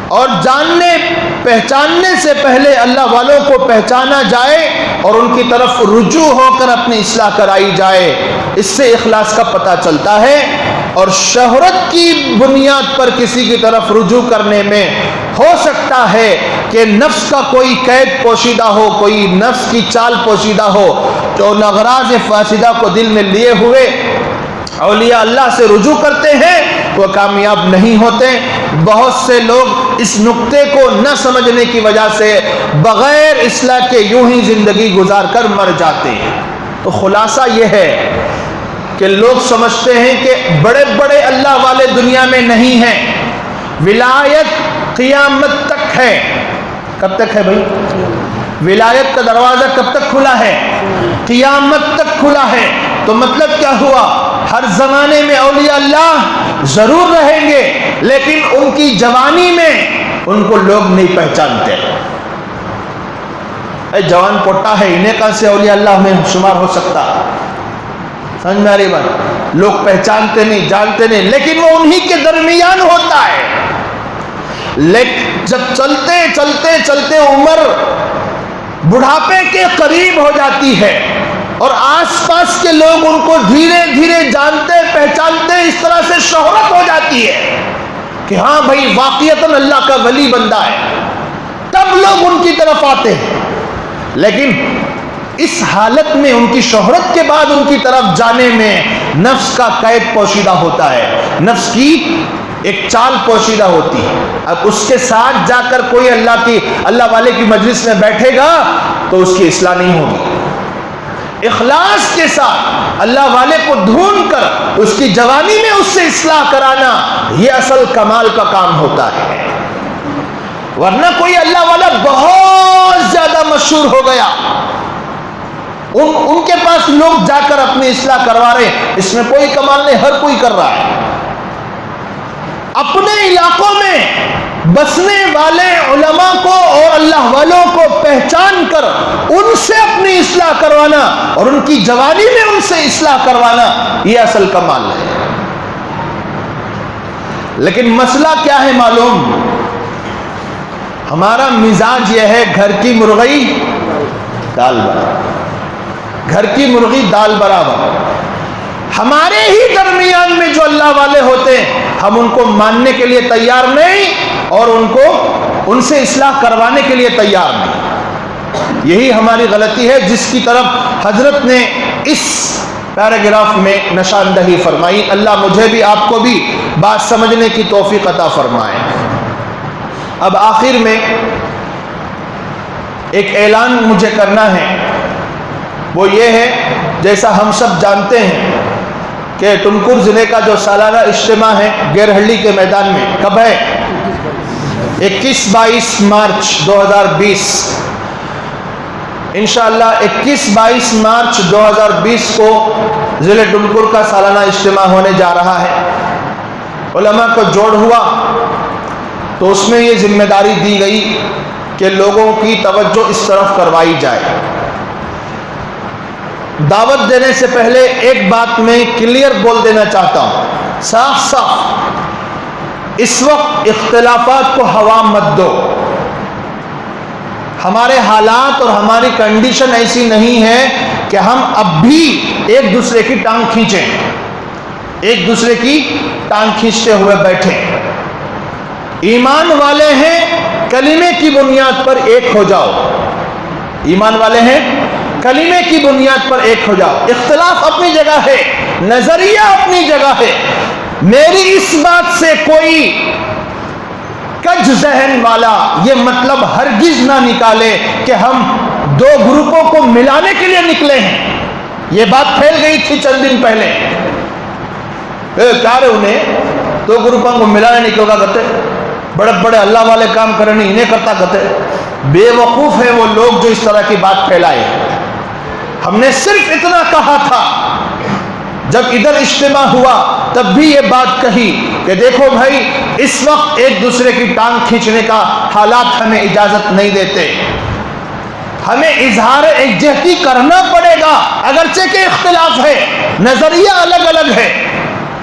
اور جاننے پہچاننے سے پہلے اللہ والوں کو پہچانا جائے اور ان کی طرف رجوع ہو کر اپنی اصلاح کرائی جائے. اس سے اخلاص کا پتہ چلتا ہے. اور شہرت کی بنیاد پر کسی کی طرف رجوع کرنے میں ہو سکتا ہے کہ نفس کا کوئی قید پوشیدہ ہو، کوئی نفس کی چال پوشیدہ ہو، جو اغراض فاسدہ کو دل میں لیے ہوئے اولیاء اللہ سے رجوع کرتے ہیں وہ کامیاب نہیں ہوتے. بہت سے لوگ اس نقطے کو نہ سمجھنے کی وجہ سے بغیر اصلاح کے یوں ہی زندگی گزار کر مر جاتے ہیں. تو خلاصہ یہ ہے کہ لوگ سمجھتے ہیں کہ بڑے بڑے اللہ والے دنیا میں نہیں ہیں، ولایت قیامت تک ہے۔ کب تک ہے بھائی؟ ولایت کا دروازہ کب تک کھلا ہے؟ قیامت تک کھلا ہے۔ تو مطلب کیا ہوا؟ ہر زمانے میں اولیاء اللہ ضرور رہیں گے، لیکن ان کی جوانی میں ان کو لوگ نہیں پہچانتے۔ اے جوان پوٹا ہے، انہیں کہاں سے اولیاء اللہ میں شمار ہو سکتا؟ سمجھ میں آ رہی بات؟ لوگ پہچانتے نہیں، جانتے نہیں، لیکن وہ انہی کے درمیان ہوتا ہے۔ لیکن جب چلتے چلتے چلتے عمر بڑھاپے کے قریب ہو جاتی ہے اور آس پاس کے لوگ ان کو دھیرے دھیرے جانتے پہچانتے، اس طرح سے شہرت ہو جاتی ہے کہ ہاں بھائی واقعتاً اللہ کا ولی بندہ ہے، تب لوگ ان کی طرف آتے ہیں۔ لیکن اس حالت میں ان کی شہرت کے بعد ان کی طرف جانے میں نفس کا قید پوشیدہ ہوتا ہے، نفس کی ایک چال پوشیدہ ہوتی ہے۔ اب اس کے ساتھ جا کر کوئی اللہ والے کی مجلس میں بیٹھے گا تو اس کی اصلاح نہیں ہوگی۔ اخلاص کے ساتھ اللہ والے کو ڈھونڈ کر اس کی جوانی میں اس سے اصلاح کرانا، یہ اصل کمال کا کام ہوتا ہے۔ ورنہ کوئی اللہ والا بہت زیادہ مشہور ہو گیا، ان کے پاس لوگ جا کر اپنی اصلاح کروا رہے ہیں، اس میں کوئی کمال نہیں، ہر کوئی کر رہا ہے۔ اپنے علاقوں میں بسنے والے علماء کو اور اللہ والوں کو پہچان کر ان سے اپنی اصلاح کروانا اور ان کی جوانی میں ان سے اصلاح کروانا، یہ اصل کمال ہے۔ لیکن مسئلہ کیا ہے معلوم؟ ہمارا مزاج یہ ہے، گھر کی مرغی دال برابر، گھر کی مرغی دال برابر۔ ہمارے ہی درمیان میں جو اللہ والے ہوتے ہیں، ہم ان کو ماننے کے لیے تیار نہیں اور ان سے اصلاح کروانے کے لیے تیار نہیں۔ یہی ہماری غلطی ہے، جس کی طرف حضرت نے اس پیراگراف میں نشاندہی فرمائی۔ اللہ مجھے بھی آپ کو بھی بات سمجھنے کی توفیق عطا فرمائے۔ اب آخر میں ایک اعلان مجھے کرنا ہے، وہ یہ ہے، جیسا ہم سب جانتے ہیں کہ ٹنکر ضلع کا جو سالانہ اجتماع ہے گیرہلی کے میدان میں، کب ہے؟ 21-22 مارچ 2020 انشاءاللہ 21-22 مارچ 2020 کو ضلع ٹنکر کا سالانہ اجتماع ہونے جا رہا ہے۔ علماء کو جوڑ ہوا تو اس میں یہ ذمہ داری دی گئی کہ لوگوں کی توجہ اس طرف کروائی جائے۔ دعوت دینے سے پہلے ایک بات میں کلیئر بول دینا چاہتا ہوں، صاف صاف، اس وقت اختلافات کو ہوا مت دو۔ ہمارے حالات اور ہماری کنڈیشن ایسی نہیں ہے کہ ہم اب بھی ایک دوسرے کی ٹانگ کھینچیں، ایک دوسرے کی ٹانگ کھینچتے ہوئے بیٹھیں۔ ایمان والے ہیں، کلمے کی بنیاد پر ایک ہو جاؤ۔ ایمان والے ہیں، کلمے کی بنیاد پر ایک ہو جاؤ۔ اختلاف اپنی جگہ ہے، نظریہ اپنی جگہ ہے۔ میری اس بات سے کوئی کج ذہن والا یہ مطلب ہرگز نہ نکالے کہ ہم دو گروپوں کو ملانے کے لیے نکلے ہیں۔ یہ بات پھیل گئی تھی چند دن پہلے، کیا رہے انہیں دو گروپوں کو ملانے نہیں کیوں کہتے؟ بڑے بڑے اللہ والے کام کرنے انہیں کرتا کہتے؟ بے وقوف ہیں وہ لوگ جو اس طرح کی بات پھیلائے۔ ہم نے صرف اتنا کہا تھا، جب ادھر اجتماع ہوا تب بھی یہ بات کہی کہ دیکھو بھائی، اس وقت ایک دوسرے کی ٹانگ کھینچنے کا حالات ہمیں اجازت نہیں دیتے۔ ہمیں اظہار یکجہتی کرنا پڑے گا، اگرچہ کہ اختلاف ہے، نظریہ الگ الگ ہے۔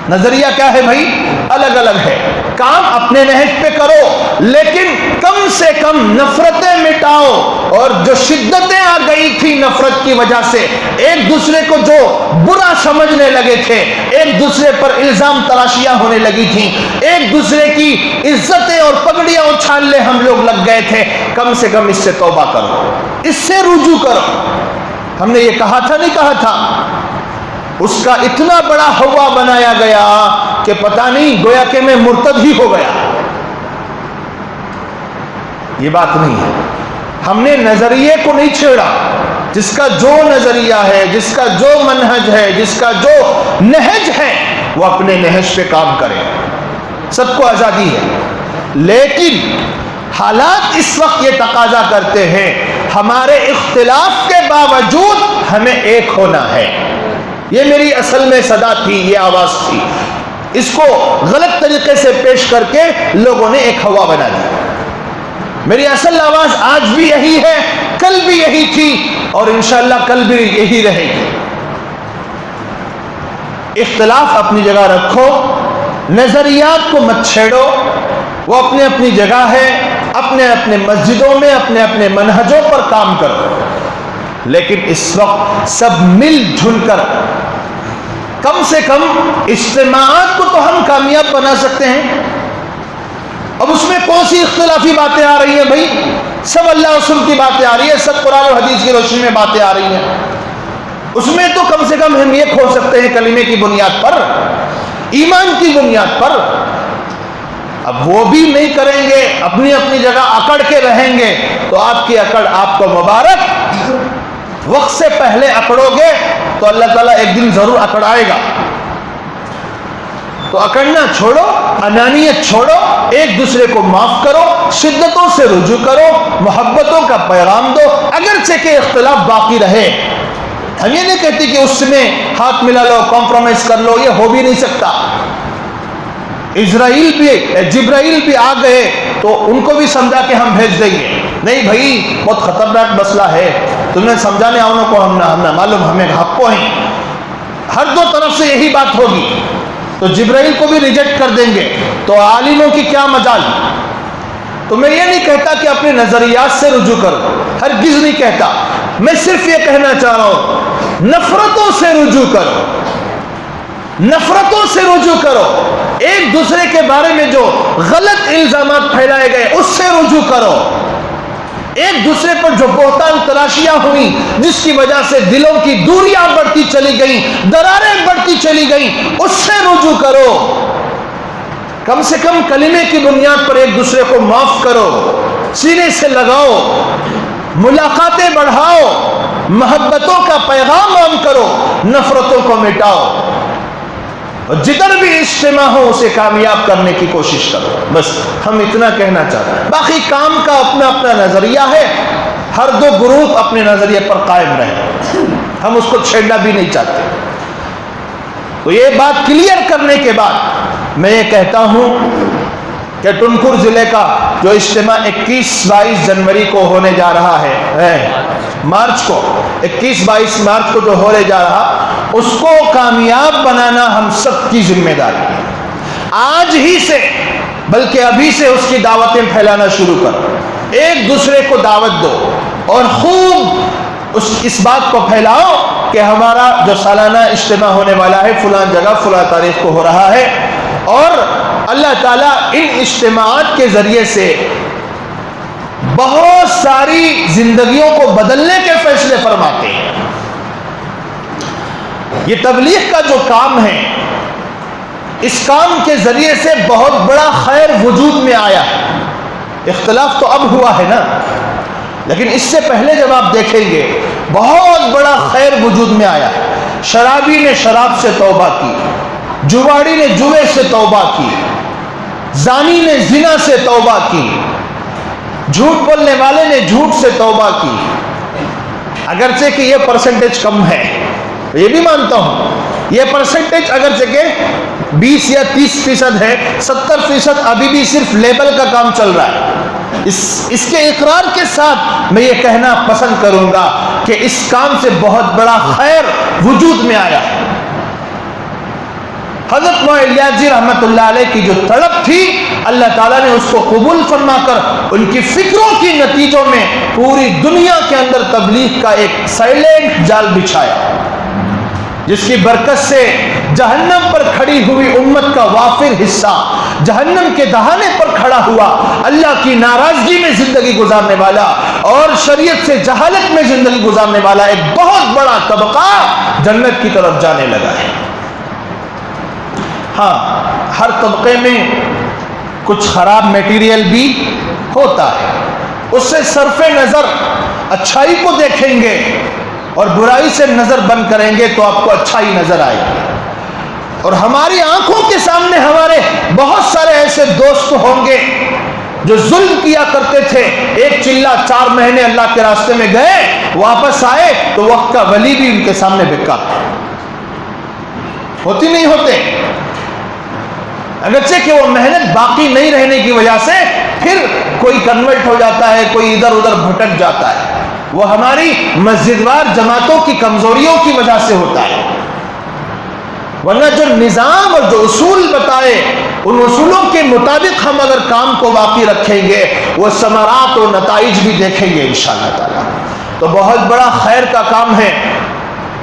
نظریہ کیا ہے بھائی؟ الگ الگ ہے۔ کام اپنے نہج پہ کرو، لیکن کم سے کم نفرتیں مٹاؤ۔ اور جو شدتیں آ گئی تھی نفرت کی وجہ سے، ایک دوسرے کو جو برا سمجھنے لگے تھے، ایک دوسرے پر الزام تراشیاں ہونے لگی تھیں، ایک دوسرے کی عزتیں اور پگڑیاں اچھالنے ہم لوگ لگ گئے تھے، کم سے کم اس سے توبہ کرو، اس سے رجوع کرو۔ ہم نے یہ کہا تھا نہیں کہا تھا؟ اس کا اتنا بڑا ہوا بنایا گیا کہ پتہ نہیں، گویا کہ میں مرتد ہی ہو گیا۔ یہ بات نہیں ہے، ہم نے نظریے کو نہیں چھیڑا، جس کا جو نظریہ ہے، جس کا جو منہج ہے، جس کا جو نہج ہے، وہ اپنے نہج پہ کام کرے، سب کو آزادی ہے۔ لیکن حالات اس وقت یہ تقاضا کرتے ہیں، ہمارے اختلاف کے باوجود ہمیں ایک ہونا ہے۔ یہ میری اصل میں صدا تھی، یہ آواز تھی، اس کو غلط طریقے سے پیش کر کے لوگوں نے ایک ہوا بنا دی۔ میری اصل آواز آج بھی یہی ہے، کل بھی یہی تھی، اور انشاءاللہ کل بھی یہی رہے گی۔ اختلاف اپنی جگہ رکھو، نظریات کو مت چھیڑو، وہ اپنے اپنی جگہ ہے، اپنے اپنے مسجدوں میں اپنے اپنے منہجوں پر کام کرو، لیکن اس وقت سب مل جل کر کم سے کم اجتماعات کو تو ہم کامیاب بنا سکتے ہیں۔ اب اس میں کون سی اختلافی باتیں آ رہی ہیں بھائی؟ سب اللہ رسول کی باتیں آ رہی ہیں، سب قرآن و حدیث کی روشنی میں باتیں آ رہی ہیں، اس میں تو کم سے کم ہم یہ کھول سکتے ہیں کلمے کی بنیاد پر، ایمان کی بنیاد پر۔ اب وہ بھی نہیں کریں گے، اپنی اپنی جگہ اکڑ کے رہیں گے، تو آپ کی اکڑ آپ کو مبارک۔ وقت سے پہلے اکڑو گے تو اللہ تعالیٰ ایک دن ضرور اکڑائے گا۔ تو اکڑنا چھوڑو، انانیت چھوڑو، ایک دوسرے کو معاف کرو، شدتوں سے رجوع کرو، محبتوں کا پیغام دو، اگرچہ کہ اختلاف باقی رہے۔ ہم یہ نہیں کہتے کہ اس میں ہاتھ ملا لو، کمپرومائز کر لو، یہ ہو بھی نہیں سکتا۔ جبرائیل بھی آ گئے تو ان کو بھی سمجھا کہ ہم بھیج دیں گے، نہیں بھائی بہت خطرناک مسئلہ ہے، تمہیں سمجھانے آؤں کو ہم نہ معلوم، ہمیں حق کو ہیں، ہر دو طرف سے یہی بات ہوگی، تو جبرائیل کو بھی ریجیکٹ کر دیں گے، تو عالموں کی کیا مجال۔ تو میں یہ نہیں کہتا کہ اپنے نظریات سے رجوع کرو، ہرگز نہیں کہتا، میں صرف یہ کہنا چاہ رہا ہوں نفرتوں سے رجوع کرو، نفرتوں سے رجوع کرو، ایک دوسرے کے بارے میں جو غلط الزامات پھیلائے گئے اس سے رجوع کرو، ایک دوسرے پر جو بہتان تراشیاں ہوئی جس کی وجہ سے دلوں کی دوریاں بڑھتی چلی گئیں، دراریں بڑھتی چلی گئیں، اس سے رجوع کرو۔ کم سے کم کلمے کی بنیاد پر ایک دوسرے کو معاف کرو، سینے سے لگاؤ، ملاقاتیں بڑھاؤ، محبتوں کا پیغام عام کرو، نفرتوں کو مٹاؤ، اور جدھر بھی اجتماع ہو اسے کامیاب کرنے کی کوشش کرو۔ بس ہم اتنا کہنا چاہتے ہیں، باقی کام کا اپنا اپنا نظریہ ہے، ہر دو گروپ اپنے نظریے پر قائم رہے، ہم اس کو چھیڑنا بھی نہیں چاہتے۔ تو یہ بات کلیئر کرنے کے بعد میں یہ کہتا ہوں کہ ٹنکور ضلع کا جو اجتماع 21-22 جنوری کو ہونے جا رہا ہے، مارچ کو 21-22 مارچ کو جو ہونے جا رہا، اس کو کامیاب بنانا ہم سب کی ذمہ داری ہے۔ آج ہی سے بلکہ ابھی سے اس کی دعوتیں پھیلانا شروع کرو، ایک دوسرے کو دعوت دو، اور خوب اس بات کو پھیلاؤ کہ ہمارا جو سالانہ اجتماع ہونے والا ہے فلاں جگہ فلاں تاریخ کو ہو رہا ہے، اور اللہ تعالیٰ ان اجتماعات کے ذریعے سے بہت ساری زندگیوں کو بدلنے کے فیصلے فرماتے ہیں۔ یہ تبلیغ کا جو کام ہے، اس کام کے ذریعے سے بہت بڑا خیر وجود میں آیا ہے۔ اختلاف تو اب ہوا ہے نا، لیکن اس سے پہلے جب آپ دیکھیں گے بہت بڑا خیر وجود میں آیا ہے۔ شرابی نے شراب سے توبہ کی، جواڑی نے جوے سے توبہ کی، زانی نے زنا سے توبہ کی، جھوٹ بولنے والے نے جھوٹ سے توبہ کی، اگرچہ کہ یہ پرسنٹیج کم ہے، یہ بھی مانتا ہوں، یہ پرسنٹیج اگرچہ کہ 20 یا 30% ہے، 70% ابھی بھی صرف لیبل کا کام چل رہا ہے۔ اس کے اقرار کے ساتھ میں یہ کہنا پسند کروں گا کہ اس کام سے بہت بڑا خیر وجود میں آیا ہے۔ حضرت مولانا الیاس جی رحمت اللہ علیہ کی جو طلب تھی، اللہ تعالیٰ نے اس کو قبول فرما کر ان کی فکروں کی نتیجوں میں پوری دنیا کے اندر تبلیغ کا ایک سائلنٹ جال بچھایا، جس کی برکت سے جہنم پر کھڑی ہوئی امت کا وافر حصہ جہنم کے دہانے پر کھڑا ہوا، اللہ کی ناراضگی میں زندگی گزارنے والا اور شریعت سے جہالت میں زندگی گزارنے والا ایک بہت بڑا طبقہ جنت کی طرف جانے لگا ہے۔ ہاں، ہر طبقے میں کچھ خراب میٹیریل بھی ہوتا ہے، اس سے صرف نظر اچھائی کو دیکھیں گے اور برائی سے نظر بند کریں گے تو آپ کو اچھائی نظر آئے گی. اور ہماری آنکھوں کے سامنے ہمارے بہت سارے ایسے دوست ہوں گے جو ظلم کیا کرتے تھے, ایک چلہ 4 مہینے اللہ کے راستے میں گئے, واپس آئے تو وقت کا ولی بھی ان کے سامنے بیکار. ہوتی نہیں ہوتے, اگرچہ کہ وہ محنت باقی نہیں رہنے کی وجہ سے پھر کوئی کنورٹ ہو جاتا ہے, کوئی ادھر ادھر بھٹک جاتا ہے, وہ ہماری مسجدوار جماعتوں کی کمزوریوں کی وجہ سے ہوتا ہے. ورنہ جو نظام اور جو اصول بتائے ان اصولوں کے مطابق ہم اگر کام کو باقی رکھیں گے وہ ثمرات و نتائج بھی دیکھیں گے انشاءاللہ تعالی. تو بہت بڑا خیر کا کام ہے.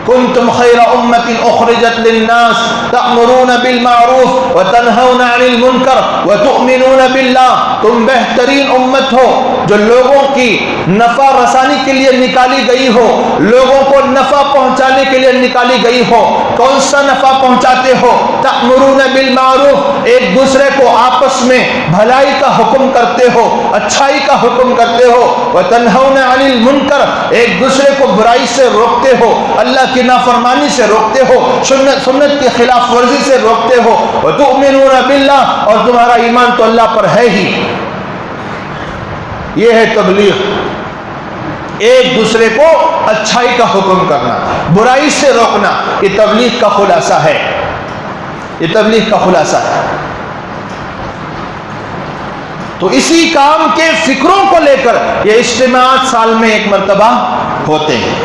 کنتم خیر امت اخرجت للناس تأمرون بالمعروف وتنہون عن المنکر وتؤمنون باللہ. تم بہترین امت ہو جو لوگوں کی نفع رسانی کے لیے نکالی گئی ہو, لوگوں کو نفع پہنچانے کے لیے نکالی گئی ہو. کون سا نفع پہنچاتے ہو؟ تأمرون بالمعروف, ایک دوسرے کو آپس میں بھلائی کا حکم کرتے ہو, اچھائی کا حکم کرتے ہو. وتنہون عن المنکر, ایک دوسرے کو برائی سے روکتے ہو, اللہ کی نافرمانی سے روکتے ہو, سنت کی خلاف ورزی سے روکتے ہو. وتؤمنون باللہ, اور تمہارا ایمان تو اللہ پر ہے ہی. یہ ہے تبلیغ, ایک دوسرے کو اچھائی کا حکم کرنا, برائی سے روکنا. یہ تبلیغ کا خلاصہ ہے, یہ تبلیغ کا خلاصہ ہے. تو اسی کام کے فکروں کو لے کر یہ اجتماعات سال میں ایک مرتبہ ہوتے ہیں.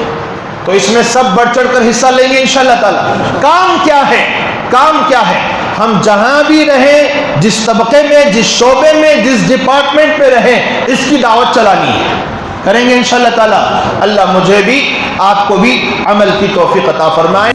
تو اس میں سب بڑھ چڑھ کر حصہ لیں گے انشاءاللہ تعالی. کام کیا ہے؟ کام کیا ہے؟ ہم جہاں بھی رہیں, جس طبقے میں, جس شعبے میں, جس ڈپارٹمنٹ میں رہیں, اس کی دعوت چلانی ہے. کریں گے انشاءاللہ تعالی. اللہ مجھے بھی آپ کو بھی عمل کی توفیق عطا فرمائے.